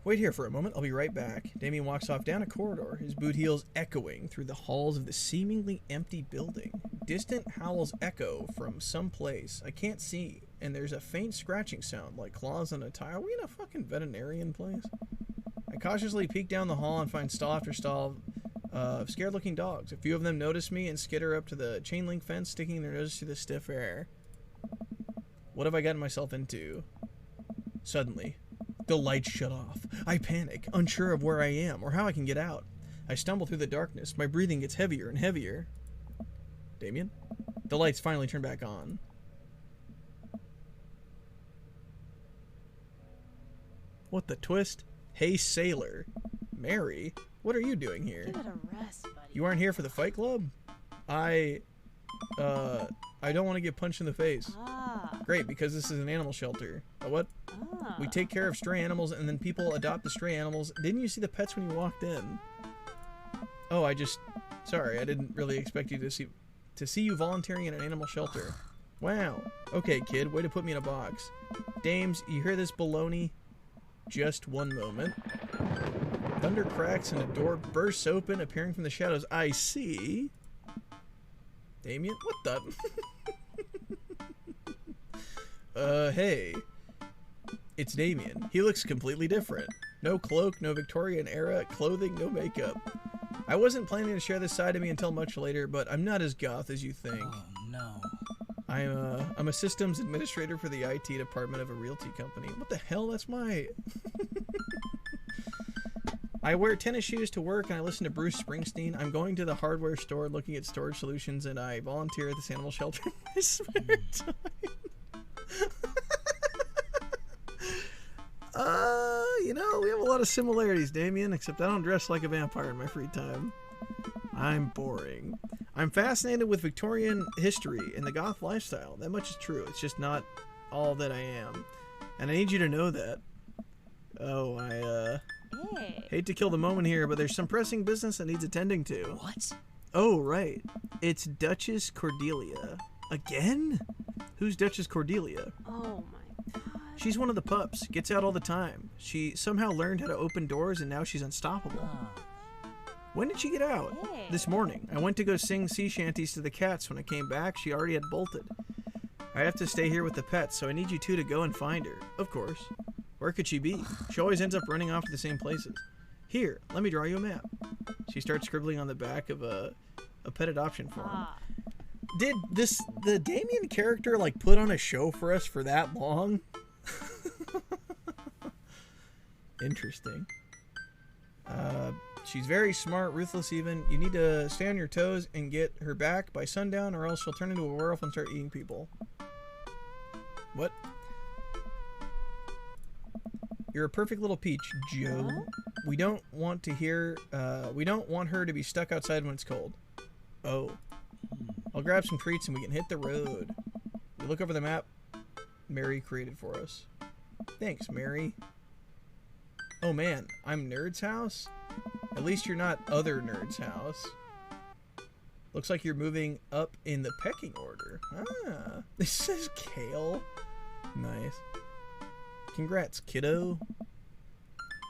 Wait here for a moment, I'll be right back. Damien walks off down a corridor, his boot heels echoing through the halls of the seemingly empty building. Distant howls echo from some place I can't see, and there's a faint scratching sound like claws on a tire. Are we in a fucking veterinarian place? I cautiously peek down the hall and find stall after stall of scared-looking dogs. A few of them notice me and skitter up to the chain-link fence, sticking their noses to the stiff air. What have I gotten myself into? Suddenly, the lights shut off. I panic, unsure of where I am or how I can get out. I stumble through the darkness. My breathing gets heavier and heavier. Damien? The lights finally turn back on. What the twist? Hey, sailor. Mary, what are you doing here? Give it a rest, buddy. You aren't here for the fight club? I don't want to get punched in the face. Great, because this is an animal shelter. What? We take care of stray animals and then people adopt the stray animals. Didn't you see the pets when you walked in? Oh, sorry, I didn't really expect you to see you volunteering in an animal shelter. Wow. Okay, kid, way to put me in a box. Dames, you hear this baloney? Just one moment. Thunder cracks and a door bursts open, appearing from the shadows. I see. Damien? What the? Hey. It's Damien. He looks completely different. No cloak, no Victorian era clothing, no makeup. I wasn't planning to share this side of me until much later, but I'm not as goth as you think. Oh no. I'm a systems administrator for the IT department of a realty company. What the hell? That's my... I wear tennis shoes to work and I listen to Bruce Springsteen. I'm going to the hardware store looking at storage solutions and I volunteer at this animal shelter in my spare time. You know, we have a lot of similarities, Damien, except I don't dress like a vampire in my free time. I'm boring. I'm fascinated with Victorian history and the goth lifestyle. That much is true. It's just not all that I am. And I need you to know that. Oh, Hey. hate to kill the moment here, but there's some pressing business that needs attending to. What? Oh, right. It's Duchess Cordelia. Again? Who's Duchess Cordelia? Oh my god. She's one of the pups. Gets out all the time. She somehow learned how to open doors and now she's unstoppable. When did she get out? Hey. This morning. I went to go sing sea shanties to the cats. When I came back, she already had bolted. I have to stay here with the pets, so I need you two to go and find her. Of course. Where could she be? She always ends up running off to the same places. Here, let me draw you a map. She starts scribbling on the back of a pet adoption form. Ah. Did the Damien character like put on a show for us for that long? Interesting. She's very smart, ruthless even. You need to stay on your toes and get her back by sundown or else she'll turn into a werewolf and start eating people. What? You're a perfect little peach, Joe. We don't want to hear, we don't want her to be stuck outside when it's cold. Oh. I'll grab some treats and we can hit the road. We look over the map Mary created for us. Thanks, Mary. Oh man, I'm Nerd's house? At least you're not other Nerd's house. Looks like you're moving up in the pecking order. Ah, this says Kale. Nice. Congrats, kiddo.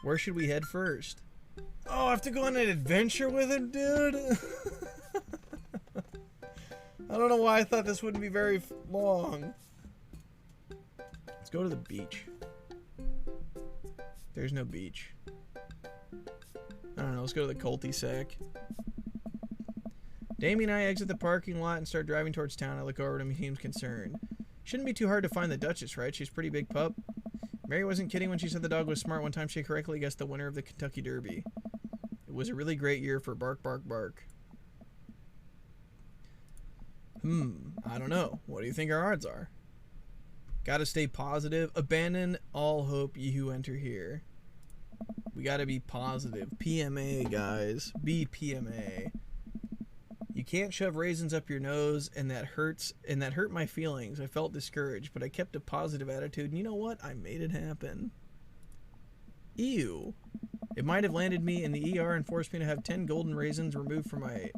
Where should we head first? Oh, I have to go on an adventure with him, dude? I don't know why I thought this wouldn't be very long. Let's go to the beach. There's no beach. I don't know, let's go to the cul-de-sac. Damien and I exit the parking lot and start driving towards town. I look over at him, he seems concerned. Shouldn't be too hard to find the Duchess, right? She's a pretty big pup. Mary wasn't kidding when she said the dog was smart. One time she correctly guessed the winner of the Kentucky Derby. It was a really great year for Bark Bark Bark. I don't know. What do you think our odds are? Gotta stay positive. Abandon all hope, ye who enter here. We gotta be positive. PMA, guys. Be PMA. You can't shove raisins up your nose, and that hurts, and that hurt my feelings. I felt discouraged, but I kept a positive attitude, and you know what? I made it happen. Ew. It might have landed me in the ER and forced me to have 10 golden raisins removed from my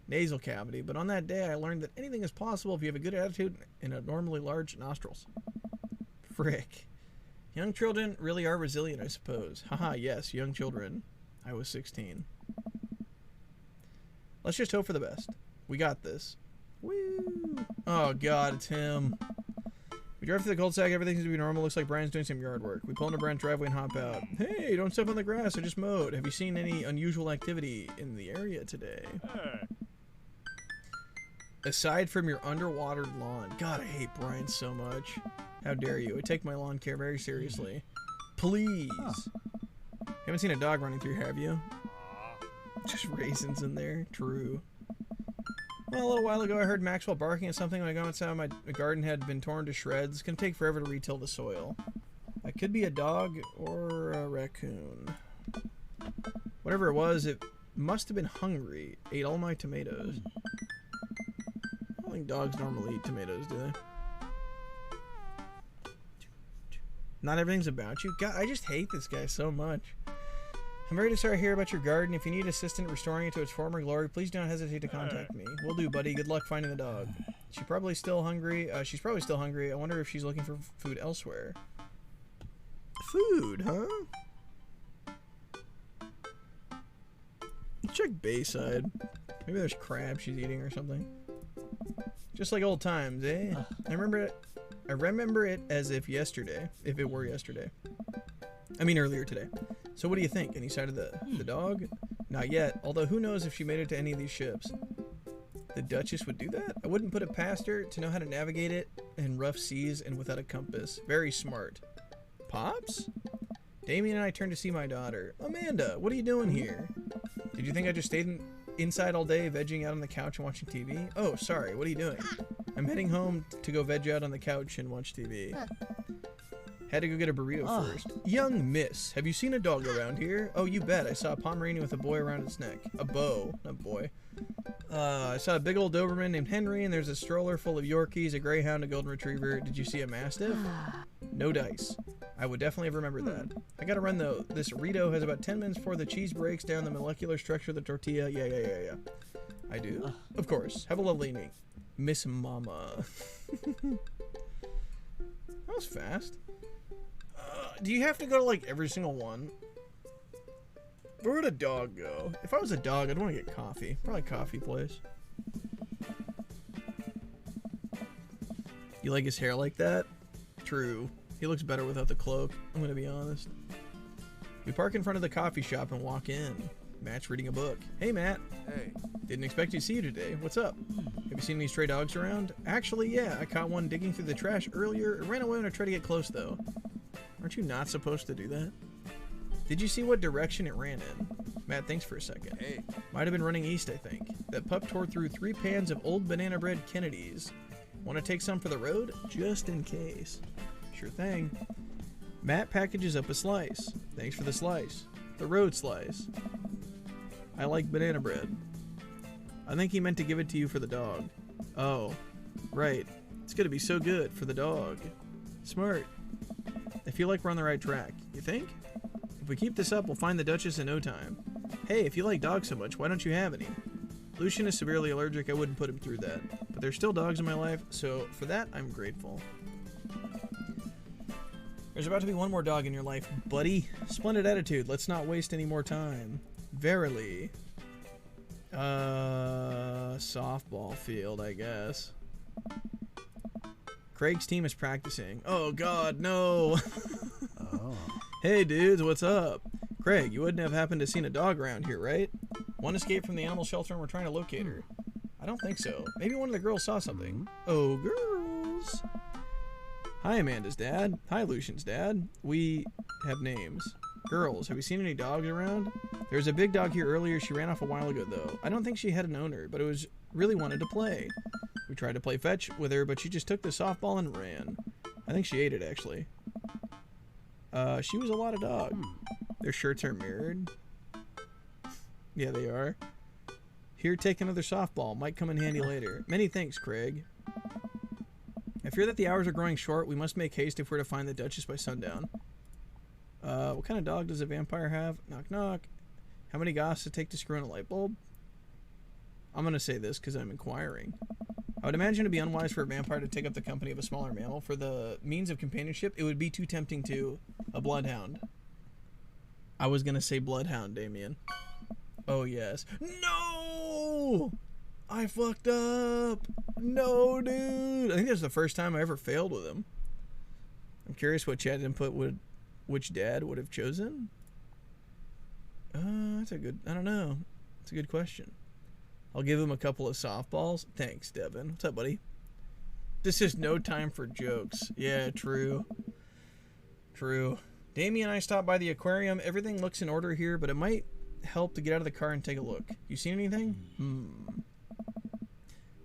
nasal cavity, but on that day I learned that anything is possible if you have a good attitude and abnormally large nostrils. Frick. Young children really are resilient, I suppose. Haha, yes, young children. I was 16. Let's just hope for the best. We got this. Woo! Oh god, it's him. We drive through the cul-de-sac, everything seems to be normal. Looks like Brian's doing some yard work. We pull into Brian's driveway and hop out. Hey, don't step on the grass, I just mowed. Have you seen any unusual activity in the area today? Aside from your underwatered lawn. God, I hate Brian so much. How dare you? I take my lawn care very seriously. Please. Haven't seen a dog running through, have you? Just raisins in there. True. Well, a little while ago I heard Maxwell barking at something when I got outside. My garden had been torn to shreds. It's gonna take forever to retill the soil. It could be a dog or a raccoon. Whatever it was, it must have been hungry. Ate all my tomatoes. I don't think dogs normally eat tomatoes, do they? Not everything's about you. God, I just hate this guy so much. I'm very sorry to hear about your garden. If you need assistance restoring it to its former glory, please don't hesitate to contact me. Will do, buddy. Good luck finding the dog. She's probably still hungry. She's probably still hungry. I wonder if she's looking for food elsewhere. Food, huh? Let's check Bayside. Maybe there's crab she's eating or something. Just like old times, eh? I remember I remember it as if yesterday, if it were yesterday. I mean earlier today. So what do you think? Any side of the dog? Not yet, although who knows if she made it to any of these ships. The Duchess would do that? I wouldn't put it past her to know how to navigate it in rough seas and without a compass. Very smart. Pops? Damien and I turned to see my daughter. Amanda, what are you doing here? Did you think I just stayed inside all day, vegging out on the couch and watching TV? Oh, sorry, what are you doing? I'm heading home to go veg out on the couch and watch TV. Had to go get a burrito first. Young miss, have you seen a dog around here? Oh, you bet. I saw a Pomeranian with a boy around its neck. A bow, not boy. I saw a big old Doberman named Henry, and there's a stroller full of Yorkies, a Greyhound, a Golden Retriever. Did you see a Mastiff? No dice. I would definitely have remembered that. I gotta run though. This Rito has about 10 minutes before the cheese breaks down the molecular structure of the tortilla. Yeah. I do. Of course. Have a lovely evening. Miss Mama. That was fast. Do you have to go to like every single one? Where would a dog go? If I was a dog, I'd want to get coffee. Probably a coffee place. You like his hair like that? True. He looks better without the cloak, I'm gonna be honest. We park in front of the coffee shop and walk in. Matt's reading a book. Hey, Matt. Hey. Didn't expect to see you today. What's up? Have you seen any stray dogs around? Actually, yeah. I caught one digging through the trash earlier. It ran away when I tried to get close, though. Aren't you not supposed to do that? Did you see what direction it ran in? Matt, thanks for a second. Hey. Might have been running east, I think. That pup tore through 3 pans of old banana bread Kennedys. Want to take some for the road? Just in case. Sure thing. Matt packages up a slice. Thanks for the slice. The road slice. I like banana bread. I think he meant to give it to you for the dog. Oh, right. It's gonna be so good for the dog. Smart. I feel like we're on the right track. You think? If we keep this up, we'll find the Duchess in no time. Hey, if you like dogs so much, why don't you have any? Lucian is severely allergic. I wouldn't put him through that. But there's still dogs in my life, so for that, I'm grateful. There's about to be one more dog in your life, buddy. Splendid attitude. Let's not waste any more time. Verily. Softball field, I guess. Craig's team is practicing. Oh, God, no. Oh. Hey, dudes, what's up? Craig, you wouldn't have happened to seen a dog around here, right? One escaped from the animal shelter and we're trying to locate her. I don't think so. Maybe one of the girls saw something. Oh, girls. Hi, Amanda's dad. Hi, Lucian's dad. We have names. Girls, have you seen any dogs around? There was a big dog here earlier. She ran off a while ago, though. I don't think she had an owner, but it was really wanted to play. We tried to play fetch with her, but she just took the softball and ran. I think she ate it, actually. She was a lot of dog. Their shirts are mirrored. Yeah, they are. Here, take another softball. Might come in handy later. Many thanks, Craig. I fear that the hours are growing short. We must make haste if we're to find the Duchess by sundown. What kind of dog does a vampire have? Knock, knock. How many goths does it take to screw in a light bulb? I'm going to say this because I'm inquiring. I would imagine it'd be unwise for a vampire to take up the company of a smaller mammal. For the means of companionship, it would be too tempting to a bloodhound. I was going to say bloodhound, Damien. Oh, yes. No! I fucked up. No, dude. I think that's the first time I ever failed with him. I'm curious what chat input which dad would have chosen. That's a good, I don't know. That's a good question. I'll give him a couple of softballs. Thanks, Devin. What's up, buddy? This is no time for jokes. Yeah, true. True. Damien and I stopped by the aquarium. Everything looks in order here, but it might help to get out of the car and take a look. You seen anything?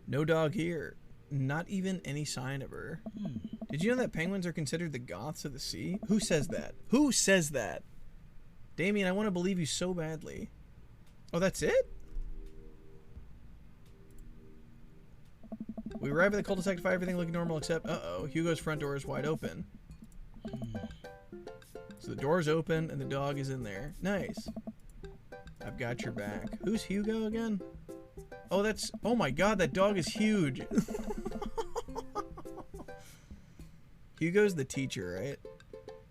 No dog here. Not even any sign of her. Did you know that penguins are considered the goths of the sea? Who says that? Who says that? Damien, I want to believe you so badly. Oh, that's it? We arrive at the cul-de-sac to find everything looking normal except, uh-oh, Hugo's front door is wide open. So the door's open and the dog is in there. Nice. I've got your back. Who's Hugo again? Oh, that's... Oh my god, that dog is huge. Hugo's the teacher, right?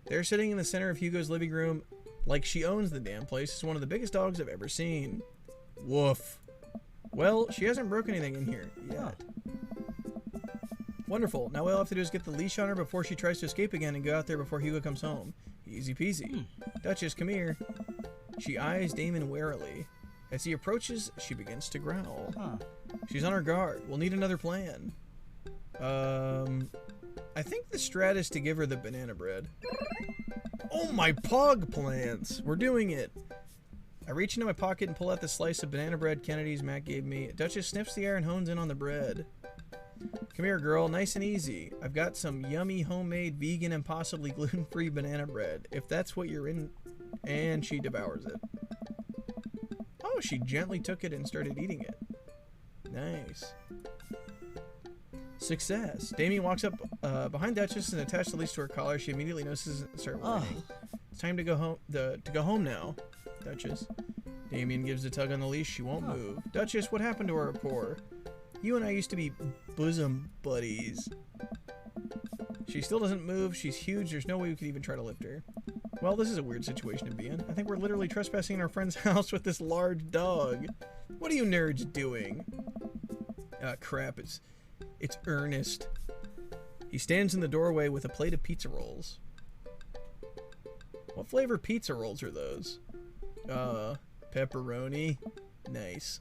They're sitting in the center of Hugo's living room like she owns the damn place. It's one of the biggest dogs I've ever seen. Woof. Well, she hasn't broken anything in here yet. Wonderful. Now all I have to do is get the leash on her before she tries to escape again and go out there before Hugo comes home. Easy peasy. Duchess, come here. She eyes Damon warily. As he approaches, she begins to growl. Huh. She's on her guard. We'll need another plan. I think the strat is to give her the banana bread. Oh, my pog plants! We're doing it! I reach into my pocket and pull out the slice of banana bread Kennedy's Matt gave me. Duchess sniffs the air and hones in on the bread. Come here, girl. Nice and easy. I've got some yummy homemade vegan and possibly gluten-free banana bread. If that's what you're in... And she devours it. Oh, she gently took it and started eating it. Nice. Success. Damien walks up behind Duchess and attached the leash to her collar. She immediately notices and starts whining. It's time to go home. To go home now, Duchess. Damien gives a tug on the leash. She won't move. Duchess, what happened to our rapport? You and I used to be bosom buddies. She still doesn't move. She's huge. There's no way we could even try to lift her. Well, this is a weird situation to be in. I think we're literally trespassing in our friend's house with this large dog. What are you nerds doing? Crap. It's Ernest. He stands in the doorway with a plate of pizza rolls. What flavor pizza rolls are those? Pepperoni. Nice.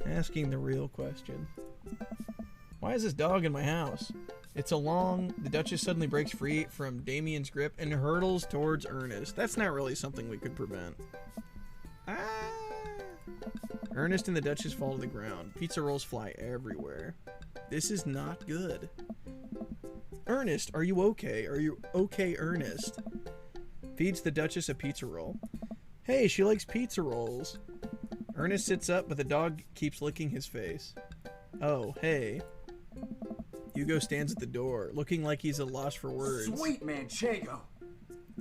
Asking the real question. Why is this dog in my house? It's the Duchess suddenly breaks free from Damien's grip and hurtles towards Ernest. That's not really something we could prevent. Ernest and the Duchess fall to the ground. Pizza rolls fly everywhere. This is not good. Ernest, are you okay? Are you okay, Ernest? Feeds the Duchess a pizza roll. Hey, she likes pizza rolls. Ernest sits up, but the dog keeps licking his face. Oh, hey. Hugo stands at the door, looking like he's at a loss for words. Sweet Manchego.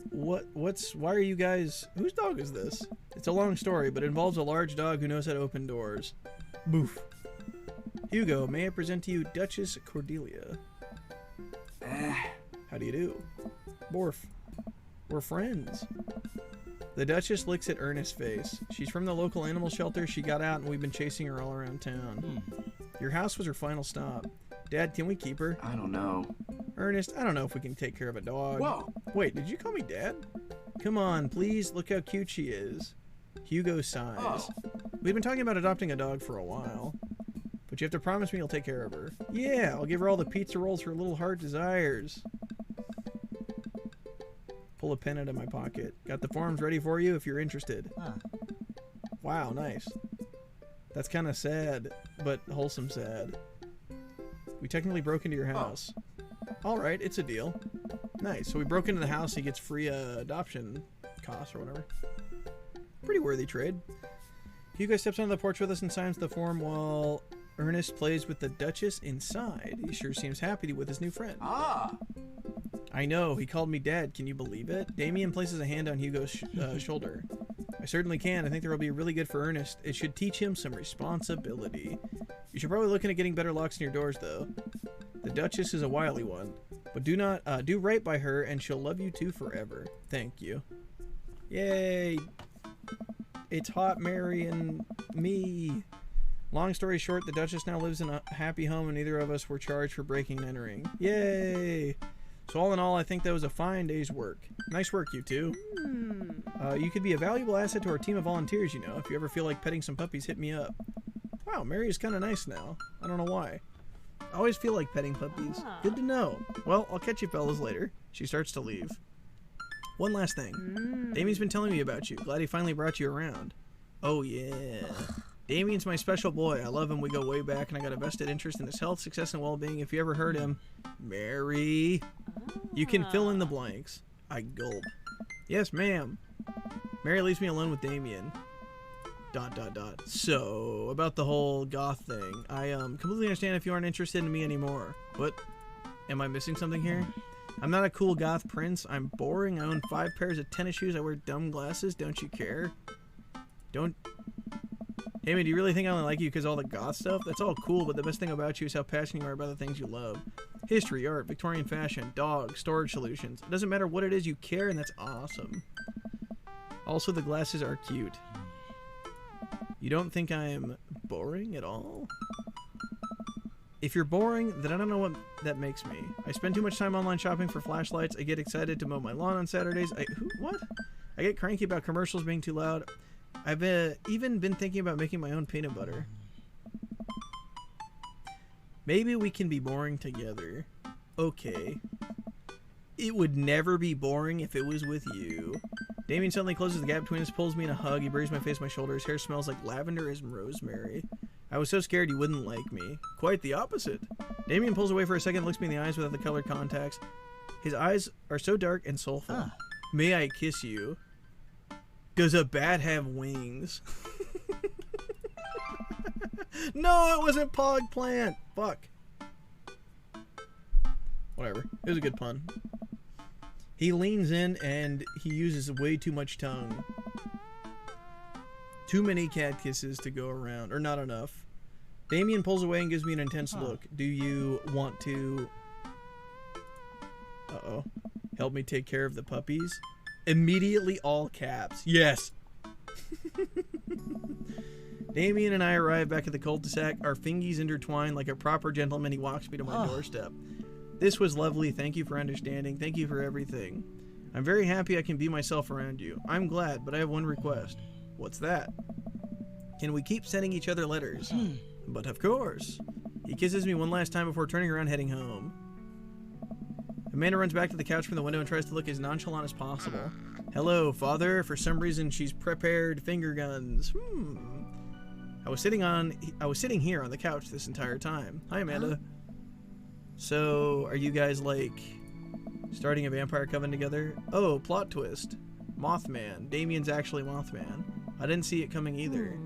Why are you guys... Whose dog is this? It's a long story, but it involves a large dog who knows how to open doors. Boof. Hugo, may I present to you Duchess Cordelia? How do you do? Borf. We're friends. The Duchess looks at Ernest's face. She's from the local animal shelter. She got out and we've been chasing her all around town. Your house was her final stop. Dad, can we keep her? I don't know. Ernest, I don't know if we can take care of a dog. Whoa! Wait, did you call me Dad? Come on, please. Look how cute she is. Hugo sighs. Oh. We've been talking about adopting a dog for a while. But you have to promise me you'll take care of her. Yeah, I'll give her all the pizza rolls her little heart desires. Pull a pen out of my pocket. Got the forms ready for you if you're interested. Wow, nice. That's kind of sad, but wholesome sad. We technically broke into your house. Alright, it's a deal. Nice. So we broke into the house, he gets free adoption costs or whatever. Pretty worthy trade. Hugo steps onto the porch with us and signs the form while Ernest plays with the Duchess inside. He sure seems happy with his new friend. I know, he called me Dad. Can you believe it? Damien places a hand on Hugo's shoulder. I certainly can. I think that will be really good for Ernest. It should teach him some responsibility. You should probably look into getting better locks in your doors, though. The Duchess is a wily one. But do right by her, and she'll love you too forever. Thank you. Yay! It's Hot Mary and me. Long story short, the Duchess now lives in a happy home, and neither of us were charged for breaking and entering. Yay! So all in all, I think that was a fine day's work. Nice work, you two. You could be a valuable asset to our team of volunteers, you know. If you ever feel like petting some puppies, hit me up. Wow, Mary is kind of nice now. I don't know why. I always feel like petting puppies. Good to know. Well, I'll catch you fellas later. She starts to leave. One last thing. Damien's been telling me about you. Glad he finally brought you around. Oh, yeah. Damien's my special boy. I love him. We go way back, and I got a vested interest in his health, success, and well-being. If you ever heard him, Mary. You can fill in the blanks. I gulp. Yes, ma'am. Mary leaves me alone with Damien. ... So, about the whole goth thing. I completely understand if you aren't interested in me anymore. What? Am I missing something here? I'm not a cool goth prince. I'm boring. I own 5 pairs of tennis shoes. I wear dumb glasses. Don't you care? Damien, do you really think I only like you because of all the goth stuff? That's all cool, but the best thing about you is how passionate you are about the things you love. History, art, Victorian fashion, dogs, storage solutions. It doesn't matter what it is, you care, and that's awesome. Also, the glasses are cute. You don't think I am boring at all? If you're boring, then I don't know what that makes me. I spend too much time online shopping for flashlights. I get excited to mow my lawn on Saturdays. What? I get cranky about commercials being too loud. I've even been thinking about making my own peanut butter. Maybe we can be boring together. Okay. It would never be boring if it was with you. Damien suddenly closes the gap between us, pulls me in a hug. He buries my face on my shoulder. His hair smells like lavender and rosemary. I was so scared you wouldn't like me. Quite the opposite. Damien pulls away for a second, looks me in the eyes without the colored contacts. His eyes are so dark and soulful. Ah. May I kiss you? Does a bat have wings? No, it wasn't Pog Plant. Fuck. Whatever. It was a good pun. He leans in and he uses way too much tongue. Too many cat kisses to go around, or not enough. Damien pulls away and gives me an intense look. Do you want to... Uh-oh. Help me take care of the puppies? Immediately all caps. Yes! Damien and I arrive back at the cul-de-sac, our fingies intertwined like a proper gentleman. He walks me to my doorstep. This was lovely. Thank you for understanding. Thank you for everything. I'm very happy I can be myself around you. I'm glad, but I have one request. What's that? Can we keep sending each other letters? But of course. He kisses me one last time before turning around heading home. Amanda runs back to the couch from the window and tries to look as nonchalant as possible. Hello, father. For some reason, she's prepared finger guns. I was sitting here on the couch this entire time. Hi, Amanda. So, are you guys, like, starting a vampire coven together? Oh, plot twist. Mothman. Damien's actually Mothman. I didn't see it coming either.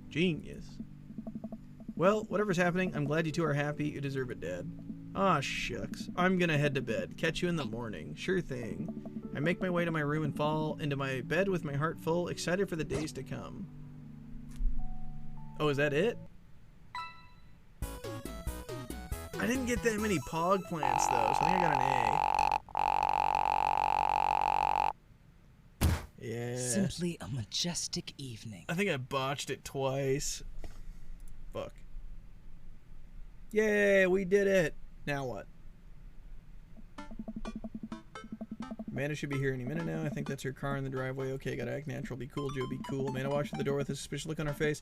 Genius. Well, whatever's happening, I'm glad you two are happy. You deserve it, Dad. Ah, shucks. I'm gonna head to bed. Catch you in the morning. Sure thing. I make my way to my room and fall into my bed with my heart full, excited for the days to come. Oh, is that it? I didn't get that many Pog Plants, though, so I think I got an A. Yeah. Simply a majestic evening. I think I botched it twice. Fuck. Yay, we did it. Now what? Amanda should be here any minute now. I think that's her car in the driveway. Okay, gotta act natural. Be cool, Joe. Be cool. Amanda walks through the door with a suspicious look on her face.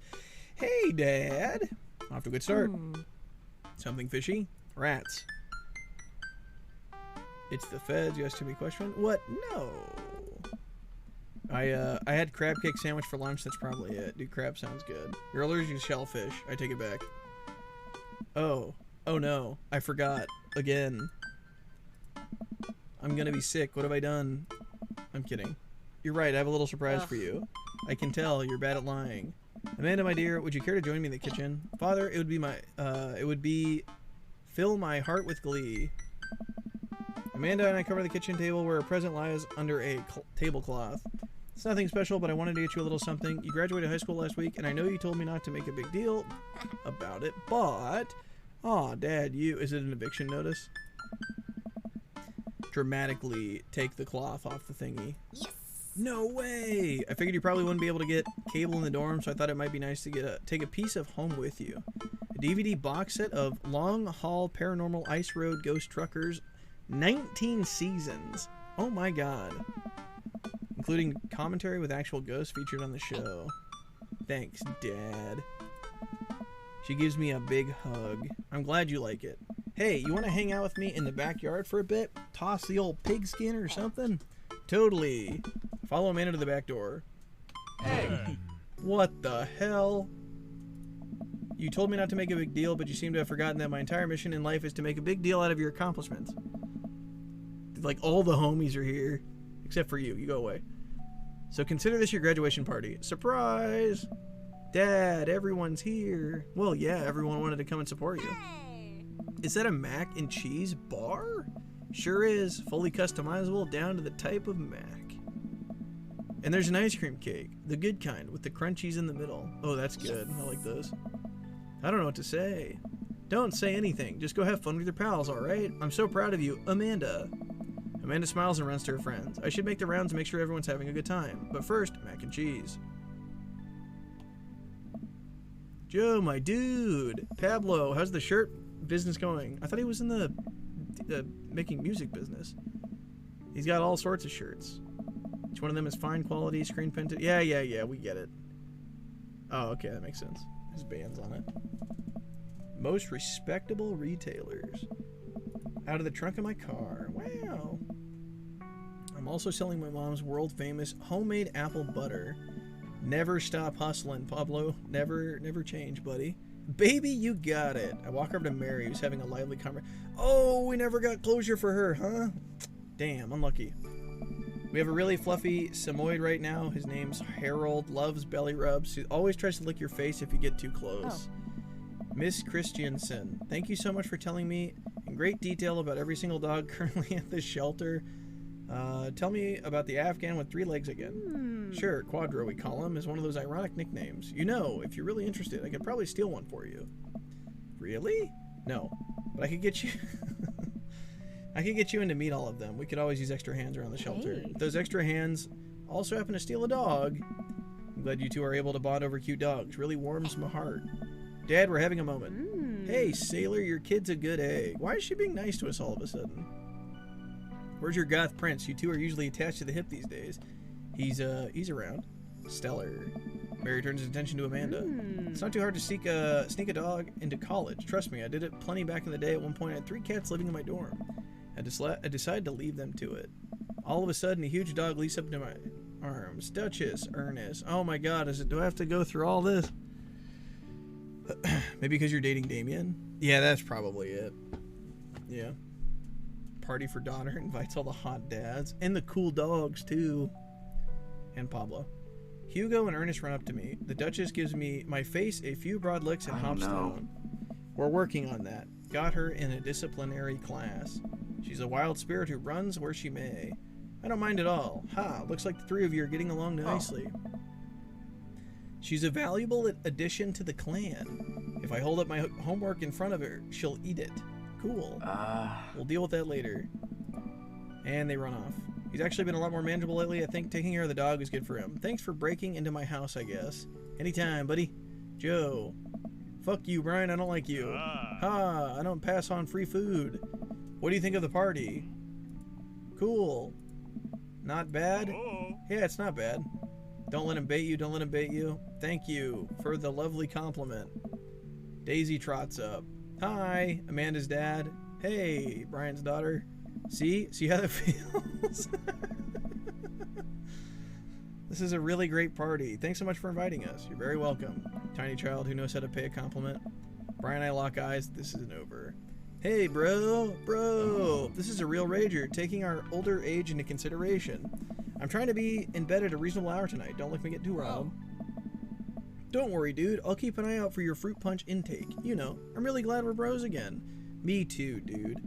Hey, Dad. Off to a good start. Something fishy? Rats. It's the feds. You asked too many questions. What? No. I had crab cake sandwich for lunch. That's probably it. Dude, crab sounds good. You're allergic to shellfish. I take it back. Oh. Oh no. I forgot. Again. I'm gonna be sick. What have I done? I'm kidding. You're right. I have a little surprise for you. I can tell you're bad at lying. Amanda, my dear, would you care to join me in the kitchen? Father, it would fill my heart with glee. Amanda and I cover the kitchen table where a present lies under a tablecloth. It's nothing special, but I wanted to get you a little something. You graduated high school last week, and I know you told me not to make a big deal about it, but... Aw, Dad, is it an eviction notice? Dramatically take the cloth off the thingy. Yes. No way! I figured you probably wouldn't be able to get cable in the dorm, so I thought it might be nice to take a piece of home with you. A DVD box set of Long Haul Paranormal Ice Road Ghost Truckers, 19 seasons. Oh my god. Including commentary with actual ghosts featured on the show. Thanks, Dad. She gives me a big hug. I'm glad you like it. Hey, you want to hang out with me in the backyard for a bit? Toss the old pigskin or something? Totally. Follow Amanda to the back door. Hey! What the hell? You told me not to make a big deal, but you seem to have forgotten that my entire mission in life is to make a big deal out of your accomplishments. Like, all the homies are here. Except for you. You go away. So consider this your graduation party. Surprise! Dad, everyone's here. Well, yeah, everyone wanted to come and support you. Is that a mac and cheese bar? Sure is. Fully customizable down to the type of mac. And there's an ice cream cake. The good kind, with the crunchies in the middle. Oh, that's good. I like those. I don't know what to say. Don't say anything. Just go have fun with your pals, alright? I'm so proud of you, Amanda. Amanda smiles and runs to her friends. I should make the rounds to make sure everyone's having a good time. But first, mac and cheese. Joe, my dude. Pablo, how's the shirt business going? I thought he was in the making music business. He's got all sorts of shirts. Each one of them is fine quality, screen printed. Yeah, we get it. Oh, okay, that makes sense. His band's on it. Most respectable retailers. Out of the trunk of my car. Wow. I'm also selling my mom's world famous homemade apple butter. Never stop hustling, Pablo. Never change, buddy. Baby, you got it. I walk over to Mary, who's having a lively conversation. Oh, we never got closure for her, huh? Damn, unlucky. We have a really fluffy Samoyed right now. His name's Harold. Loves belly rubs. He always tries to lick your face if you get too close. Miss Christiansen, thank you so much for telling me in great detail about every single dog currently at this shelter. Tell me about the Afghan with 3 legs again. Sure, Quadro we call him, is one of those ironic nicknames. You know, if you're really interested, I could probably steal one for you. Really? No, but I could get you... I could get you in to meet all of them. We could always use extra hands around the shelter. Hey. If those extra hands also happen to steal a dog, I'm glad you two are able to bond over cute dogs. Really warms my heart. Dad, we're having a moment. Hey, Sailor, your kid's a good egg. Why is she being nice to us all of a sudden? Where's your goth prince? You two are usually attached to the hip these days. He's around. Stellar. Mary turns his attention to Amanda. It's not too hard to sneak a dog into college. Trust me, I did it plenty back in the day. At one point, I had 3 cats living in my dorm. I decided to leave them to it. All of a sudden, a huge dog leaps up into my arms. Duchess, Ernest. Oh my god, do I have to go through all this? Maybe because you're dating Damien? Yeah, that's probably it. Yeah. Party for daughter invites all the hot dads. And the cool dogs, too. And Pablo. Hugo and Ernest run up to me. The Duchess gives me my face a few broad licks and hops down. We're working on that. Got her in a disciplinary class. She's a wild spirit who runs where she may. I don't mind at all. Ha, looks like the 3 of you are getting along nicely. She's a valuable addition to the clan. If I hold up my homework in front of her, she'll eat it. Cool. We'll deal with that later. And they run off. He's actually been a lot more manageable lately. I think taking care of the dog is good for him. Thanks for breaking into my house, I guess. Anytime, buddy. Joe. Fuck you, Brian. I don't like you. Ha, I don't pass on free food. What do you think of the party? Cool. Not bad? Yeah, it's not bad. Don't let him bait you. Don't let him bait you. Thank you for the lovely compliment. Daisy trots up. Hi, Amanda's dad. Hey, Brian's daughter. See how that feels? This is a really great party. Thanks so much for inviting us. You're very welcome. Tiny child who knows how to pay a compliment. Brian and I lock eyes. This isn't over. Hey, bro. This is a real rager, taking our older age into consideration. I'm trying to be in bed at a reasonable hour tonight. Don't let me get too riled. Don't worry, dude. I'll keep an eye out for your fruit punch intake. You know, I'm really glad we're bros again. Me too, dude.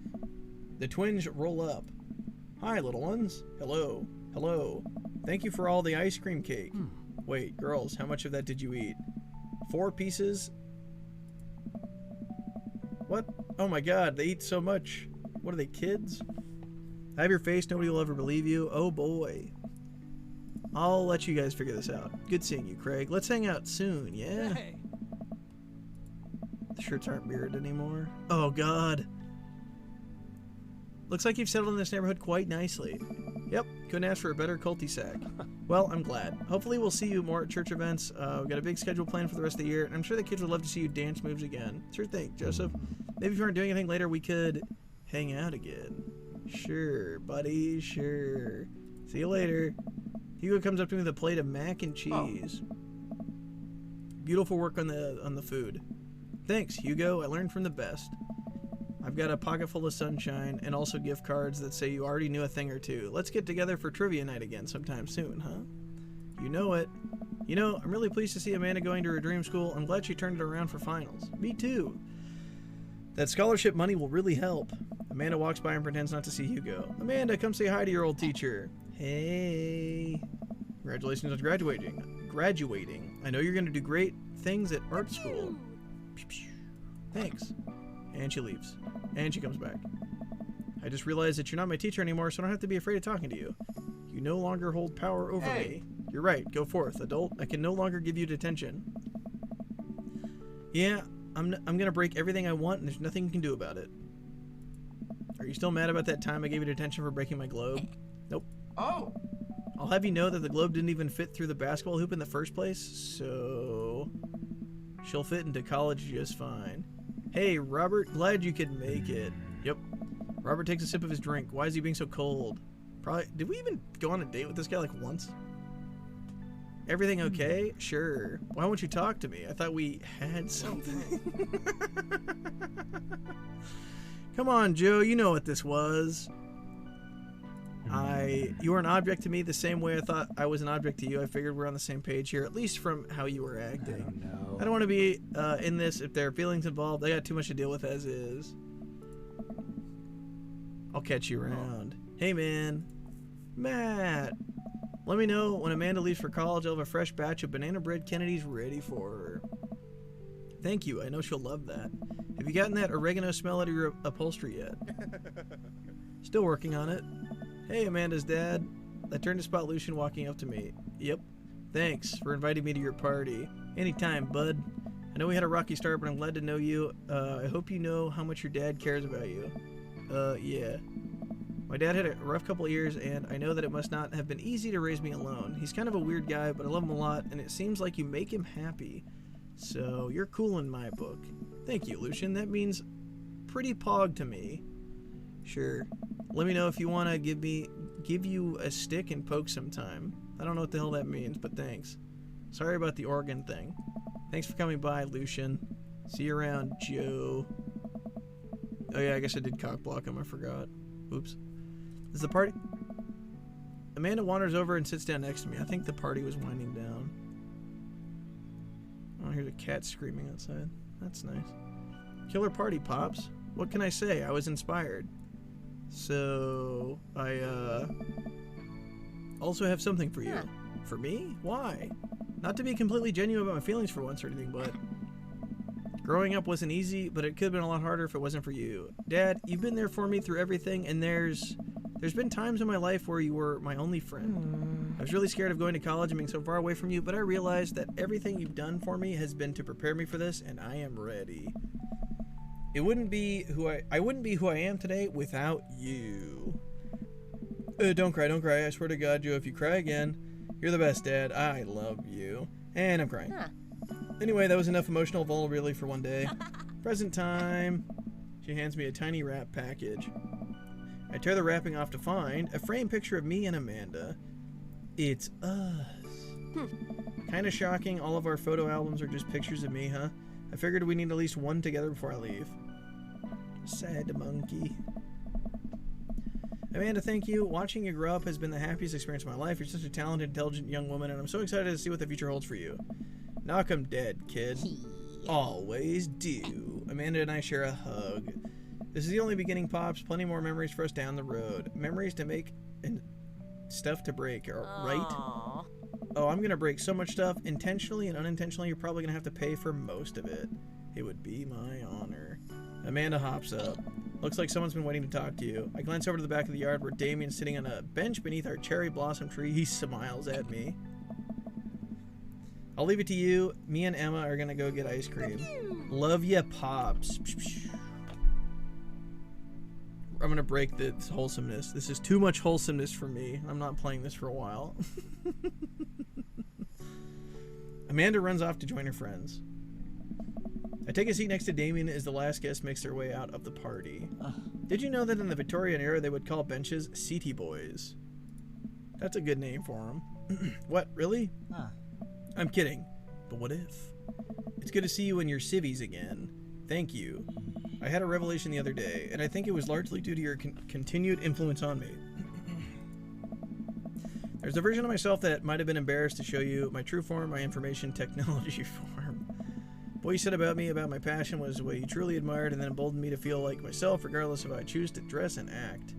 The twins roll up. Hi, little ones. Hello. Hello. Thank you for all the ice cream cake. Wait, girls, how much of that did you eat? 4 pieces? What? Oh my god, they eat so much. What are they, kids? I have your face, nobody will ever believe you. Oh boy. I'll let you guys figure this out. Good seeing you, Craig. Let's hang out soon, yeah? Hey. The shirts aren't mirrored anymore. Oh god. Looks like you've settled in this neighborhood quite nicely. Yep, couldn't ask for a better cul-de-sac. Well, I'm glad. Hopefully we'll see you more at church events. We've got a big schedule planned for the rest of the year, and I'm sure the kids would love to see you dance moves again. Sure thing, Joseph. Maybe if you aren't doing anything later, we could hang out again. Sure, buddy, sure. See you later. Hugo comes up to me with a plate of mac and cheese. Beautiful work on the food. Thanks, Hugo. I learned from the best. I've got a pocket full of sunshine and also gift cards that say you already knew a thing or two. Let's get together for trivia night again sometime soon, huh? You know it. You know, I'm really pleased to see Amanda going to her dream school. I'm glad she turned it around for finals. Me too. That scholarship money will really help. Amanda walks by and pretends not to see Hugo. Amanda, come say hi to your old teacher. Hey. Congratulations on graduating. I know you're going to do great things at art school. Thanks. And she leaves. And she comes back. I just realized that you're not my teacher anymore, so I don't have to be afraid of talking to you. You no longer hold power over me. You're right. Go forth, adult. I can no longer give you detention. Yeah, I'm gonna break everything I want, and there's nothing you can do about it. Are you still mad about that time I gave you detention for breaking my globe? Nope. Oh! I'll have you know that the globe didn't even fit through the basketball hoop in the first place, so she'll fit into college just fine. Hey, Robert, glad you could make it. Yep. Robert takes a sip of his drink. Why is he being so cold? Probably. Did we even go on a date with this guy like once? Everything okay? Sure. Why won't you talk to me? I thought we had something. Come on, Joe. You know what this was. You were an object to me the same way I thought I was an object to you. I figured we're on the same page here, at least from how you were acting. I don't want to be in this if there are feelings involved. I got too much to deal with as is. I'll catch you around. Hey, man. Matt. Let me know when Amanda leaves for college. I'll have a fresh batch of banana bread Kennedys ready for her. Thank you. I know she'll love that. Have you gotten that oregano smell out of your upholstery yet? Still working on it. Hey, Amanda's dad. I turned to spot Lucian walking up to me. Yep. Thanks for inviting me to your party. Anytime, bud. I know we had a rocky start, but I'm glad to know you. I hope you know how much your dad cares about you. Yeah. My dad had a rough couple of years, and I know that it must not have been easy to raise me alone. He's kind of a weird guy, but I love him a lot, and it seems like you make him happy. So, you're cool in my book. Thank you, Lucian. That means pretty pog to me. Sure. Let me know if you want to give you a stick and poke sometime. I don't know what the hell that means, but thanks. Sorry about the organ thing. Thanks for coming by, Lucian. See you around, Joe. Oh yeah, I guess I did cock block him. I forgot. Oops. Is the party? Amanda wanders over and sits down next to me. I think the party was winding down. Oh, here's a cat screaming outside. That's nice. Killer party, Pops. What can I say? I was inspired. So, I, also have something for you. For me? Why? Not to be completely genuine about my feelings for once or anything, but growing up wasn't easy, but it could have been a lot harder if it wasn't for you. Dad, you've been there for me through everything, and there's been times in my life where you were my only friend. I was really scared of going to college and being so far away from you, but I realized that everything you've done for me has been to prepare me for this, and I am ready. I wouldn't be who I am today without you. Don't cry, don't cry. I swear to God, Joe, if you cry again, you're the best, Dad. I love you. And I'm crying. Anyway, that was enough emotional vulnerability for one day. Present time. She hands me a tiny wrap package. I tear the wrapping off to find a framed picture of me and Amanda. It's us. Kinda shocking, all of our photo albums are just pictures of me, huh? I figured we need at least one together before I leave. Sad monkey. Amanda, thank you. Watching you grow up has been the happiest experience of my life. You're such a talented, intelligent young woman, and I'm so excited to see what the future holds for you. Knock 'em dead, kid. Always do. Amanda and I share a hug. This is the only beginning, Pops. Plenty more memories for us down the road. Memories to make and stuff to break, right? Oh, I'm gonna break so much stuff. Intentionally and unintentionally, you're probably gonna have to pay for most of it. It would be my honor. Amanda hops up. Looks like someone's been waiting to talk to you. I glance over to the back of the yard where Damien's sitting on a bench beneath our cherry blossom tree. He smiles at me. I'll leave it to you. Me and Emma are gonna go get ice cream. Love ya, Pops. I'm gonna break this wholesomeness. This is too much wholesomeness for me. I'm not playing this for a while. Amanda runs off to join her friends. I take a seat next to Damien as the last guest makes their way out of the party. Did you know that in the Victorian era they would call benches seaty boys? That's a good name for them. What, really? I'm kidding. But what if? It's good to see you in your civvies again. Thank you. I had a revelation the other day, and I think it was largely due to your continued influence on me. There's a version of myself that might have been embarrassed to show you my true form, my information technology form. What you said about me, about my passion, was what you truly admired and then emboldened me to feel like myself regardless of how I choose to dress and act.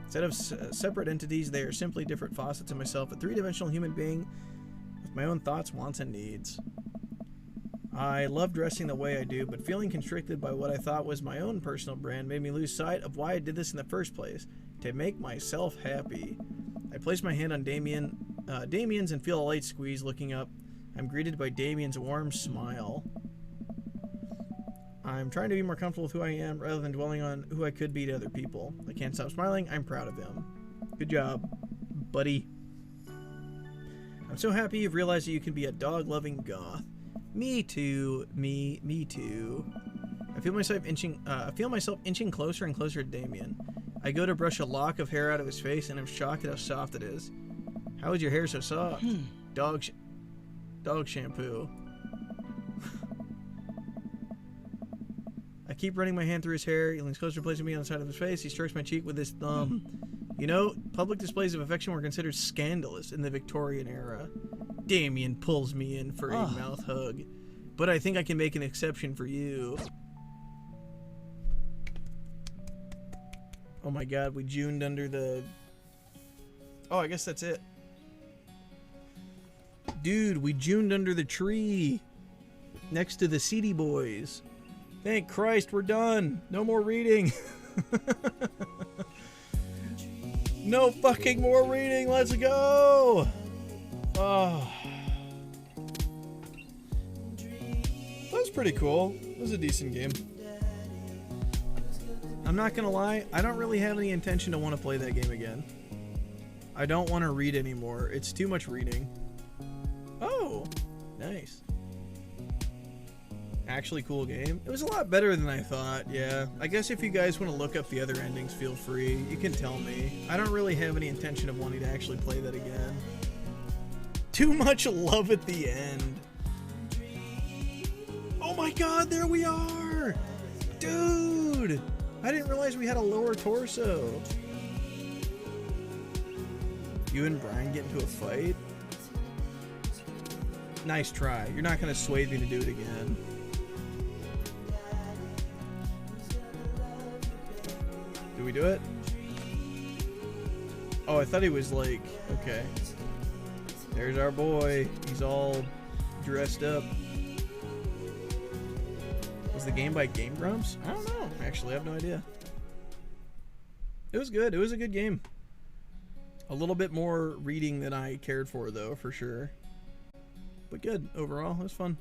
Instead of separate entities, they are simply different facets of myself, a three-dimensional human being with my own thoughts, wants, and needs. I love dressing the way I do, but feeling constricted by what I thought was my own personal brand made me lose sight of why I did this in the first place, to make myself happy. I place my hand on Damien's and feel a light squeeze. Looking up, I'm greeted by Damien's warm smile. I'm trying to be more comfortable with who I am rather than dwelling on who I could be to other people. I can't stop smiling. I'm proud of him. Good job, buddy. I'm so happy you've realized that you can be a dog-loving goth. Me too. Me too. I feel myself inching closer and closer to Damien. I go to brush a lock of hair out of his face, and I'm shocked at how soft it is. How is your hair so soft? Dog shampoo. I keep running my hand through his hair. He leans closer, placing me on the side of his face. He strokes my cheek with his thumb. You know, public displays of affection were considered scandalous in the Victorian era. Damien pulls me in for a mouth hug. But I think I can make an exception for you. Oh my god, we juned under the... Oh, I guess that's it. Dude, we juned under the tree. Next to the Seedy Boys. Thank Christ, we're done. No more reading. No fucking more reading. Let's go. Oh. That was pretty cool. It was a decent game. I'm not gonna lie, I don't really have any intention to want to play that game again. I don't want to read anymore. It's too much reading. Oh, nice. Actually cool game. It was a lot better than I thought, yeah. I guess if you guys want to look up the other endings, feel free. You can tell me. I don't really have any intention of wanting to actually play that again. Too much love at the end. Oh my god, there we are! Dude! I didn't realize we had a lower torso. You and Brian get into a fight? Nice try. You're not going to sway me to do it again. Did we do it? Oh, I thought he was like... Okay. There's our boy. He's all dressed up. Was the game by Game Grumps? I don't know. Actually, I have no idea. It was good. It was a good game. A little bit more reading than I cared for, though, for sure. But good. Overall, it was fun.